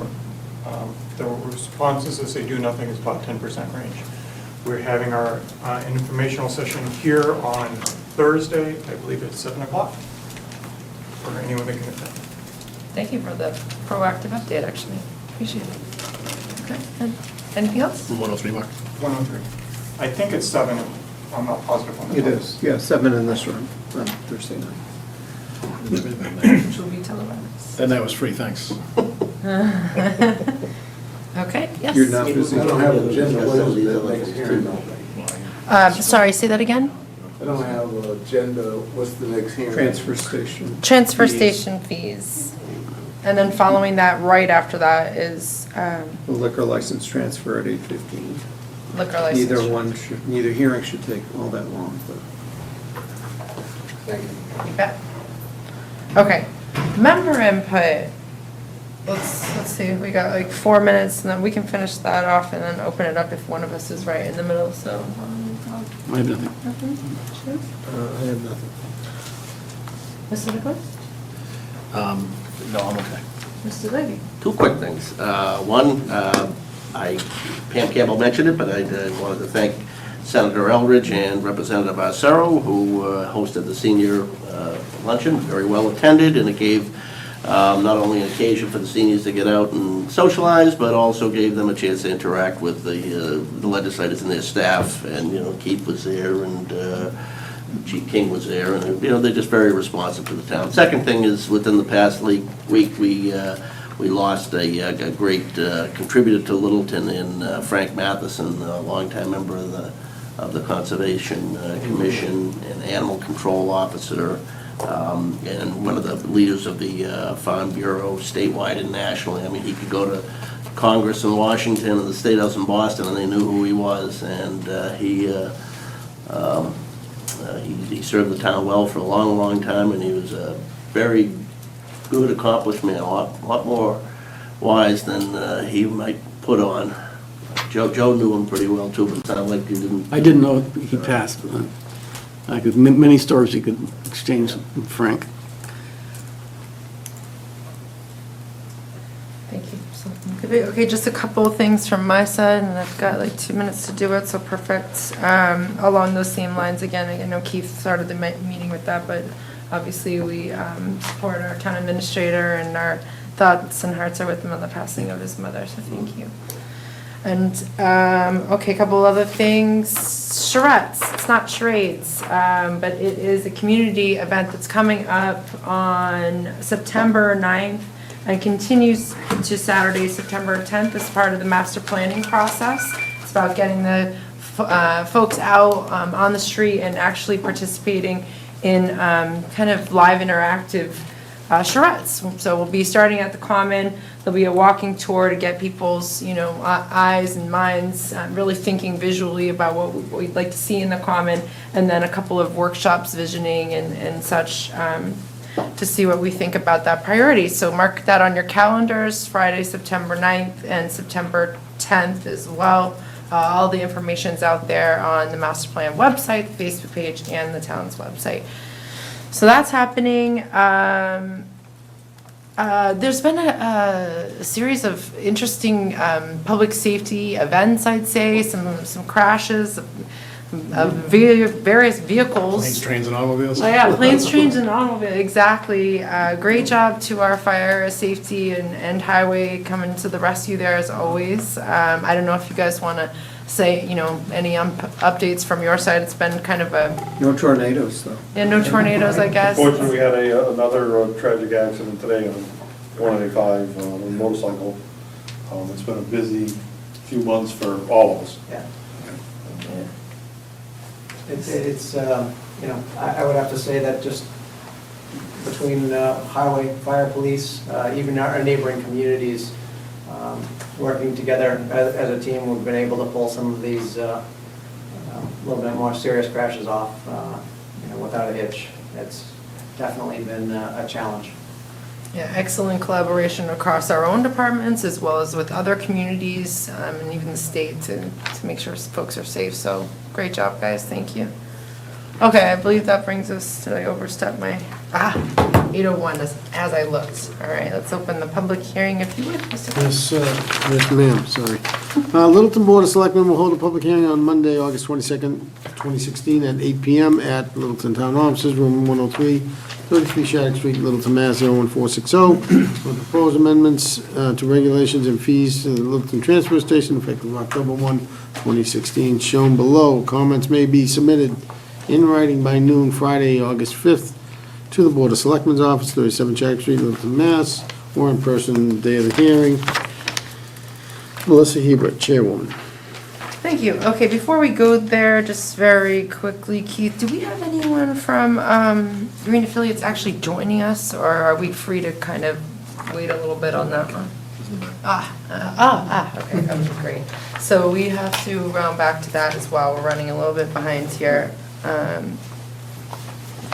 the responses as they do nothing is about 10% range. We're having our informational session here on Thursday, I believe it's 7 o'clock, for anyone that can attend. Thank you for the proactive update, actually. Appreciate it. Okay, and anything else? 103, Mark. 103. I think it's 7, I'm not positive on that. It is, yeah, 7 in this room on Thursday night. Which will be televised. And that was free, thanks. Okay, yes. You're not busy. I don't have an agenda, what is the next hearing though? Sorry, say that again? I don't have an agenda, what's the next hearing? Transfer station. Transfer fees. station fees. And then following that, right after that is The liquor license transfer at 8:15. liquor license. Neither hearing should take all that long, but. Thank you. You bet. Okay, member input. Let's see, we got like 4 minutes, and then we can finish that off and then open it up if one of us is right in the middle, so. I have nothing. Nothing? Sure. I have nothing. Mr. Nicholas? No, I'm okay. Mr. Levy? Two quick things. One, Pam Campbell mentioned it, but I wanted to thank Senator Eldridge and Representative Arcero, who hosted the senior luncheon, very well attended, and it gave not only an occasion for the seniors to get out and socialize, but also gave them a chance to interact with the legislators and their staff. And, Keith was there, and Chief King was there, and, they're just very responsive to the town. Second thing is, within the past week, we lost a great contributor to Littleton in Frank Matheson, a longtime member of the Conservation Commission and Animal Control Officer, and one of the leaders of the Farm Bureau statewide and nationally. I mean, he could go to Congress in Washington and the State House in Boston, and they knew who he was. And he served the town well for a long, long time, and he was a very good, accomplished man, a lot more wise than he might put on. Joe knew him pretty well too, but it sounded like he didn't. I didn't know he passed. I could, many stories you could exchange with Frank. Thank you. So, okay, just a couple of things from my side, and I've got like 2 minutes to do it, so perfect. Along those same lines, again, I know Keith started the meeting with that, but obviously we support our town administrator, and our thoughts and hearts are with him on the passing of his mother, so thank you. And, okay, a couple other things. Charrettes, it's not charades, but it is a community event that's coming up on September 9th and continues to Saturday, September 10th as part of the master planning process. It's about getting the folks out on the street and actually participating in kind of live interactive charrettes. So we'll be starting at the Common. There'll be a walking tour to get people's, eyes and minds really thinking visually about what we'd like to see in the Common, and then a couple of workshops, visioning and such, to see what we think about that priority. So mark that on your calendars, Friday, September 9th and September 10th as well. All the information's out there on the master plan website, the Facebook page, and the town's website. So that's happening. There's been a series of interesting public safety events, I'd say, some crashes of various vehicles. Planes, trains, and automobiles. Oh, yeah, planes, trains, and automobiles, exactly. Great job to our fire, safety, and highway coming to the rescue there as always. I don't know if you guys want to say, any updates from your side. It's been kind of a, No tornadoes, though. yeah, no tornadoes, I guess. Fortunately, we had another tragic accident today on 185 on a motorcycle. It's been a busy few months for all of us. Yeah. It's I would have to say that just between highway, fire, police, even our neighboring communities, working together as a team, we've been able to pull some of these a little bit more serious crashes off, without a hitch. It's definitely been a challenge. Yeah, excellent collaboration across our own departments as well as with other communities and even the state to make sure folks are safe. So great job, guys. Thank you. Okay, I believe that brings us, did I overstep my, 8:01 as I looked. All right, let's open the public hearing if you would, Mr. Yes, ma'am, sorry. Littleton Board of Selectmen will hold a public hearing on Monday, August 22nd, 2016, at 8 PM at Littleton Town Offices, Room 103, 33 Shattuck Street, Littleton, Mass. 01460, for proposed amendments to regulations and fees to the Littleton Transfer Station effective October 1, 2016, shown below. Comments may be submitted in writing by noon Friday, August 5th, to the Board of Selectmen's Office, 37 Shattuck Street, Littleton, Mass., or in person the day of the hearing. Melissa Hebert, Chairwoman. Thank you. Okay, before we go there, just very quickly, Keith, do we have anyone from Green Affiliates actually joining us, or are we free to kind of wait a little bit on that one? Okay, that was great. So we have to round back to that as well. We're running a little bit behind here.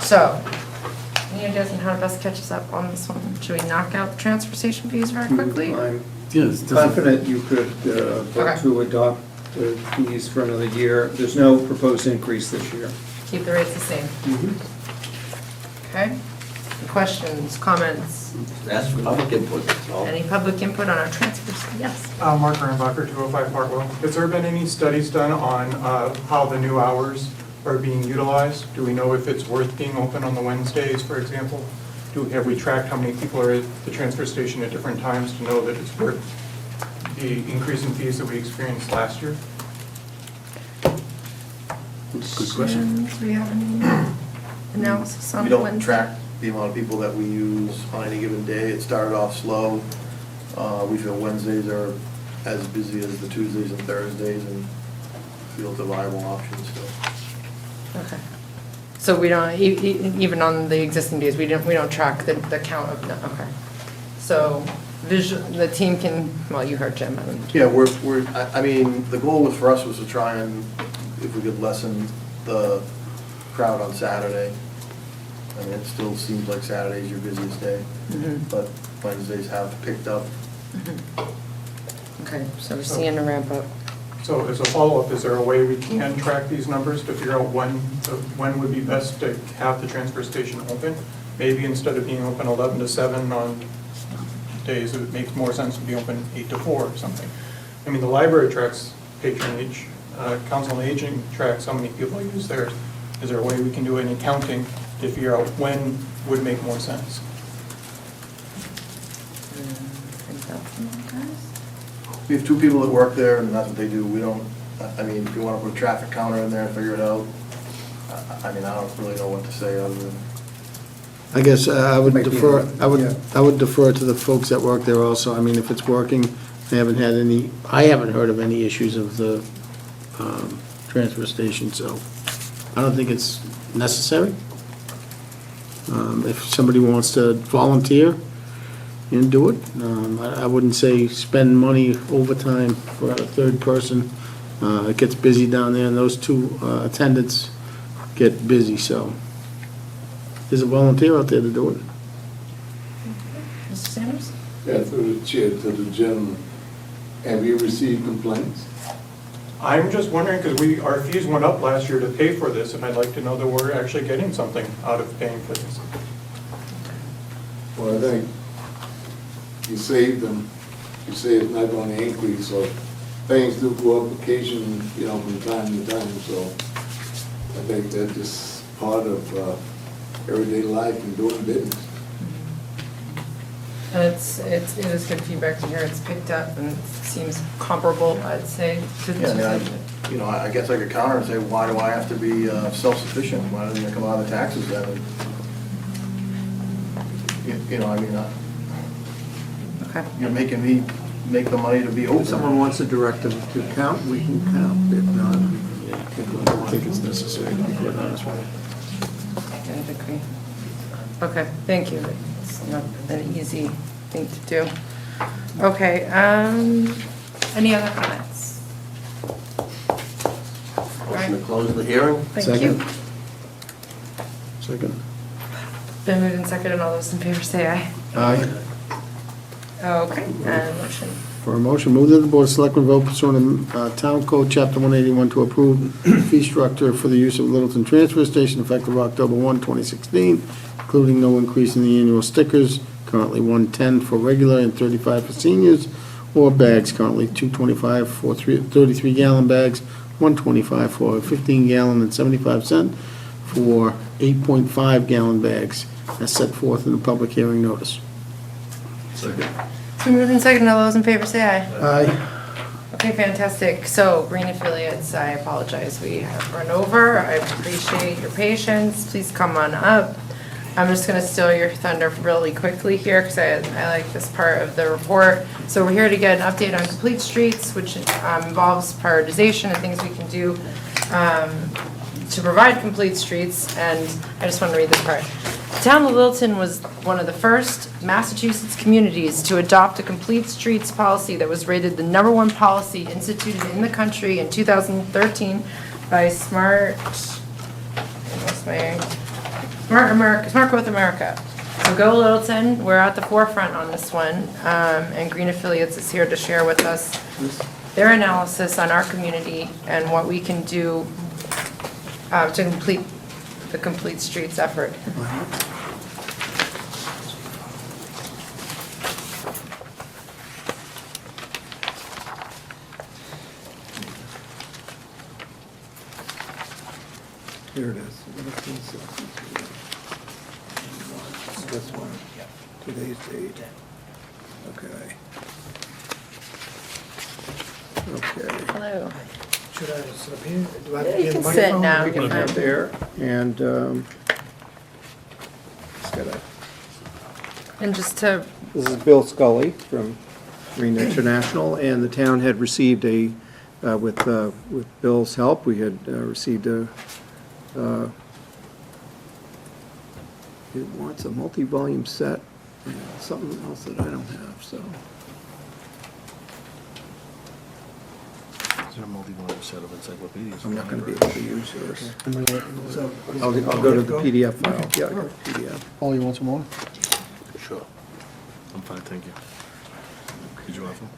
So, any ideas on how to best catch us up on this one? Should we knock out the transfer station fees very quickly? I'm confident you could vote Okay. to adopt the fees for another year. There's no proposed increase this year. Keep the rates the same. Okay. Questions, comments? That's for public input, that's all. Any public input on our transfers? Yes. Mark Rambach, 205 Hartwell. Has there been any studies done on how the new hours are being utilized? Do we know if it's worth being open on the Wednesdays, for example? Have we tracked how many people are at the transfer station at different times to know that it's worth the increase in fees that we experienced last year? Good question. Do we have any analysis on We don't Wednesday? track the amount of people that we use on any given day. It started off slow. We feel Wednesdays are as busy as the Tuesdays and Thursdays, and feel it's a viable option still. Okay. So we don't, even on the existing days, we don't track the count of, no, okay. So the team can, well, you heard Jim. Yeah, I mean, the goal for us was to try and, if we could lessen the crowd on Saturday. I mean, it still seems like Saturday's your busiest day, but Wednesdays have picked up. Okay, so we're seeing a ramp up. So as a follow-up, is there a way we can track these numbers to figure out when would be best to have the transfer station open? Maybe instead of being open 11 to 7 on days, it makes more sense to be open 8 to 4 or something. I mean, the library tracks patronage, Council on Aging tracks how many people use theirs. Is there a way we can do any counting to figure out when would make more sense? We have 2 people that work there, and that's what they do. We don't, I mean, if you want to put a traffic counter in there and figure it out, I mean, I don't really know what to say other than. I guess I would Might be defer, enough, I would defer to the folks that work there also. I mean, if it's working, I haven't heard of any issues of the transfer station, so I don't think it's necessary. If somebody wants to volunteer and do it, I wouldn't say spend money overtime for a third person. It gets busy down there, and those 2 attendants get busy, so there's a volunteer out there to do it. Mr. Sanders? Yeah, through the chair to the gentleman. Have you received complaints? I'm just wondering, because our fees went up last year to pay for this, and I'd like to know that we're actually getting something out of paying for this. Well, I think you save them, you say it's not going to increase, so things do go up occasionally, you know, from time to time, so I think that's just part of everyday life and doing business. And it is good feedback to hear. It's picked up and seems comparable, I'd say. Yeah, I mean, you know, I guess I could counter and say, why do I have to be self-sufficient? Why doesn't it come out of the taxes then? You know, I mean, Okay. you're making me make the money to be open. If someone wants to direct them to count, we can count. If not, I don't think it's necessary, to be quite honest with you. I agree. Okay, thank you. It's not an easy thing to do. Okay, any other comments? Motion to close the hearing? Thank you. Second. Been moved and seconded. All those in favor say aye. Aye. Okay, and motion. For a motion, move that the Board of Selectmen vote pursuant to Town Code, Chapter 181, to approve fee structure for the use of Littleton Transfer Station effective October 1, 2016, including no increase in the annual stickers, currently $110 for regular and $35 for seniors, or bags, currently $225 for 33-gallon bags, $125 for 15-gallon and 75 cents for 8.5-gallon bags, as set forth in the public hearing notice. Second. It's been moved and seconded. All those in favor say aye. Aye. Okay, fantastic. So, Green Affiliates, I apologize. We have run over. I appreciate your patience. Please come on up. I'm just going to steal your thunder really quickly here because I like this part of the report. So we're here to get an update on complete streets, which involves prioritization and things we can do to provide complete streets. And I just want to read this part. The town of Littleton was one of the first Massachusetts communities to adopt a complete streets policy that was rated the #1 policy instituted in the country in 2013 by Smart Growth America. So go Littleton, we're at the forefront on this one, and Green Affiliates is here to share with us their analysis on our community and what we can do to complete the complete streets effort. Here it is. This one, today's date. Okay. Okay. Hello. Should I sit up here? Do I have Yeah, to you be in can the sit microphone? now. We can have there, and just gotta, And just to, this is Bill Scully from Green International, and the town had received with Bill's help, we had received it wants a multi-volume set, and something else that I don't have, so. Is there a multi-volume set of encyclopedias? I'm not gonna be able to use yours. So, I'll go to the PDF file, yeah, I got the PDF. Oh, you want some more? Sure. I'm fine, thank you. Did you want them?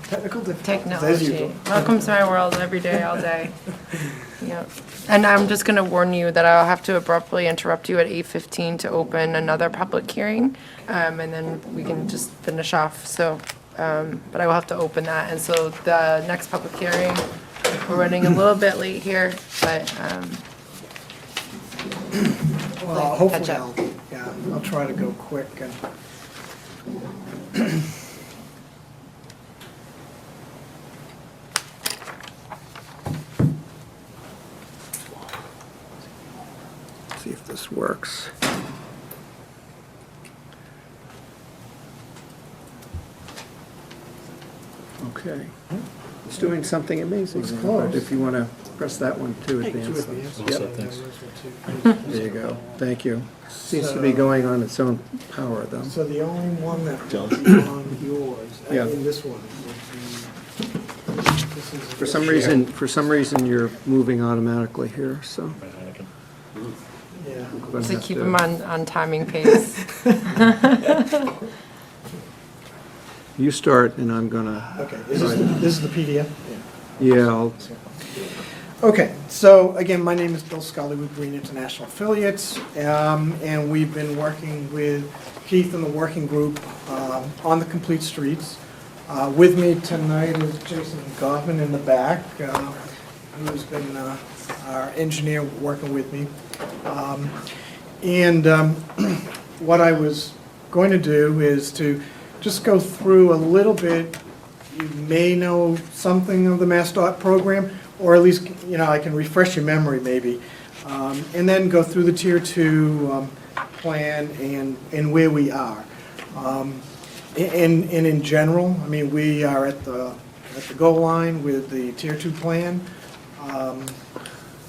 Technical difficulties. As usual. technology. Welcome to my world every day, all day. Yep. And I'm just gonna warn you that I'll have to abruptly interrupt you at 8:15 to open another public hearing, and then we can just finish off, so, but I will have to open that, and so the next public hearing, we're running a little bit late here, but, Well, hopefully I'll try to go quick and. See if this works. Okay. It's doing something amazing. It's close. If you want to press that one to advance. Yep. There you go. Thank you. Seems to be going on its own power, though. So the only one that would be on yours, I Yeah. mean, this one. For some reason, you're moving automatically here, so. Yeah. I'm gonna to have keep to- them on timing pace. You start, and I'm gonna. Okay, this is the PDF? Yeah, Okay, so again, my name is Bill Scully with Green International Affiliates, and we've been working with Keith and the working group on the Complete Streets. With me tonight is Jason Goffman in the back, who's been our engineer working with me. What I was going to do is to just go through a little bit. You may know something of the MassDOT program, or at least, I can refresh your memory maybe, and then go through the Tier 2 plan and where we are. In general, I mean, we are at the goal line with the Tier 2 plan,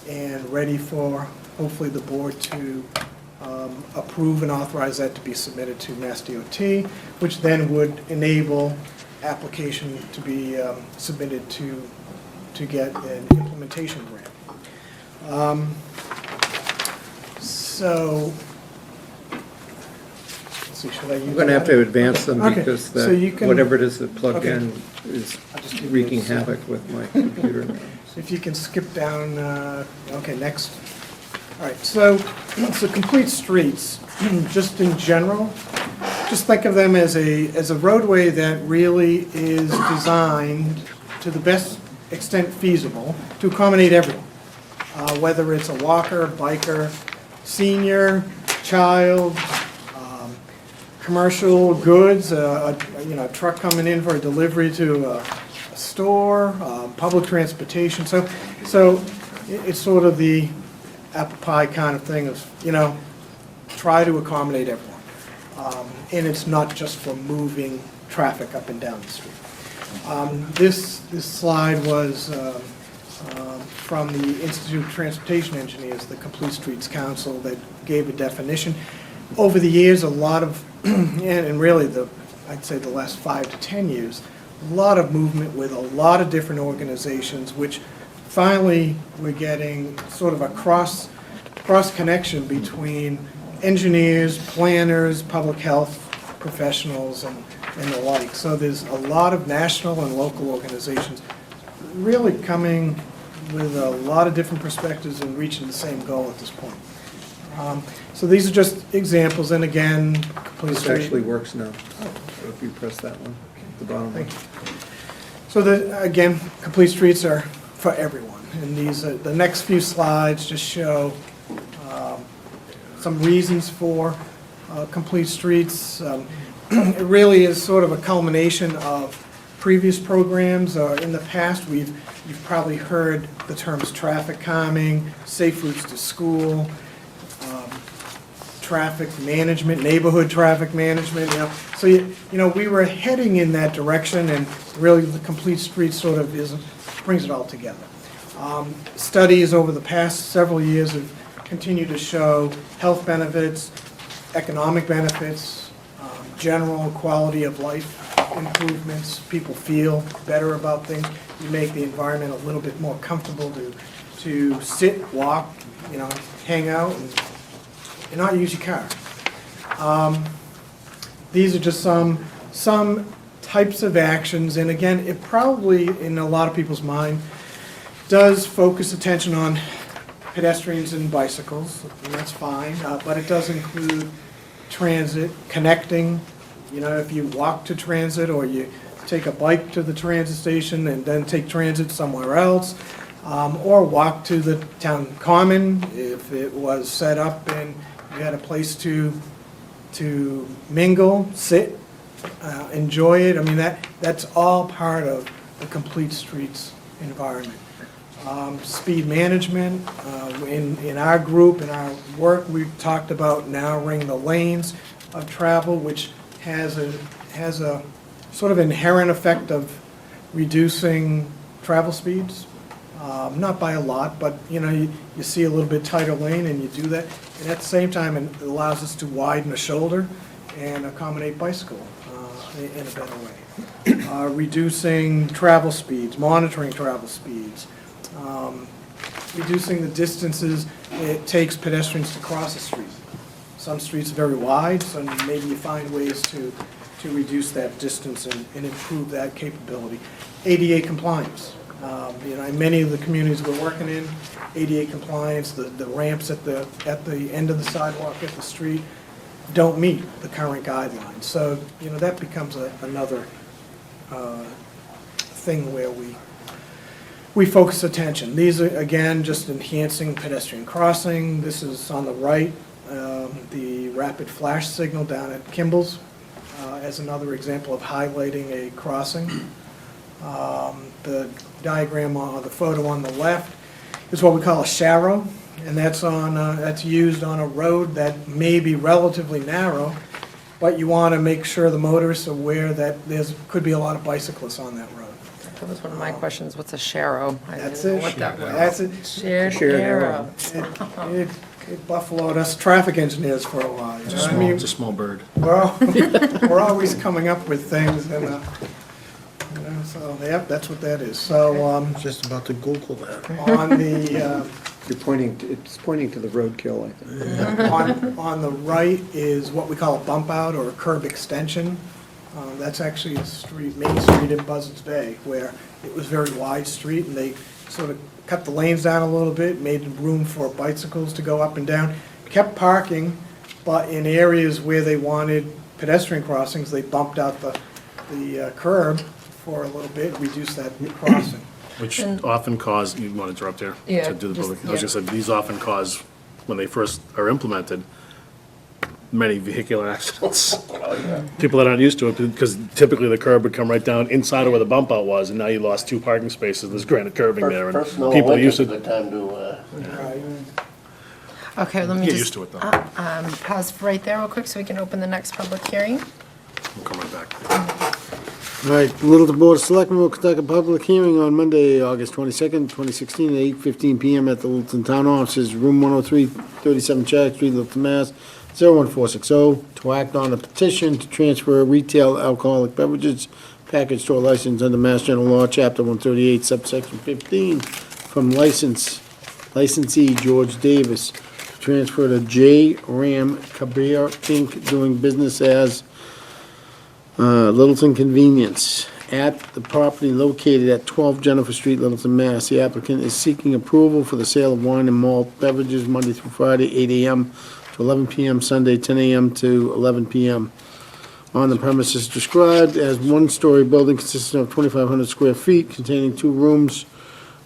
and ready for, hopefully, the board to approve and authorize that to be submitted to MassDOT, which then would enable application to be submitted to get an implementation grant. So, let's see, should I use I'm going to have to advance them Okay, because so you can- whatever it is that plugged Okay. in is I'll just give wreaking this, havoc with my computer now. If you can skip down, okay, next. All right, so Complete Streets, just in general, just think of them as a roadway that really is designed to the best extent feasible to accommodate everyone, whether it's a walker, biker, senior, child, commercial goods, a truck coming in for a delivery to a store, public transportation. So it's sort of the apple pie kind of thing of, try to accommodate everyone. And it's not just for moving traffic up and down the street. This slide was from the Institute of Transportation Engineers, the Complete Streets Council, that gave a definition. Over the years, a lot of, and really I'd say the last 5 to 10 years, a lot of movement with a lot of different organizations, which finally we're getting sort of a cross connection between engineers, planners, public health professionals, and the like. So there's a lot of national and local organizations really coming with a lot of different perspectives and reaching the same goal at this point. So these are just examples, and again, Complete This Street. actually works now. So if you press that one, the bottom one. Thank you. So again, Complete Streets are for everyone, and the next few slides just show some reasons for Complete Streets. It really is sort of a culmination of previous programs. In the past, you've probably heard the terms traffic calming, safe routes to school, traffic management, neighborhood traffic management. So we were heading in that direction, and really the Complete Streets sort of brings it all together. Studies over the past several years have continued to show health benefits, economic benefits, general quality of life improvements. People feel better about things. You make the environment a little bit more comfortable to sit, walk, hang out, and not use your car. These are just some types of actions, and again, it probably, in a lot of people's mind, does focus attention on pedestrians and bicycles, and that's fine, but it does include transit, connecting. If you walk to transit or you take a bike to the transit station and then take transit somewhere else, or walk to the town common if it was set up and you had a place to mingle, sit, enjoy it. I mean, that's all part of the Complete Streets environment. Speed management, in our group, in our work, we've talked about narrowing the lanes of travel, which has a sort of inherent effect of reducing travel speeds. Not by a lot, but you see a little bit tighter lane and you do that. And at the same time, it allows us to widen the shoulder and accommodate bicycle in a better way. Reducing travel speeds, monitoring travel speeds, reducing the distances it takes pedestrians to cross a street. Some streets are very wide, so maybe you find ways to reduce that distance and improve that capability. ADA compliance. In many of the communities we're working in, ADA compliance, the ramps at the end of the sidewalk, at the street, don't meet the current guidelines. So, that becomes another thing where we focus attention. These are, again, just enhancing pedestrian crossing. This is on the right, the rapid flash signal down at Kimball's as another example of highlighting a crossing. The diagram on the photo on the left is what we call a sharrow, and that's used on a road that may be relatively narrow, but you want to make sure the motorists are aware that could be a lot of bicyclists on that road. That was one of my questions. What's a sharrow? That's didn't it. know what that was. That's it. Shared arrow. It buffaloed us traffic engineers for a while. It's a small bird. We're always coming up with things, and so that's what that is. So Just about to Google that. on the It's pointing to the roadkill, I think. on the right is what we call a bump out or a curb extension. That's actually a main street in Buzzards Bay, where it was a very wide street, and they sort of cut the lanes down a little bit, made room for bicycles to go up and down, kept parking, but in areas where they wanted pedestrian crossings, they bumped out the curb for a little bit, reduced that crossing. Which often cause, you want to interrupt here? Yeah, To do the just- public, I was gonna say, these often cause, when they first are implemented, many vehicular accidents. People that aren't used to it, because typically the curb would come right down inside of where the bump out was, and now you lost 2 parking spaces, there's granite curbing there, and First snow people are used winter's to. a good time to, Okay, let me Get just. used to it, though. Pause right there real quick so we can open the next public hearing. We'll come right back. All right, Littleton Board of Selectmen will conduct a public hearing on Monday, August 22nd, 2016, at 8:15 PM at the Littleton Town Offices, Room 103, 37 Chaddock Street, Littleton, Mass. 01460, to act on a petition to transfer a retail alcoholic beverages package store license under Mass General Law, Chapter 138, subsection 15, from licensee George Davis, to transfer to J. Ram Kabir Inc., doing business as Littleton Convenience, at the property located at 12 Jennifer Street, Littleton, Mass. The applicant is seeking approval for the sale of wine and malt beverages Monday through Friday, 8 AM to 11 PM, Sunday, 10 AM to 11 PM. On the premises described as one-story building consisting of 2,500 square feet, containing 2 rooms,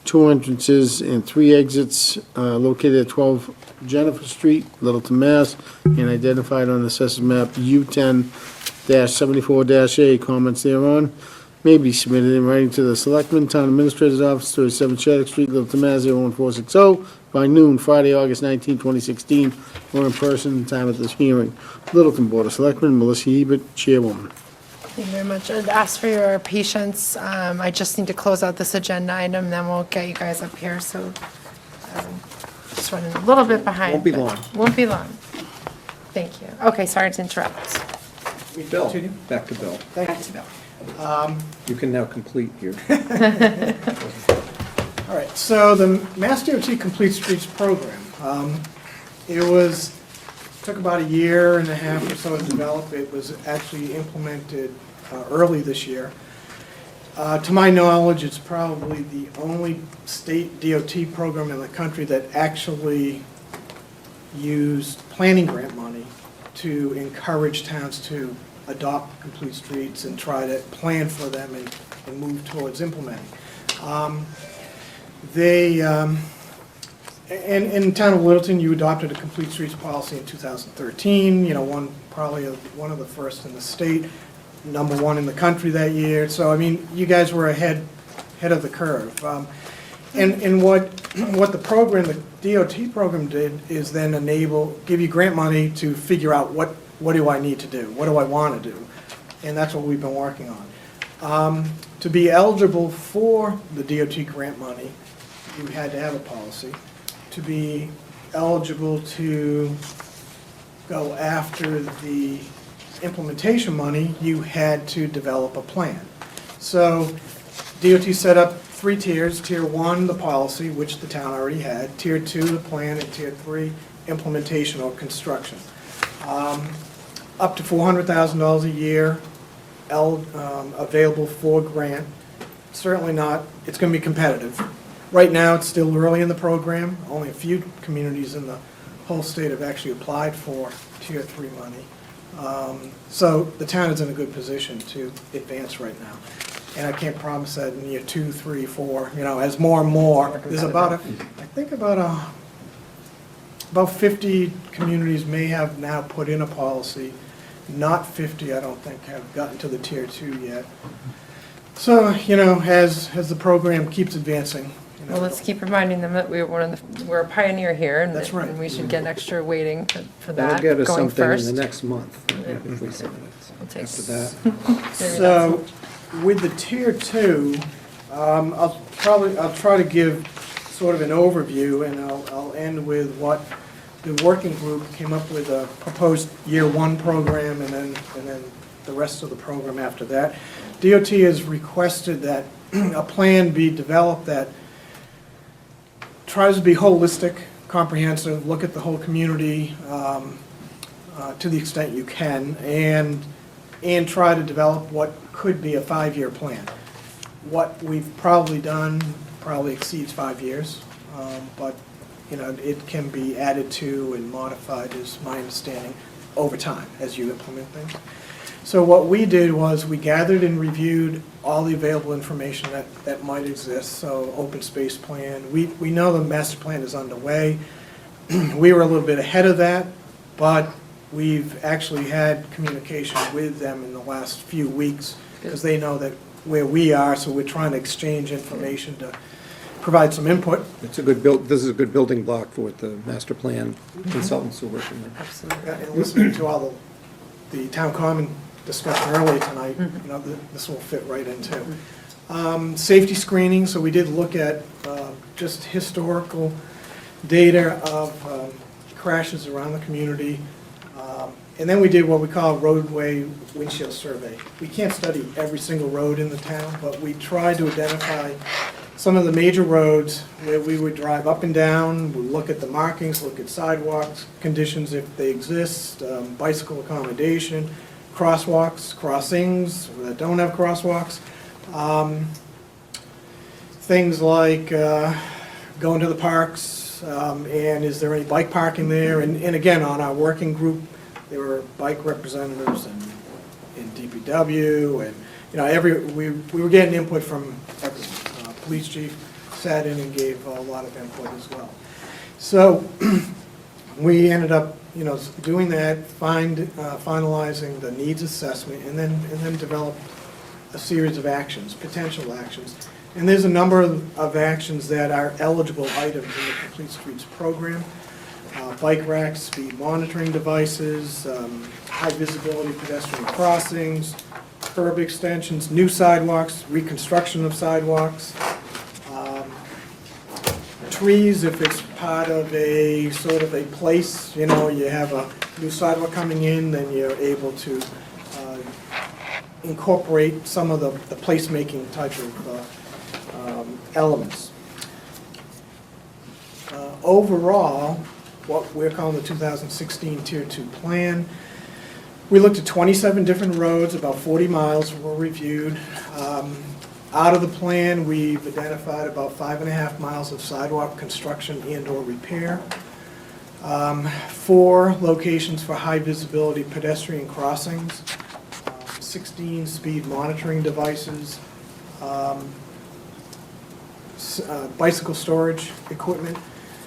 2 entrances, and 3 exits, located at 12 Jennifer Street, Littleton, Mass., and identified on the assessors map U10-74-A. Comments thereon may be submitted in writing to the Selectmen, Town Administrator's Office, 37 Chaddock Street, Littleton, Mass. 01460, by noon, Friday, August 19, 2016, or in person, time of this hearing. Littleton Board of Selectmen, Melissa Hebert, Chairwoman. Thank you very much. I'd ask for your patience. I just need to close out this agenda item, then we'll get you guys up here, so just running a little bit behind. Won't be but long. Won't be long. Thank you. Okay, sorry to interrupt. Bill, back to Bill. Back to Bill. You can now complete your. All right, so the Mass DOT Complete Streets Program, took about a year and a half or so to develop. It was actually implemented early this year. To my knowledge, it's probably the only state DOT program in the country that actually used planning grant money to encourage towns to adopt complete streets and try to plan for them and move towards implementing. In the town of Littleton, you adopted a complete streets policy in 2013, probably one of the first in the state, #1 in the country that year. So, I mean, you guys were ahead of the curve. And what the program, the DOT program did is then give you grant money to figure out what do I need to do? What do I want to do? And that's what we've been working on. To be eligible for the DOT grant money, you had to have a policy. To be eligible to go after the implementation money, you had to develop a plan. So DOT set up 3 tiers. Tier 1, the policy, which the town already had. Tier 2, the plan, and Tier 3, implementation or construction. Up to $400,000 a year available for grant. certainly not, it's going to be competitive. Right now, it's still early in the program. Only a few communities in the whole state have actually applied for Tier 3 money. So the town is in a good position to advance right now. And I can't promise that in year 2, 3, 4, as more and more, there's about 50 communities may have now put in a policy. Not 50, I don't think, have gotten to the Tier 2 yet. So, as the program keeps advancing. Well, let's keep reminding them that we're a pioneer here, and That's right. and we should get extra weighting for That'll that, get us going something in first. the next month, if we submit We'll it. take After that. maybe So, with the Tier 2, I'll try to give sort of an overview, and I'll end with what the working group came up with, a proposed Year 1 program, and then the rest of the program after that. DOT has requested that a plan be developed that tries to be holistic, comprehensive, look at the whole community to the extent you can, and try to develop what could be a 5-year plan. What we've probably done probably exceeds 5 years, but it can be added to and modified, is my understanding, over time as you implement things. So what we did was we gathered and reviewed all the available information that might exist. So open space plan, we know the master plan is underway. We were a little bit ahead of that, but we've actually had communication with them in the last few weeks because they know that where we are, so we're trying to exchange information to provide some input. This is a good building block for what the master plan consultants are working with. Absolutely. And listening to all the town common discussion earlier tonight, this will fit right into. Safety screening, so we did look at just historical data of crashes around the community. And then we did what we call a roadway windshield survey. We can't study every single road in the town, but we tried to identify some of the major roads where we would drive up and down, we'd look at the markings, look at sidewalks, conditions if they exist, bicycle accommodation, crosswalks, crossings that don't have crosswalks. Things like going to the parks, and is there any bike parking there? And again, on our working group, there were bike representatives in DPW, and we were getting input from everyone. Police chief sat in and gave a lot of input as well. So we ended up, doing that, finalizing the needs assessment, and then developed a series of actions, potential actions. And there's a number of actions that are eligible items in the Complete Streets program. Bike racks, speed monitoring devices, high visibility pedestrian crossings, curb extensions, new sidewalks, reconstruction of sidewalks, trees if it's part of a sort of a place, you have a new sidewalk coming in, then you're able to incorporate some of the placemaking type of elements. Overall, what we're calling the 2016 Tier 2 plan, we looked at 27 different roads, about 40 miles were reviewed. Out of the plan, we've identified about 5.5 miles of sidewalk construction and/or repair. 4 locations for high visibility pedestrian crossings, 16 speed monitoring devices, bicycle storage equipment.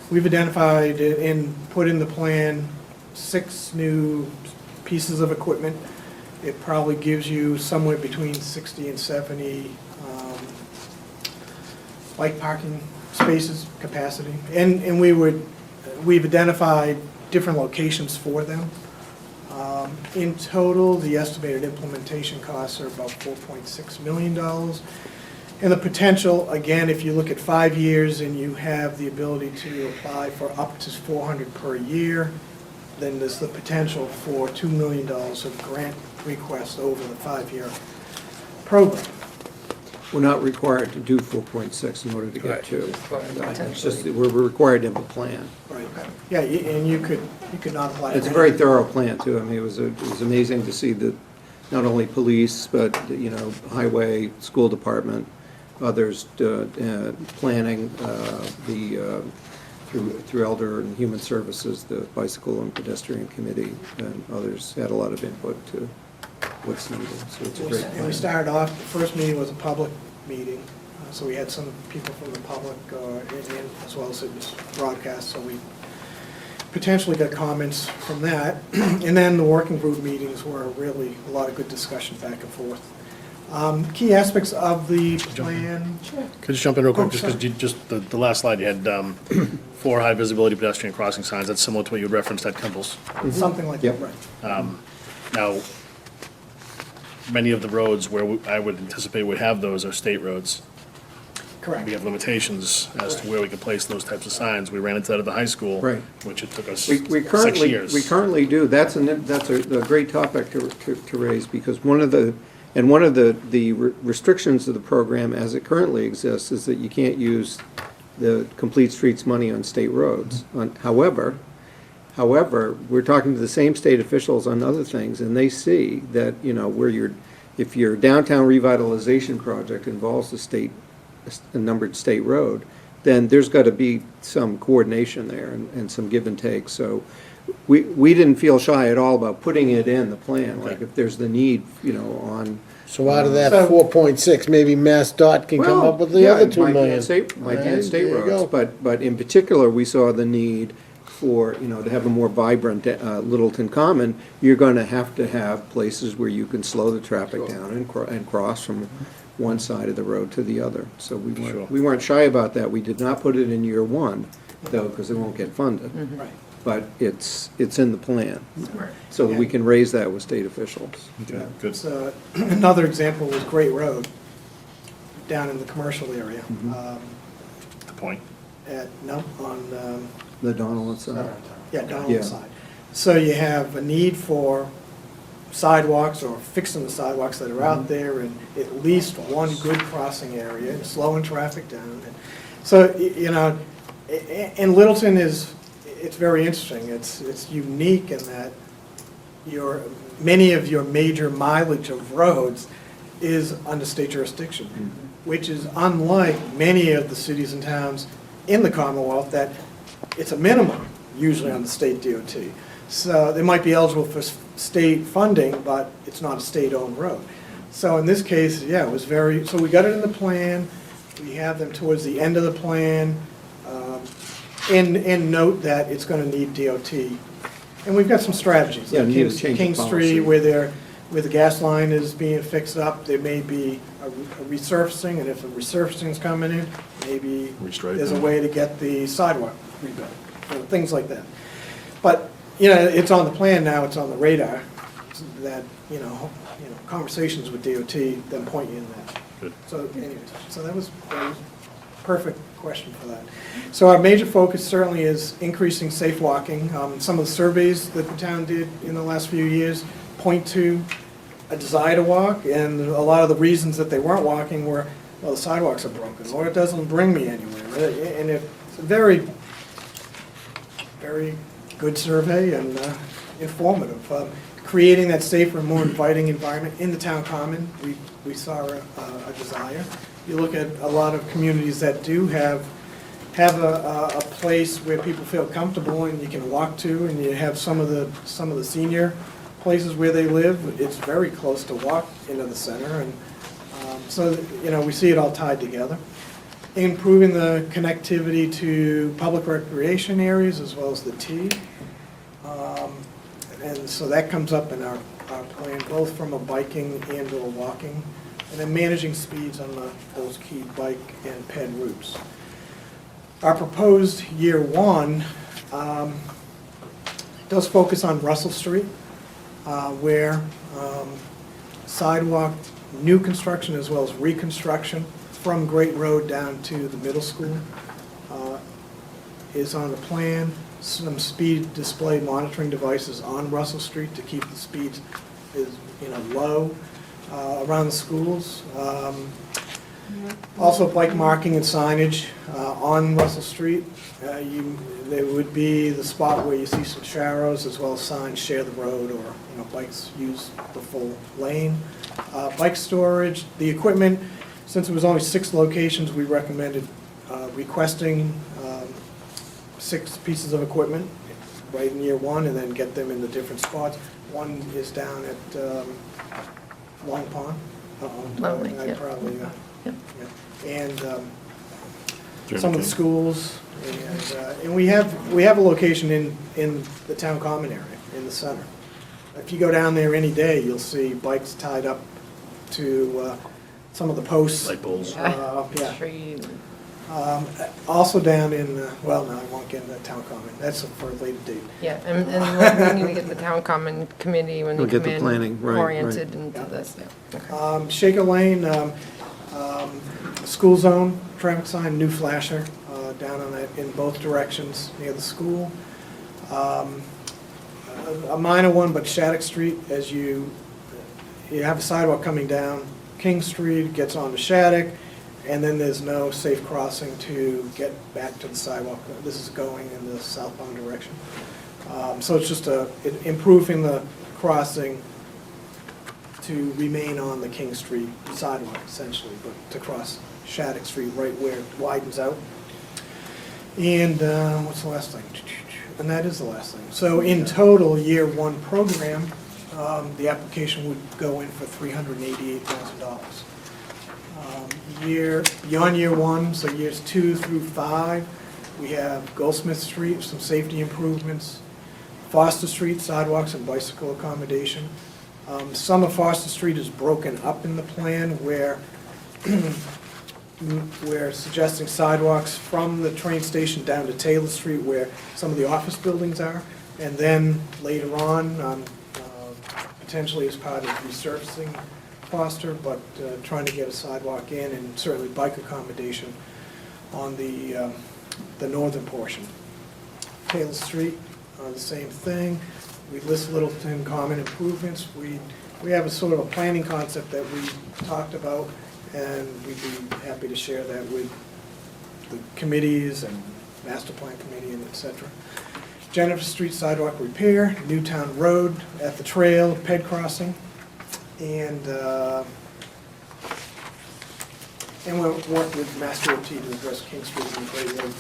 We've identified and put in the plan 6 new pieces of equipment. It probably gives you somewhere between 60 and 70 bike parking spaces capacity. And we've identified different locations for them. In total, the estimated implementation costs are about $4.6 million. And the potential, again, if you look at 5 years and you have the ability to apply for up to $400 per year, then there's the potential for $2 million of grant requests over the 5-year program. We're not required to do 4.6 in order to get 2. Potentially. It's just that we're required to have a plan. Right. Yeah, and you could not apply. It's a very thorough plan, too. I mean, it was amazing to see that not only police, but, highway, school department, others planning through Elder and Human Services, the Bicycle and Pedestrian Committee, and others had a lot of input to what's needed, so it's a great And plan. we started off, the first meeting was a public meeting, so we had some people from the public in, as well as it was broadcast, so we potentially got comments from that. And then the working group meetings were really a lot of good discussion back and forth. Key aspects of the plan. Could you just jump in real quick, Oh, just sorry. because you, just the last slide, you had 4 high-visibility pedestrian crossing signs. That's similar to what you referenced at Kimball's. Something like that, Yep. right. Now, many of the roads where I would anticipate would have those are state roads. Correct. We have limitations as to where we can place those types of signs. We ran into that at the high school. Right. Which it took us We 6 currently, years. we currently do, that's a great topic to raise, because one of the restrictions of the program as it currently exists is that you can't use the Complete Streets money on state roads. However, we're talking to the same state officials on other things, and they see that, if your downtown revitalization project involves a numbered state road, then there's got to be some coordination there and some give and take. So we didn't feel shy at all about putting it in the plan, like if there's the need, on. So out of that 4.6, maybe Mass Dot can come up with the other 2 million. Might be in state There you roads, go. but in particular, we saw the need for, to have a more vibrant Littleton Common. You're going to have places where you can slow the traffic down and cross from one side of the road to the other. So we weren't shy about that. We did not put it in year 1, though, because it won't get funded. Right. But it's in the plan, so that we can raise that with state officials. Okay, good. So, another example was Great Road, down in the commercial area. The point. On, The Donald side. yeah, Donald Yeah. side. So you have a need for sidewalks or fixing the sidewalks that are out there and at least one good crossing area and slowing traffic down. So, and Littleton it's very interesting. It's unique in that many of your major mileage of roads is under state jurisdiction, which is unlike many of the cities and towns in the Commonwealth that it's a minimum usually on the state DOT. So they might be eligible for state funding, but it's not a state-owned road. So in this case, yeah, it was so we got it in the plan. We have them towards the end of the plan. And note that it's going to need DOT. And we've got some strategies. Yeah, Like need to change the King policy. Street, where the gas line is being fixed up, there may be a resurfacing, and if a resurfacing's coming in, maybe Restripe. there's a way to get the sidewalk rebuilt, things like that. But, it's on the plan now, it's on the radar, that, conversations with DOT then point you in that. Good. So anyways, that was perfect question for that. So our major focus certainly is increasing safe walking. Some of the surveys that the town did in the last few years point to a desire to walk, and a lot of the reasons that they weren't walking were, well, the sidewalks are broken, or it doesn't bring me anywhere. And it's a very, very good survey and informative. Creating that safer, more inviting environment in the town common, we saw a desire. You look at a lot of communities that do have a place where people feel comfortable and you can walk to, and you have some of the senior places where they live, it's very close to walk into the center, and so we see it all tied together. Improving the connectivity to public recreation areas as well as the T. And so that comes up in our plan, both from a biking and or walking, and then managing speeds on those key bike and ped routes. Our proposed year 1 does focus on Russell Street, where sidewalk, new construction as well as reconstruction from Great Road down to the middle school is on the plan. Some speed display monitoring devices on Russell Street to keep the speeds low around the schools. Also bike marking and signage on Russell Street. There would be the spot where you see some sharrows as well as signs, share the road, or bikes use the full lane. Bike storage, the equipment since it was only 6 locations, we recommended requesting 6 pieces of equipment right in year 1, and then get them in the different spots. One is down at Long Pond. Long Lake, I yeah. probably, Yep. yeah. And some of the schools, and we have a location in the town common area, in the center. If you go down there any day, you'll see bikes tied up to some of the posts. Light poles. Yeah. Tree. Also down in, well, no, I won't get into the town common, that's for a later date. Yeah, and we need to get the town common committee when they We'll get come the in planning, right, oriented into this, yeah. Okay. Shaker Lane, school zone, traffic sign, new flasher, down on that, in both directions near the school. A minor one, but Shattuck Street, as you have a sidewalk coming down King Street, gets onto Shattuck, and then there's no safe crossing to get back to the sidewalk. This is going in the southbound direction. So it's just improving the crossing to remain on the King Street sidewalk essentially, but to cross Shattuck Street right where it widens out. And what's the last thing? And that is the last thing. So in total, year 1 program, the application would go in for $388,000. Beyond year 1, so years 2 through 5, we have Goldsmith Street, some safety improvements, Foster Street, sidewalks and bicycle accommodation. Some of Foster Street is broken up in the plan where we're suggesting sidewalks from the train station down to Taylor Street where some of the office buildings are, and then later on, potentially as part of resurfacing Foster, but trying to get a sidewalk in and certainly bike accommodation on the northern portion. Taylor Street, the same thing. We list Littleton common improvements. We have a sort of a planning concept that we talked about, and we'd be happy to share that with the committees and master plan committee and et cetera. Jennifer Street sidewalk repair, Newtown Road at the trail, Ped Crossing, and we'll work with Mass DOT to address King Street and Gray Road.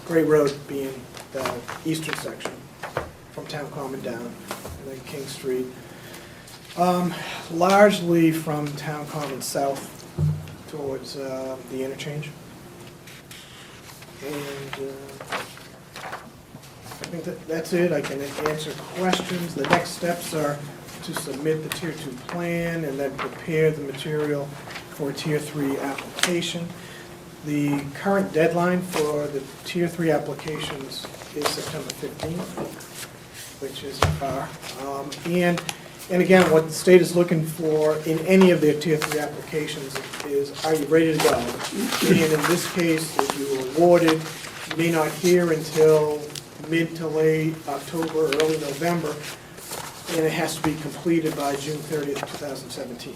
Gray Road being the eastern section from Town Common down, and then King Street. Largely from Town Common south towards the interchange. And I think that's it. I can answer questions. The next steps are to submit the Tier 2 plan and then prepare the material for a Tier 3 application. The current deadline for the Tier 3 applications is September 15th, which is far. And again, what the state is looking for in any of their Tier 3 applications is, are you ready to go? And in this case, if you were awarded, you may not hear until mid to late October, early November, and it has to be completed by June 30th, 2017.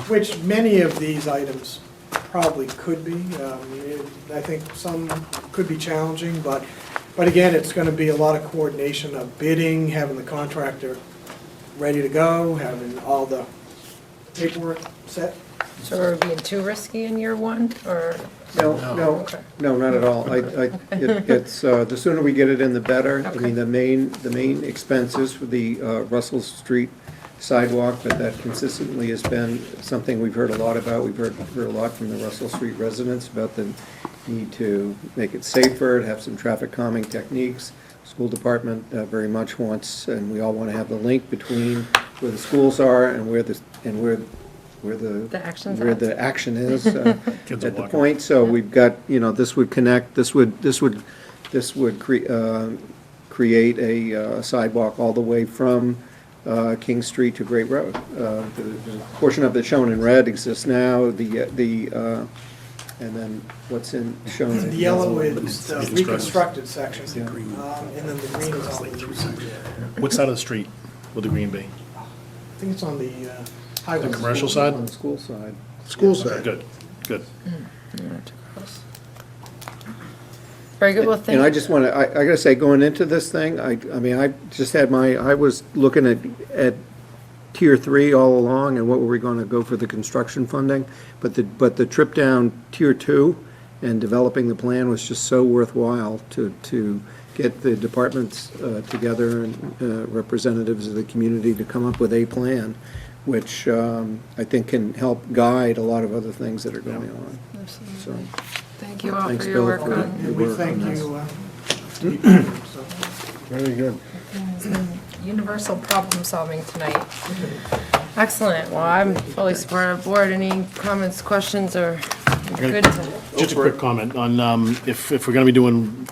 Which many of these items probably could be. I think some could be challenging, but again, it's going to be a lot of coordination of bidding, having the contractor ready to go, having all the paperwork set. So are we being too risky in year 1, or? No, Okay. no, not at all. It's, the sooner we get it in, the better. I mean, the main expenses for the Russell Street sidewalk, but that consistently has been something we've heard a lot about. We've heard a lot from the Russell Street residents about the need to make it safer, to have some traffic calming techniques. School department very much wants, and we all want to have the link between where the schools are and where the action is at the point. So we've got, this would connect. This would create a sidewalk all the way from King Street to Great Road. The portion of it shown in red exists now. And then what's shown in The yellow is the reconstructed section, and then the green is all the new section. What side of the street will the green be? I think it's on the highway. The commercial side? On the school side. School side. Good, good. Very good, well, thank you. And I just want to, I gotta say, going into this thing, I mean, I just had I was looking at Tier 3 all along, and what were we going to go for the construction funding? But the trip down Tier 2 and developing the plan was just so worthwhile to get the departments together and representatives of the community to come up with a plan, which I think can help guide a lot of other things that are going on. So, Thank you all thanks, for your Bill, work for on. your We work thank on this. you. Very good. It's been universal problem solving tonight. Excellent. Well, I'm fully supportive of the board. Any comments, questions, or good? Just a quick comment on, if we're gonna be doing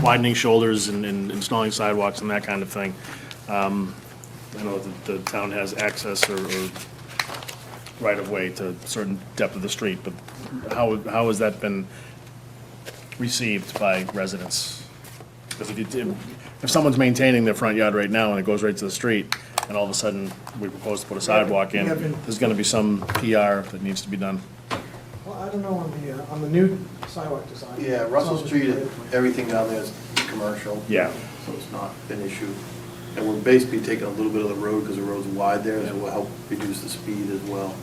widening shoulders and installing sidewalks and that kind of thing, I know that the town has access or right-of-way to a certain depth of the street, but how has that been received by residents? Because if someone's maintaining their front yard right now and it goes right to the street, and all of a sudden we propose to put a sidewalk in, there's gonna be some PR that needs to be done. Well, I don't know on the new sidewalk design. Yeah, Russell Street, everything down there is commercial. Yeah. So it's not an issue. And we're basically taking a little bit of the road because the road's wide there, so it will help reduce the speed as well.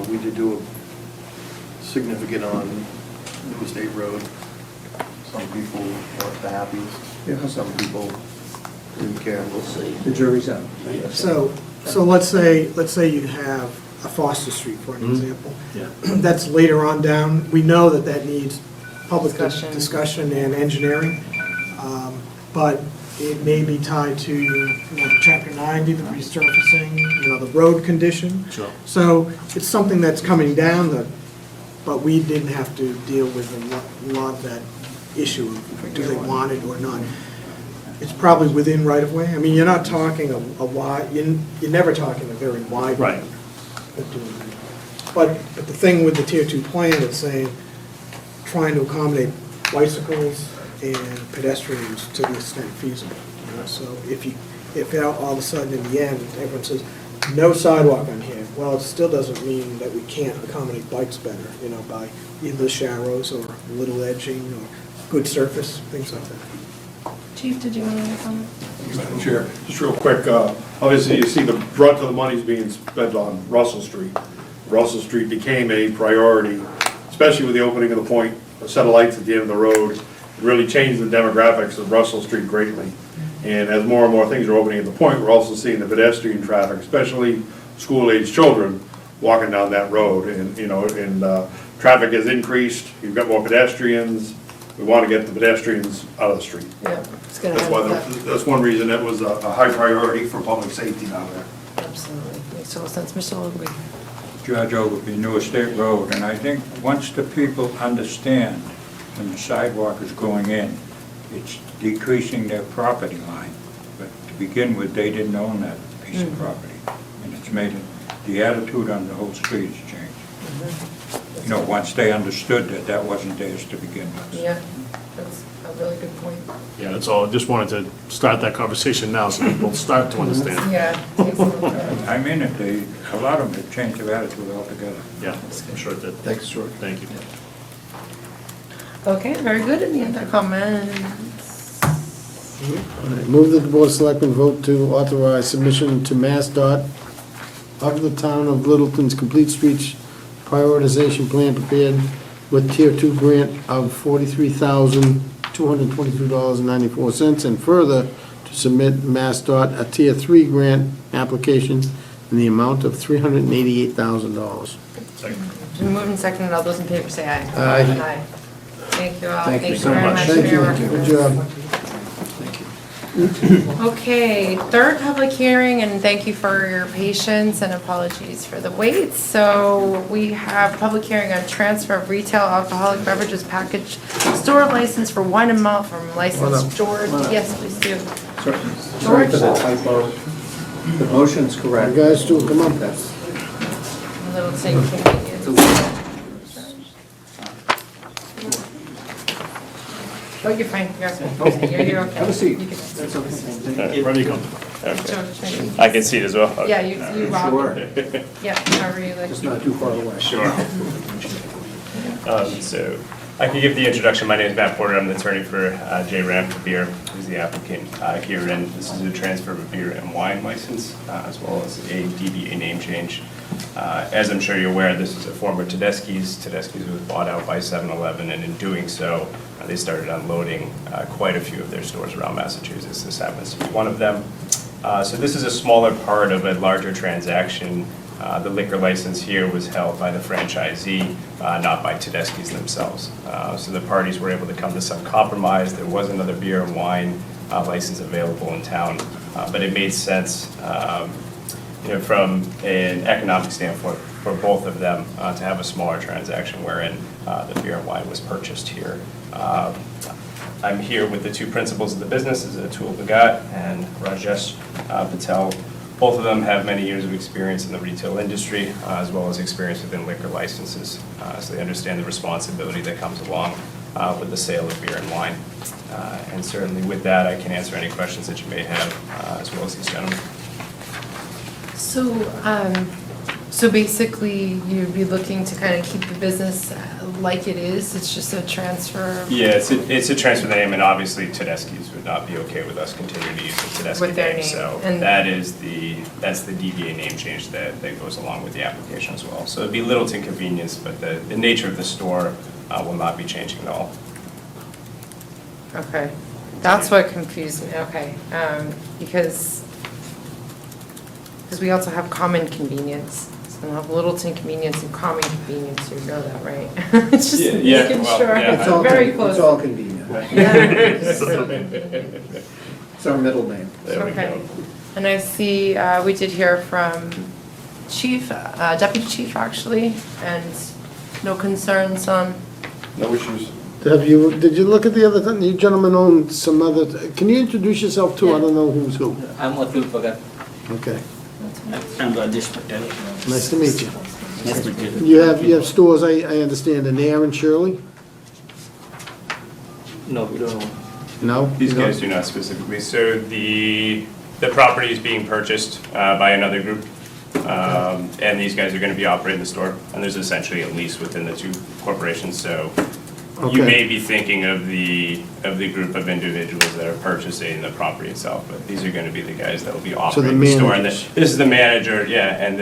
We did do a significant on New State Road. Some people weren't the happiest. Some people didn't care. We'll see. The jury's out. So let's say you have a Foster Street, for an example. Yeah. That's later on down. We know that needs public Discussion. discussion and engineering. But it may be tied to, Chapter 90, the resurfacing, the road condition. Sure. So it's something that's coming down, but we didn't have to deal with a lot of that issue of do they want it or not. It's probably within right-of-way. I mean, you're not talking a wide, you're never talking a very wide. Right. But the thing with the Tier 2 plan is saying, trying to accommodate bicycles and pedestrians to the extent feasible. So if all of a sudden in the end, everyone says, no sidewalk on here, well, it still doesn't mean that we can't accommodate bikes better, by either the shallows or a little edging or good surface, things like that. Chief, did you want to comment? Madam Chair, just real quick, obviously you see the brunt of the money's being spent on Russell Street. Russell Street became a priority, especially with the opening of the point, a set of lights at the end of the road. It really changed the demographics of Russell Street greatly. And as more and more things are opening at the point, we're also seeing the pedestrian traffic, especially school-aged children walking down that road. And traffic has increased, you've got more pedestrians. We want to get the pedestrians out of the street. Yeah. That's one reason it was a high priority for public safety down there. Absolutely. Makes total sense. Mr. Ogilvy. George Ogilvy, New Estate Road, and I think once the people understand when the sidewalk is going in, it's decreasing their property line. But to begin with, they didn't own that piece of property, and it's made the attitude on the whole street has changed. Once they understood that wasn't theirs to begin with. Yeah, that's a really good point. Yeah, that's all. I just wanted to start that conversation now so people start to understand. Yeah. I mean it, a lot of them have changed their attitude altogether. Yeah, I'm sure it did. Thanks, George. Thank you. Okay, very good. Any other comments? All right, move that the Board of Selectmen vote to authorize submission to MassDOT of the Town of Littleton's Complete Streets Prioritization Plan prepared with Tier 2 grant of $43,222.94, and further to submit MassDOT a Tier 3 grant application in the amount of $388,000. Been moved and seconded. All those in favor say aye. Aye. Thank you all. Thank you so very much. for Thank your you. work. Good job. Okay, third public hearing, and thank you for your patience and apologies for the wait. So we have public hearing on transfer of retail alcoholic beverages package store license for wine and malt from licensed George. Yes, please do. Sorry for the typo. The motion's correct. You guys do, come on. That's A little inconvenience. Oh, you're fine. You're okay. You're okay. Have a seat. You can- That's okay. Ready to go. George, maybe. I can see it as well. Yeah, you Rob. Sure. Yeah, however you like. Just not too far away. Sure. So, I can give the introduction. My name is Matt Porter. I'm the attorney for J. Ramp Beer, who's the applicant here. And this is a transfer of a beer and wine license, as well as a DBA name change. As I'm sure you're aware, this is a former Tedeschi's. Tedeschi's was bought out by 7-Eleven, and in doing so, they started unloading quite a few of their stores around Massachusetts. This happens to be one of them. So this is a smaller part of a larger transaction. The liquor license here was held by the franchisee, not by Tedeschi's themselves. So the parties were able to come to some compromise. There was another beer and wine license available in town, but it made sense, from an economic standpoint for both of them to have a smaller transaction wherein the beer and wine was purchased here. I'm here with the two principals of the business, is Atul Bhagat and Rajesh Patel. Both of them have many years of experience in the retail industry, as well as experience within liquor licenses. So they understand the responsibility that comes along with the sale of beer and wine. And certainly with that, I can answer any questions that you may have, as well as these gentlemen. So basically, you'd be looking to kind of keep the business like it is, it's just a transfer? Yeah, it's a transfer name, and obviously Tedeschi's would not be okay with us continuing to use the Tedeschi With their name. name. So And- that's the DBA name change that goes along with the application as well. So it'd be Littleton Convenience, but the nature of the store will not be changing at all. Okay, that's what confused me, okay, because we also have common convenience. So we have Littleton Convenience and Common Convenience, you know that, right? It's just Yeah, making well, sure, yeah. It's all very con- close. It's all convenient. It's our middle name. There we Okay. go. And I see, we did hear from Chief, Deputy Chief actually, and no concerns on, No issues. Did you look at the other thing? You gentlemen own some other, can you introduce yourself too? I don't know who's who. I'm Atul Bhagat. Okay, I'm Rajesh Patel. nice to meet you. Nice to meet you. You have stores, I understand, in Air and Shirley? No, we don't know. No? These You don't? guys do not specifically. So the property is being purchased by another group, and these guys are going to be operating the store. And there's essentially a lease within the two corporations. So you Okay. may be thinking of the group of individuals that are purchasing the property itself, but these are going to be the guys that will be operating the store. And managers. this is the manager, yeah, and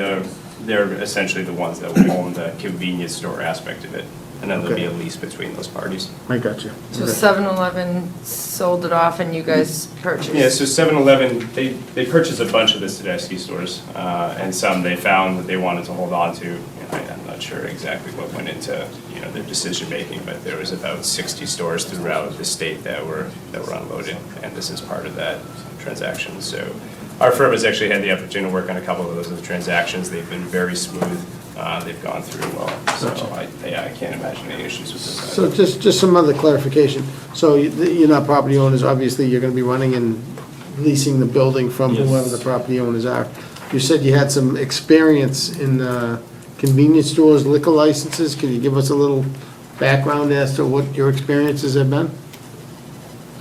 they're essentially the ones that will own the convenience store aspect of it. And then there'll be a lease between those parties. I got you. so 7-Eleven sold it off and you guys purchased? Yeah, so 7-Eleven, they purchased a bunch of the Tedeschi stores, and some they found that they wanted to hold on to. I'm not sure exactly what went into, their decision-making, but there was about 60 stores throughout the state that were unloaded, and this is part of that transaction. So our firm has actually had the opportunity to work on a couple of those transactions. They've been very smooth. They've gone through well. So I can't imagine any issues with this. So just some other clarification. So you're not property owners, obviously you're gonna be running and leasing the building from Yes. whoever the property owners are. You said you had some experience in convenience stores, liquor licenses. Can you give us a little background as to what your experiences have been?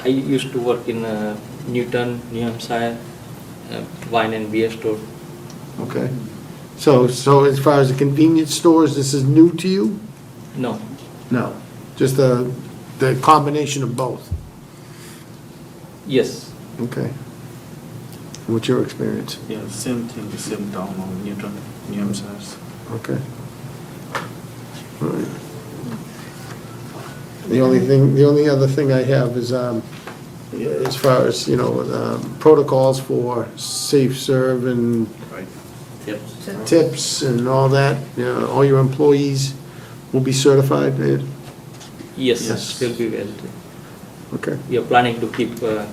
I used to work in Newton, New Hampshire, wine and beer store. Okay. So as far as the convenience stores, this is new to you? No, No. Just the combination of both? yes. Okay. What's your experience? Yeah, same thing, the same town of Newton, New Hampshire. Okay. All right. The only other thing I have is, as far as, protocols for safe serve and tips and all that, all your employees will be certified, eh? Yes, Yes. will be well. Okay. We are planning to keep a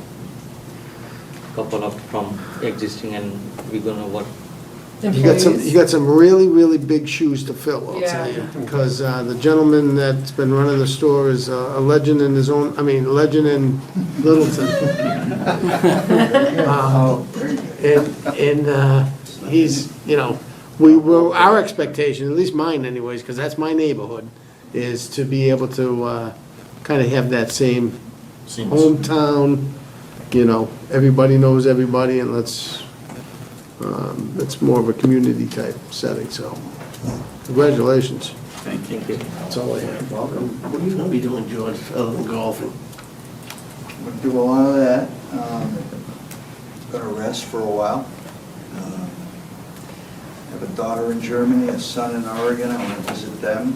couple of from existing and we're gonna work. You got some really, really big shoes to fill, I'll tell you. Yeah. Because the gentleman that's been running the store is a legend in his own, legend in Littleton. And he's, our expectation, at least mine anyways, because that's my neighborhood, is to be able to kind of have that same hometown, everybody knows everybody, and it's more of a community type setting, so congratulations. Thank you. That's all I have. Welcome. What are you gonna be doing, George, other than golfing? Would do a lot of that. Gonna rest for a while. Have a daughter in Germany, a son in Oregon. I want to visit them.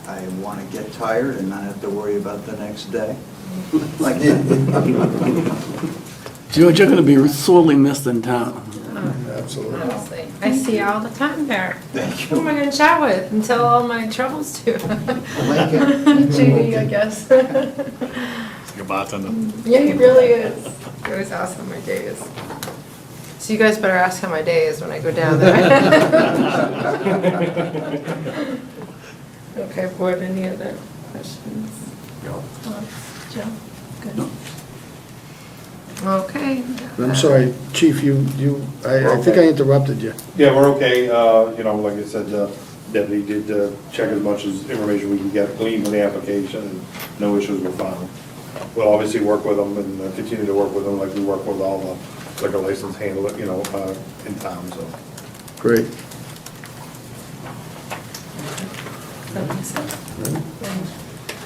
I want to get tired and not have to worry about the next day. Like George, you're going to be sorely missed in town. Absolutely. Honestly, I see you all the time there. Thank Who am I gonna chat with and tell all my troubles to? Lincoln. JD, I guess. It's like a bartender. Yeah, he really is. He always asks how my day is. So you guys better ask how my day is when I go down there. Okay, board, any other questions? Thoughts? Joe? Good. Okay. I'm sorry, Chief, I think I interrupted you. Yeah, we're okay, like I said, Deputy did check as much as information we can get, glean from the application, and no issues were found. We'll obviously work with them and continue to work with them like we work with all the liquor license handler, in town, so. Great.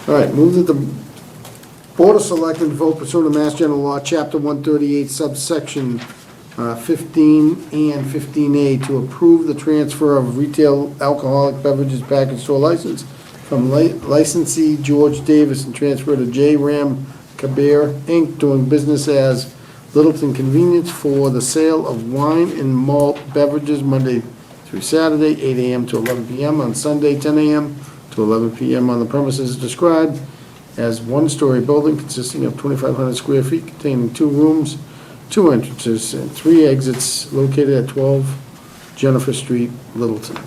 All right, move that the Board of Selectmen vote pursuant to Mass General Law, Chapter 138, subsection 15 and 15A, to approve the transfer of retail alcoholic beverages package store license from licensee George Davis and transfer to J. Ram Kabir, Inc., doing business as Littleton Convenience for the sale of wine and malt beverages Monday through Saturday, 8 a.m. to 11 p.m., on Sunday, 10 a.m. to 11 p.m. on the premises described as one-story building consisting of 2,500 square feet containing 2 rooms, 2 entrances, and 3 exits located at 12 Jennifer Street, Littleton.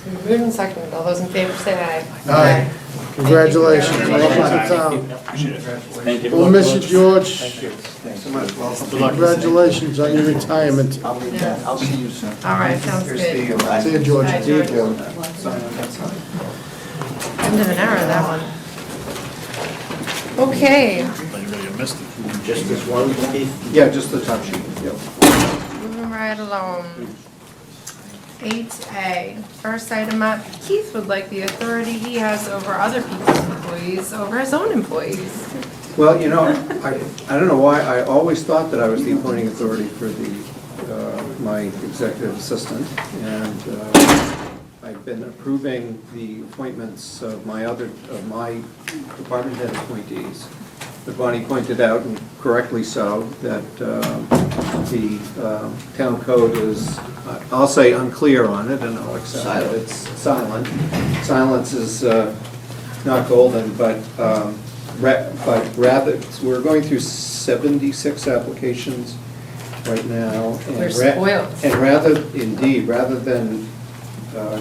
Moved and seconded. All those in favor say aye. Aye. Congratulations. Welcome to town. Thank you. We'll miss you, George. Thank you. Thanks so much. Welcome. Congratulations on your retirement. I'll be back. I'll see you soon. All right, sounds Here's good. the, See you, George. Bye, See you, George. End of an era, that one. Okay, But you really missed it. Just this one, Keith? Yeah, just the top sheet, yep. moving right along. 8A, first item up, Keith would like the authority he has over other people's employees, over his own employees. Well, I don't know why, I always thought that I was the appointing authority for my executive assistant, and I've been approving the appointments of my department head appointees. But Bonnie pointed out, and correctly so, that the town code is, I'll say unclear on it, and I'll accept it. It's silent. Silence is not golden, but rather, we're going through 76 applications right now. And We're spoiled. And rather than,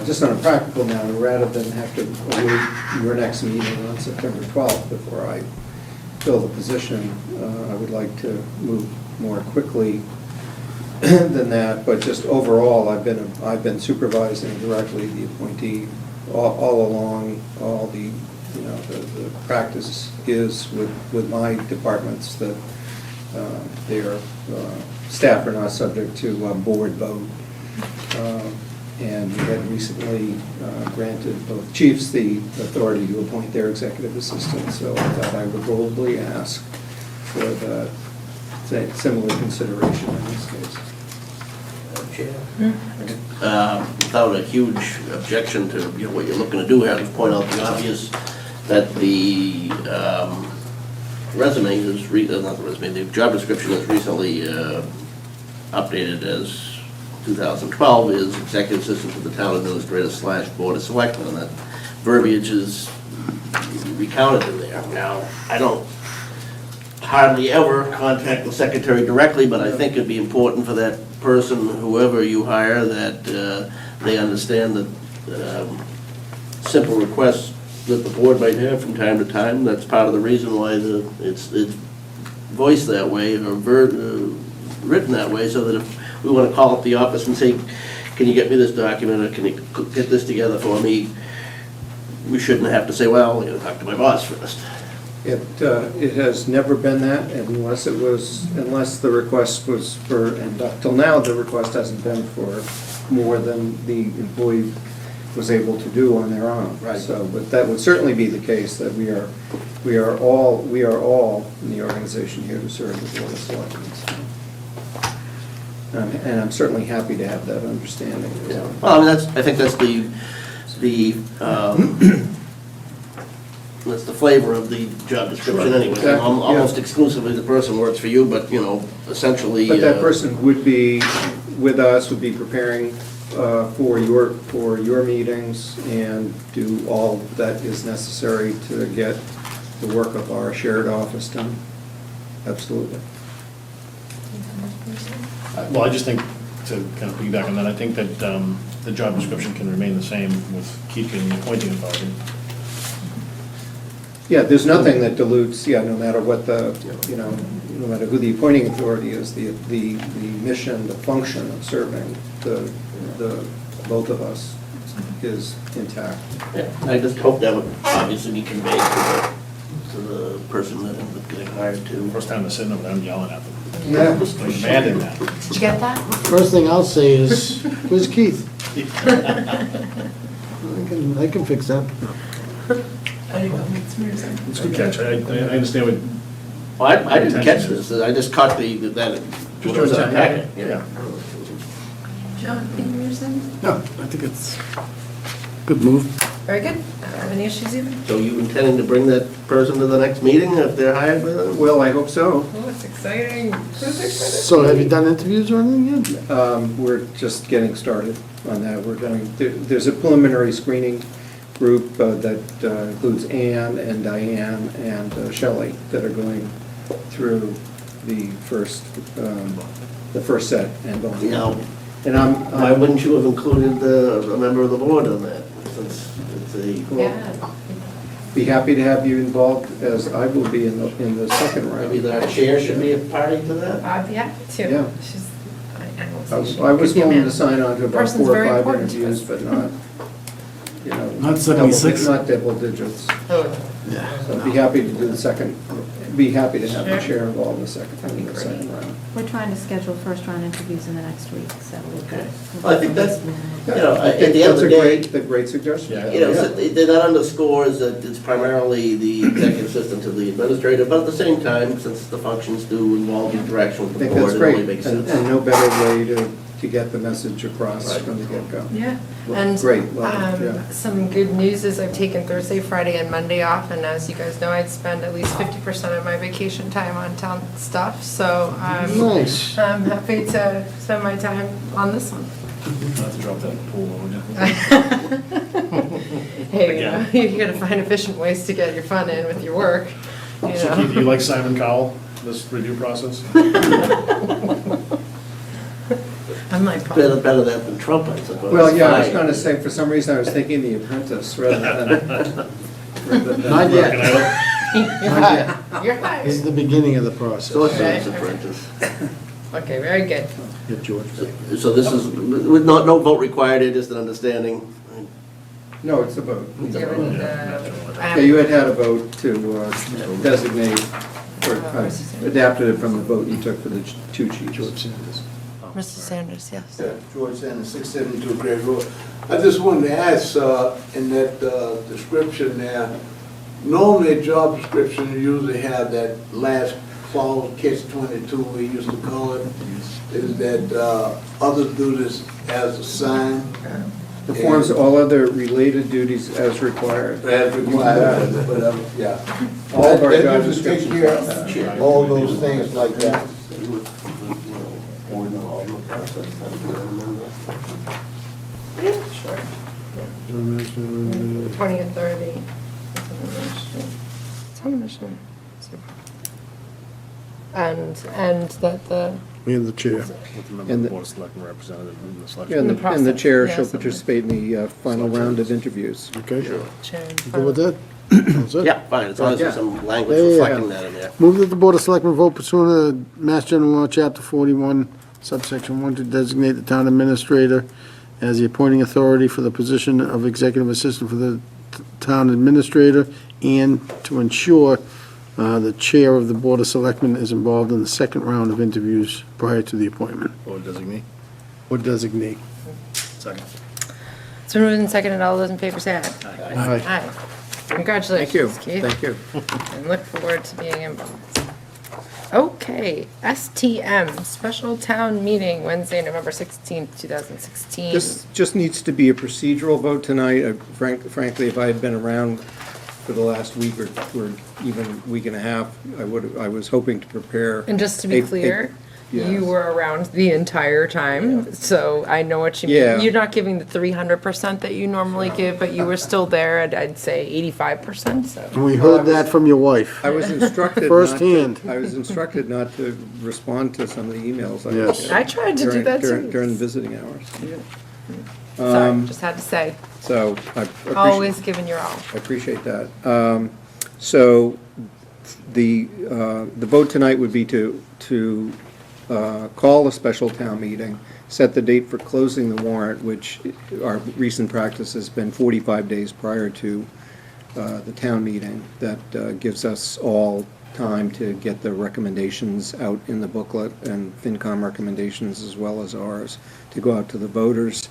just on a practical matter, rather than have to await your next meeting on September 12th before I fill the position, I would like to move more quickly than that, but just overall, I've been supervising directly the appointee all along. All the practice is with my departments that their staff are not subject to board vote. And we had recently granted both chiefs the authority to appoint their executive assistant, so I thought I would boldly ask for the similar consideration in this case. Without a huge objection to what you're looking to do here, to point out the obvious, that the resume is, not the resume, the job description is recently updated as 2012 is executive assistant to the town administrator / board of selectmen, and that verbiage is recounted in there. Now, I don't hardly ever contact the secretary directly, but I think it'd be important for that person, whoever you hire, that they understand that simple requests that the board might have from time to time, that's part of the reason why it's voiced that way, or written that way, so that if we want to call up the office and say, can you get me this document, or can you get this together for me, we shouldn't have to say, well, talk to my boss first. It has never been that unless the request was for, and up till now, the request hasn't been for more than the employee was able to do on their own. Right. So, but that would certainly be the case, that we are all in the organization here to serve the Board of Selectmen. And I'm certainly happy to have that understanding. Yeah. Well, I mean, I think that's that's the flavor of the job description anyway. Exactly, Almost yeah. exclusively the person works for you, but, essentially. But that person would be with us, would be preparing for your meetings and do all that is necessary to get the work of our shared office done. Absolutely. Well, I just think, to kind of piggyback on that, I think that the job description can remain the same with keeping the appointing authority. Yeah, there's nothing that dilutes, no matter what no matter who the appointing authority is, the mission, the function of serving the both of us is intact. Yeah, I just hope that would obviously be conveyed to the person that ends up getting hired to. First time they're sitting over there, I'm yelling at them. Yeah. Just demanding that. Did you get that? First thing I'll say is, where's Keith? I can fix that. It's a good catch. I understand what. Well, I didn't catch this, I just caught that. Just your intent, packet. yeah. John, anything you're saying? No, I think it's good move. Very good. Any issues even? So you intending to bring that person to the next meeting if they're hired by them? Well, I hope so. Oh, it's exciting. So have you done interviews or anything yet? We're just getting started on that. There's a preliminary screening group that includes Ann and Diane and Shelley that are going through the first set and going. Now, And I'm. why wouldn't you have included a member of the board on that? Since it's a. Yeah. Be happy to have you involved, as I will be in the second round. Maybe our chair should be a party to that? I'd be happy to. Yeah. She's, I was willing to sign on to about Person's 4 or very 5 important to interviews, us. but not, Not 76? Not double digits. Oh, Yeah. So I'd be happy to do the second, be happy to have the Sure. chair involved in the second great. round. We're trying to schedule first-round interviews in the next week, so we'll Okay. get. Well, I think that's, I at think the end of that's the a day, great suggestion. so that underscores that it's primarily the executive assistant to the administrator, but at the same time, since the functions do involve interaction I with the think board, that's it great, only makes and sense. no better way to get the message across Right. from the get-go. yeah. Well, And great, well, yeah. some good news is I've taken Thursday, Friday, and Monday off, and as you guys know, I'd spend at least 50% of my vacation time on town stuff, so Nice. I'm happy to spend my time on this one. Not to drop that pool, would you? Hey, you gotta find efficient ways to get your fun in with your work, you So know. Keith, do you like Simon Cowell, this review process? I might probably. Better that than Trump, I suppose. Well, yeah, I was Fine. going to say, for some reason, I was thinking The Apprentice rather than. Not yet. You're hired. This is the beginning of the process. So it's Okay. an apprentice. Okay, very good. Get George back. So this is, with no vote required, it's just an understanding. No, it's a vote. Yeah, Yeah, you had a vote to designate, or adapted it from the vote you took for the two chiefs. Mr. Sanders, yes. Yeah, George Sanders, 672 Gray Road. I just wanted to ask, in that description there, normally a job description, you usually have that last clause, catch 22, we used to call it, is that others do this as assigned. Performs all other related duties as required. As required, but, yeah. All of our That job usually takes descriptions. care of all those things like that. Sure. 20 and 30. Town mission. And that the. We have the chair. With the member And of the the- Board of Selectmen representative in the selection. And the the and the process, chair yeah, shall something. participate in the final round of interviews. Okay. Chair and You good with that? That's it? Yeah, fine, as long as there's some language Yeah, yeah, yeah. reflecting that in there. Move that the Board of Selectmen vote pursuant to Mass General Law, Chapter 41, subsection 1, to designate the town administrator as the appointing authority for the position of executive assistant for the town administrator, and to ensure the chair of the Board of Selectmen is involved in the second round of interviews prior to the appointment. Or designate. Or designate. Second. It's been moved and seconded. All those in favor say aye. Aye. Aye. Congratulations, Keith. Thank you. And look forward to being involved. Okay, STM, Special Town Meeting, Wednesday, November 16th, 2016. This just needs to be a procedural vote tonight. Frankly, if I had been around for the last week or even week and a half, I was hoping to prepare. And just to be clear, you were around the entire time, so I know what you mean. Yeah. You're not giving the 300% that you normally give, but you were still there at, I'd say, 85%, so. We heard that from your wife. I was instructed Firsthand. I was instructed not to respond to some of the emails. Yes. get I tried to do that too. During visiting hours. Sorry, just had to say. So I appreciate. Always giving your all. I appreciate that. So the vote tonight would be to call a special town meeting, set the date for closing the warrant, which our recent practice has been 45 days prior to the town meeting. That gives us all time to get the recommendations out in the booklet, and FinCom recommendations as well as ours, to go out to the voters.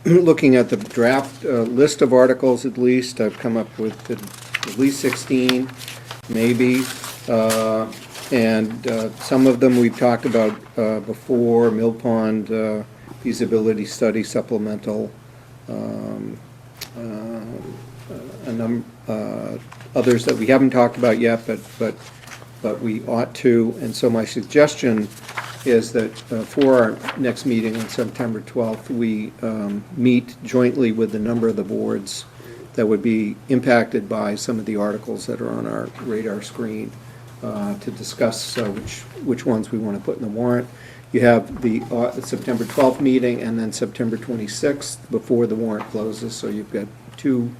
Looking at the draft list of articles, at least, I've come up with at least 16, maybe. And some of them we've talked about before: Mill Pond feasibility study supplemental, others that we haven't talked about yet, but we ought to. And so my suggestion is that for our next meeting on September 12th, we meet jointly with a number of the boards that would be impacted by some of the articles that are on our radar screen, to discuss which ones we want to put in the warrant. You have the September 12th meeting and then September 26th before the warrant closes, so you've got two,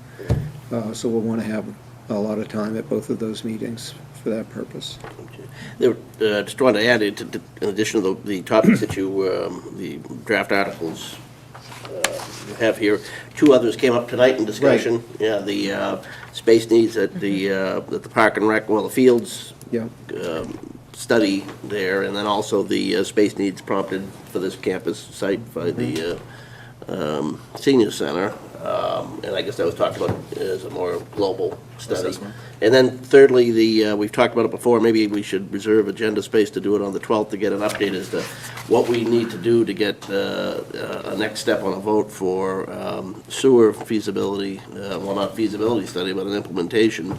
so we'll want to have a lot of time at both of those meetings for that purpose. Just wanted to add, in addition to the topics that the draft articles you have here, two others came up tonight in discussion. Right. Yeah, the space needs at the Park and Rec, the fields. Yeah. Study there, and then also the space needs prompted for this campus site by the senior center. And I guess that was talked about as a more global study. Assessment. And then thirdly, we've talked about it before, maybe we should reserve agenda space to do it on the 12th to get an update as to what we need to do to get a next step on a vote for sewer feasibility, well, not feasibility study, but an implementation.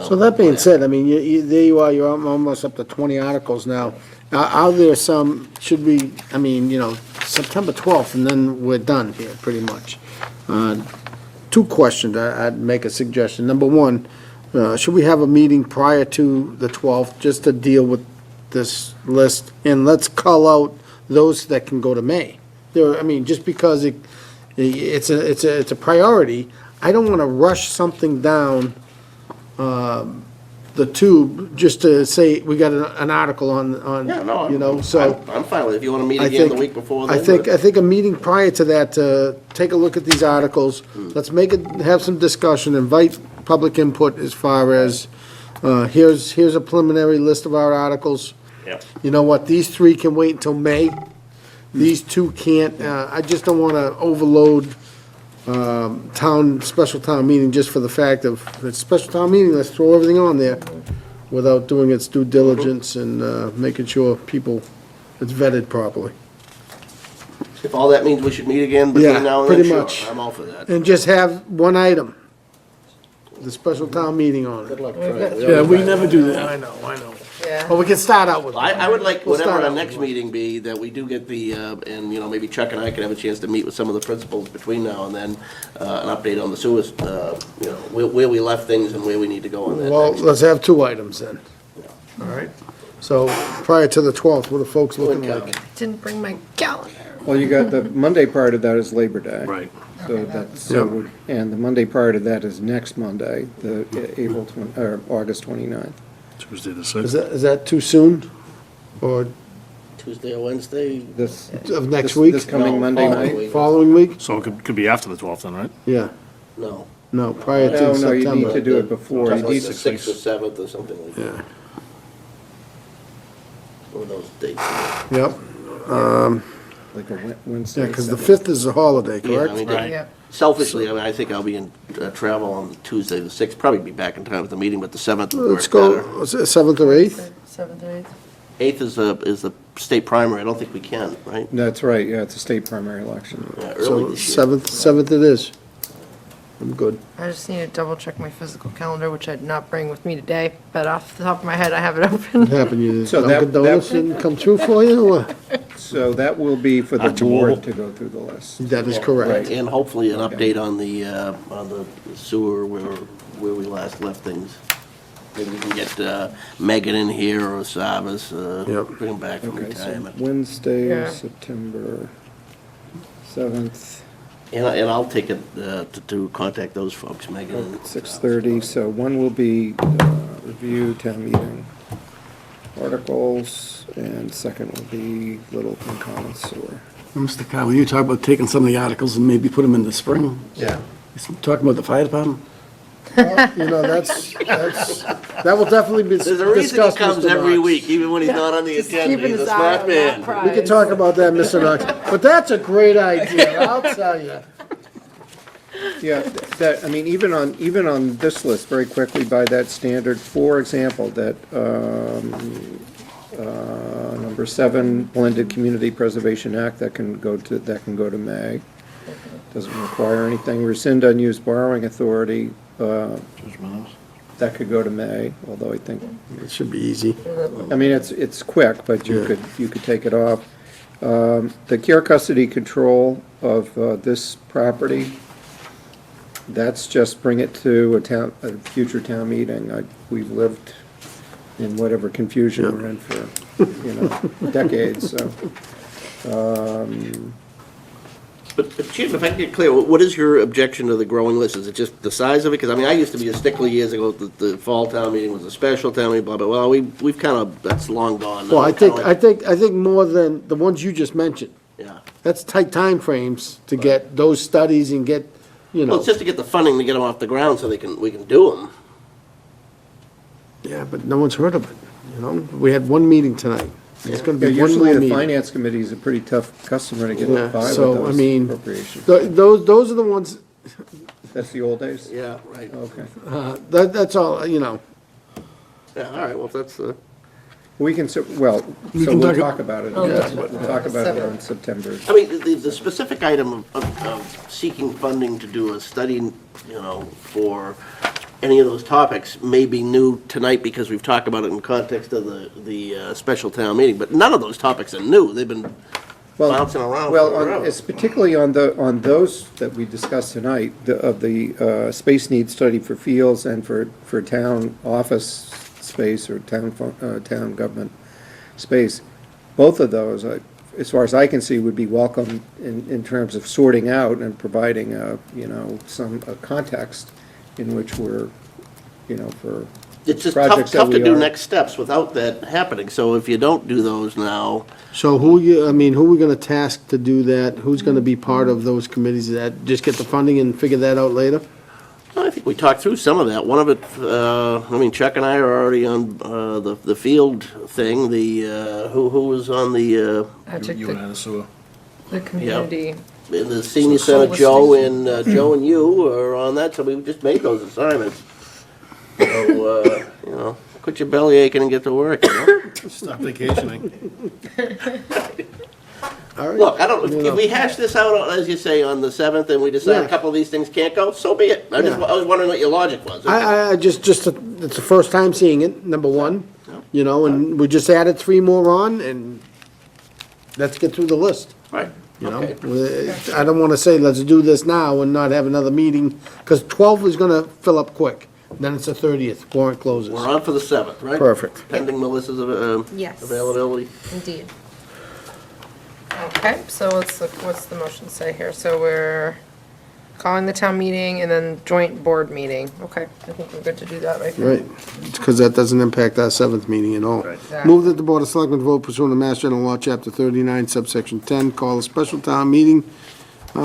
So that being said, I mean, there you are, you're almost up to 20 articles now. Are there some, should we, I mean, September 12th, and then we're done here, pretty much. Two questions, I'd make a suggestion. Number one, should we have a meeting prior to the 12th, just to deal with this list? And let's call out those that can go to May. I mean, just because it's a priority, I don't want to rush something down the tube just to say we got an article on. Yeah, no, so I'm fine with it. If you want to meet again the week before, then. I think a meeting prior to that, to take a look at these articles, let's have some discussion, invite public input as far as, here's a preliminary list of our articles. Yep. You know what, these three can wait until May. These two can't. I just don't want to overload special town meeting just for the fact of, it's special town meeting, let's throw everything on there without doing its due diligence and making sure it's vetted properly. If all that means we should meet again between now and then, pretty sure, much. I'm all for that. And just have one item, the special town meeting on it. Good luck trying it. Yeah, we never do that. I know. Yeah. Well, we can start out with. I would like, We'll whatever start our out next with meeting be, that we do get the, and, maybe Chuck and I can have a chance to meet with some of the principals between now and then, an update on the sewers, where we left things and where we need to go on that. Well, next. let's have two items then. All right. So prior to the 12th, what are folks looking like? Didn't bring my calendar. Well, you got the Monday part of that is Labor Day. Right. So that's, and the Monday part of that is next Monday, the August 29th. Tuesday the 6th. Is that too soon? Or Tuesday or Wednesday? This, of next week? This coming No, Monday following night? week. Following week? So it could be after the 12th then, right? Yeah. No. No, prior to No, September. you need to do it before. Like You the need 6th or 7th or something like that. Yeah. One of those dates. Yep. like a Wednesday. Yeah, because the 7th. 5th is a holiday, Yeah, I correct? mean, Yeah. selfishly, I mean, I think I'll be in travel on Tuesday, the 6th, probably be back in time for the meeting, but the 7th would Let's work go, better. was it 7th or 8th? 7th or 8th? 8th is the state primary, I don't think we can, right? That's right, yeah, it's a state primary election. Yeah, So early this year. 7th it is. I'm good. I just need to double check my physical calendar, which I did not bring with me today, but off the top of my head, I have it open. What happened, you, So that- Dunkin' Donuts didn't come through for you, or what? So that will be for the board to go through the list. That is correct. And hopefully an Okay. update on the sewer where we last left things. Maybe we can get Megan in here or Savas, Yep. bring them back from Okay, so retirement. Wednesday, Yeah. September 7th, And I'll take it to contact those folks, Megan. and 6:30. So one will be review town meeting articles, and second will be Littleton Common Sewer. Mr. Kyle, you talk about taking some of the articles and maybe put them in the spring? Yeah. Talking about the fire department? Well, you know, that will definitely be There's a reason he discussed, comes Mr. every Knox. week, even when he's not on the Just agenda. keeping He's a his eye smart on man. that prize. We can talk about that, Mr. Knox, but that's a great idea, I'll tell you. Yeah, that, I mean, even on this list, very quickly by that standard, for example, that, number 7, Blended Community Preservation Act, that can go to May. Doesn't require anything. Rescind unused borrowing authority, that could go to May, although I think, It should be easy. I mean, it's quick, but you could take it off. The care custody control of this property, that's just bring it to a future town meeting. We've lived in whatever confusion we're in for, decades, so. But Chief, if I can get clear, what is your objection to the growing list? Is it just the size of it? Because, I mean, I used to be a stickler years ago that the fall town meeting was a special town meeting, blah, blah, well, we've kind of, that's long gone. Well, I Kinda like- think more than the ones you just mentioned. Yeah. That's tight timeframes to get those studies and get, you Well, know. it's just to get the funding to get them off the ground so we can do them. Yeah, but no one's heard of it, you know? We had one meeting tonight. It's gonna Yeah, be one usually more the meeting. finance committee is a pretty tough customer to get Yeah, by with so, I those mean, appropriations. Those are the ones, That's the old days? Yeah, right. Okay. that's all, you know. Yeah, all right, well, that's, We can, we'll can talk about it. Oh, Yeah, that's We'll talk about it on September. I mean, the specific item of seeking funding to do a study, for any of those topics may be new tonight because we've talked about it in context of the special town meeting, but none of those topics are new. They've been bouncing around forever. It's particularly on those that we discussed tonight, of the space needs study for fields and for town office space or town government space. Both of those, as far as I can see, would be welcome in terms of sorting out and providing some context in which we're, for It's just projects tough that to we do are- next steps without that happening. So if you don't do those now, So who are we gonna task to do that? Who's gonna be part of those committees that just get the funding and figure that out later? I think we talked through some of that. One of it, Chuck and I are already on the field thing. Who was on the I took You and I, so, the community. in the senior center? Joe and you are on that. So we just made those assignments. So quit your belly aching and get to work. stop vacationing. All right. Look, I don't. If we hash this out, as you say, on the 7th, and we decide Yeah. a couple of these things can't go, so be it. I was wondering what your logic was. I just, it's the first time seeing it, number one, and we just added 3 more on, and let's get through the list. Right. Okay. I don't wanna say, let's do this now and not have another meeting, because 12 is gonna fill up quick. Then it's the 30th, warrant closes. We're on for the 7th, right? Perfect. Pending Melissa's Yes. availability. Indeed. Okay, so what's the motion say here? So we're calling the town meeting and then joint board meeting. Okay, I think we're good to do that, right? Right, because that doesn't impact our 7th meeting at all. Right. Move that the Board of Selectmen vote pursuant to Mass General Law, Chapter 39, subsection 10, call a special town meeting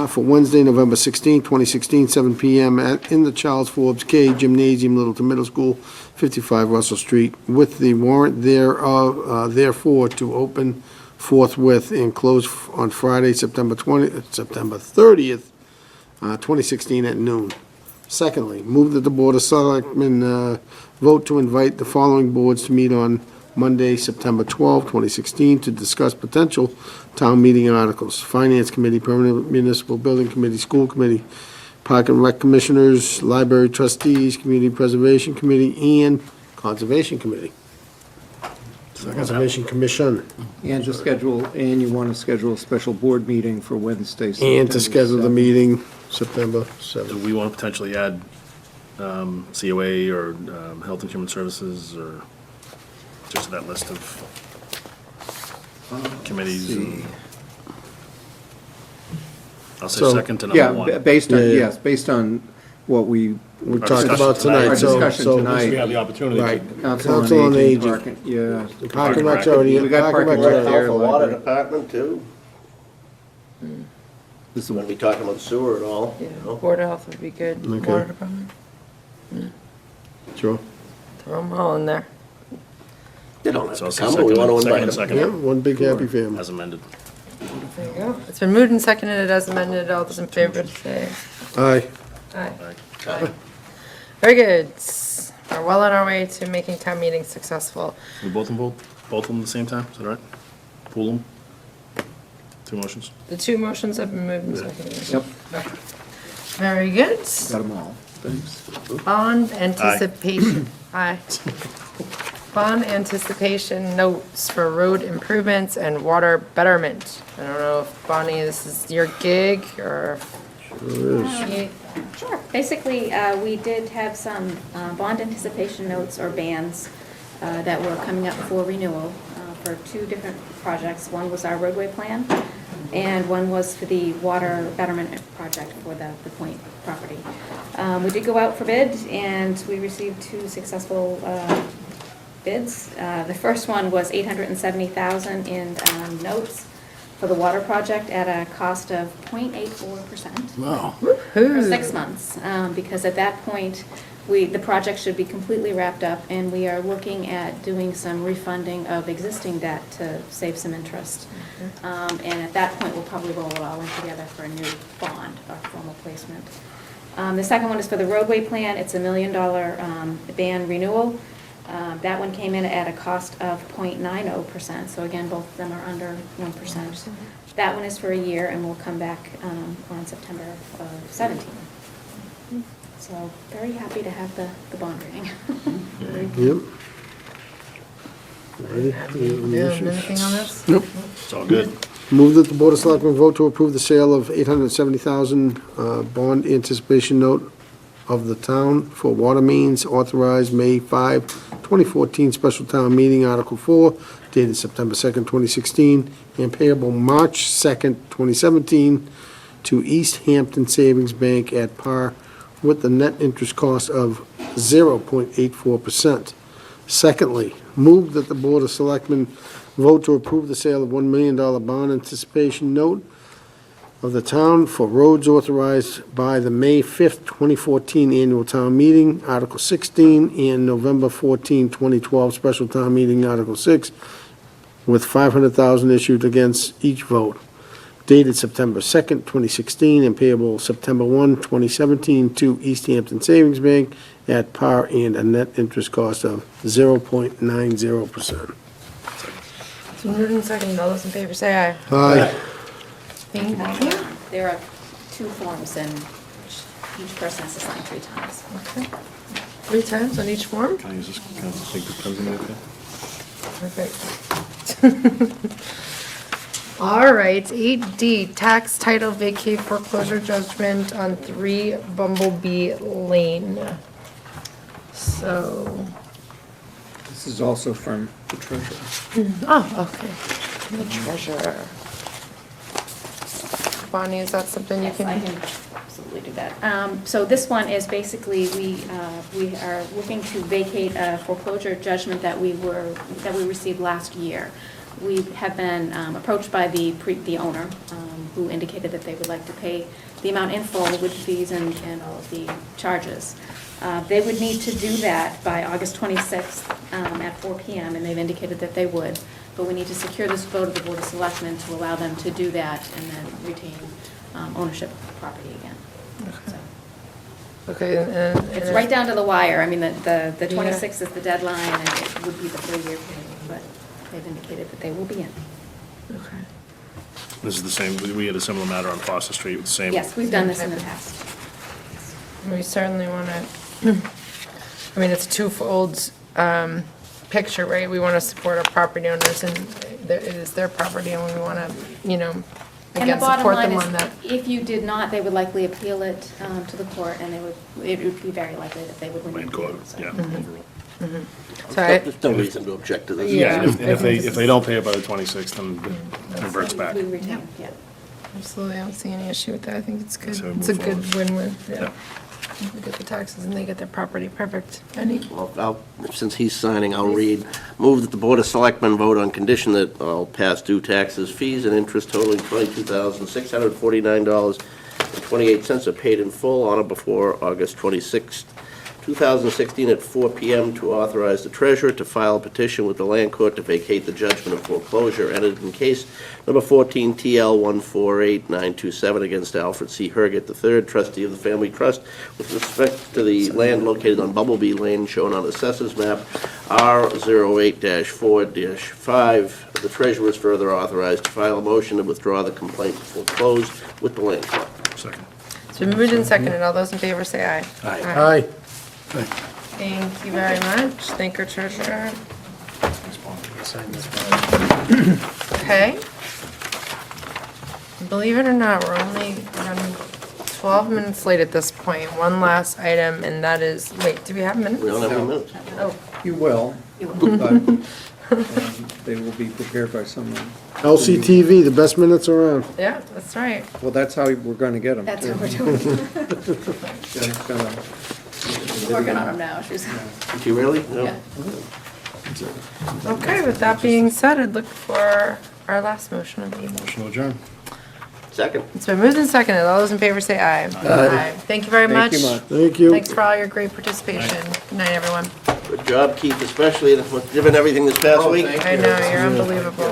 for Wednesday, November 16, 2016, 7 PM in the Charles Forbes K Gymnasium, Littleton Middle School, 55 Russell Street, with the warrant thereof, therefore, to open forthwith and close on Friday, September 30th, 2016 at noon. Secondly, move that the Board of Selectmen vote to invite the following boards to meet on Monday, September 12, 2016, to discuss potential town meeting articles. Finance Committee, Permanent Municipal Building Committee, School Committee, Park and Rec Commissioners, Library Trustees, Community Preservation Committee, and Conservation Committee. Conservation Commission. And to schedule, and you want to schedule a special board meeting for Wednesday, And to schedule the 7th. meeting September Do 7th. we want to potentially add COA or Health and Human Services, or just that list of committees? And I'll say So, second to number yeah, one. based on, Yeah, yeah. yes, based on what we We Our talked discussion about tonight. tonight, Our so. discussion so- tonight. At least we have the opportunity. Right. Council on Aging. Park and- Yeah. Park and Rec's already. We got Park and Park and Rec's Rec already- there. For water library. department too? This is When we talking about sewer and all, you Yeah, know? Board of Health would be good. Okay. Water Department, Sure. throw them all in there. They don't have So I'll to say come, but we second, want to second, invite and them. Yeah, second, one big happy family. as amended. There you go. It's been moved and seconded as amended. All those in favor say Aye. aye. Aye. Very good. We're well on our way to making town meetings successful. We both vote, both of them at the same time, is that all right? Pool them? Two motions? The two motions have been moved and seconded. Yep, Very good. got them all. Thanks. Bond anticipation, aye. Bond anticipation notes for road improvements and water betterment. I don't know if Bonnie, this is your gig, or if Sure. Basically, we did have some bond anticipation notes or bands that were coming up for renewal for two different projects. One was our roadway plan, and one was for the water betterment project for the Point property. We did go out for bid, and we received two successful bids. The first one was $870,000 in notes for the water project at a cost of 0.84%. Wow. For 6 months, because at that point, the project should be completely wrapped up, and we are looking at doing some refunding of existing debt to save some interest. And at that point, we'll probably roll it all in together for a new bond or formal placement. The second one is for the roadway plan. It's $1 million band renewal. That one came in at a cost of 0.90%, so again, both of them are under 1%. That one is for a year, and will come back on September of 17. So very happy to have the bond rating. Yep. Ready? anything on this? Nope. It's all good. Move that the Board of Selectmen vote to approve the sale of $870,000 bond anticipation note of the town for water mains authorized May 5, 2014 special town meeting, Article 4, dated September 2nd, 2016, and payable March 2nd, 2017, to East Hampton Savings Bank at par with the net interest cost of 0.84%. Secondly, move that the Board of Selectmen vote to approve the sale of $1 million bond anticipation note of the town for roads authorized by the May 5th, 2014 annual town meeting, Article 16, and November 14, 2012 special town meeting, Article 6, with $500,000 issued against each vote, dated September 2nd, 2016, and payable September 1, 2017, to East Hampton Savings Bank at par and a net interest cost of 0.90%. It's been moved and seconded. All those in favor say aye. Aye. Thank you. There are two forms, and each person has to sign 3 times. Okay. 3 times on each form? Can I use this, can I take the pens and everything? Perfect. All right, 8D, tax title vacate foreclosure judgment on 3 Bumblebee Lane. So, This is also from the treasurer. oh, okay. The treasurer. Bonnie, is that something you Yes, I can? can absolutely do that. So this one is basically, we are looking to vacate a foreclosure judgment that we received last year. We have been approached by the owner, who indicated that they would like to pay the amount in full with fees and all of the charges. They would need to do that by August 26th at 4 PM, and they've indicated that they would. but we need to secure this vote of the Board of Selectmen to allow them to do that and then retain ownership of the property again. So, Okay, it's right down to the wire. I mean, the 26th is the deadline, and it would be the 3-year period, but they've indicated that they will be in. Okay. This is the same, we had a similar matter on Foster Street with the same. Yes, we've done this in the past. We certainly want to, I mean, it's a twofold picture, right? We want to support our property owners, and it is their property, and we want to, And the again, bottom support line them is, on that. if you did not, they would likely appeal it to the court, and it would be very likely that they would win. Main court, So- yeah, Mm-hmm. overall. So I- There's no reason to object to this. Yeah. And if they don't pay it by the 26th, then it reverts back. We retain, yeah. Absolutely, I don't see any issue with that. I think it's good. So we It's a move good forward. win-win, yeah. Yeah. We get the taxes and they get their property, perfect. Any, Well, since he's signing, I'll read. Move that the Board of Selectmen vote on condition that all past due taxes, fees, and interest totaling $22,649.28 are paid in full on or before August 26, 2016 at 4 p.m. to authorize the treasurer to file a petition with the land court to vacate the judgment of foreclosure entered in case number 14 TL 148927 against Alfred C. Herget III, trustee of the family trust, with respect to the land located on Bumblebee Lane shown on Assessors Map R08-4-5. The treasurer is further authorized to file a motion to withdraw the complaint before closed with the land court. Second. it's been moved and seconded. All those in favor say aye. Aye. Thank you very much. Thank our treasurer. Okay. Believe it or not, we're only running 12 minutes late at this point. One last item, and that is, wait, do we have minutes? We don't have any minutes. Oh, You will, You will. but they will be prepared by someone. LCTV, the best minutes around. yeah, that's right. Well, that's how we're going to get them. That's what we're doing. Working on them now, she's. Did you really? No. Yeah. Okay, with that being said, I'd look for our last motion of the evening. Motion to adjourn. Second. It's been moved and seconded. All those in favor say aye. Aye. Thank you very much. Thank you, Mark. Thank you. Thanks for all your great participation. Good night, everyone. Good job, Keith, especially given everything this past week. I know, you're unbelievable.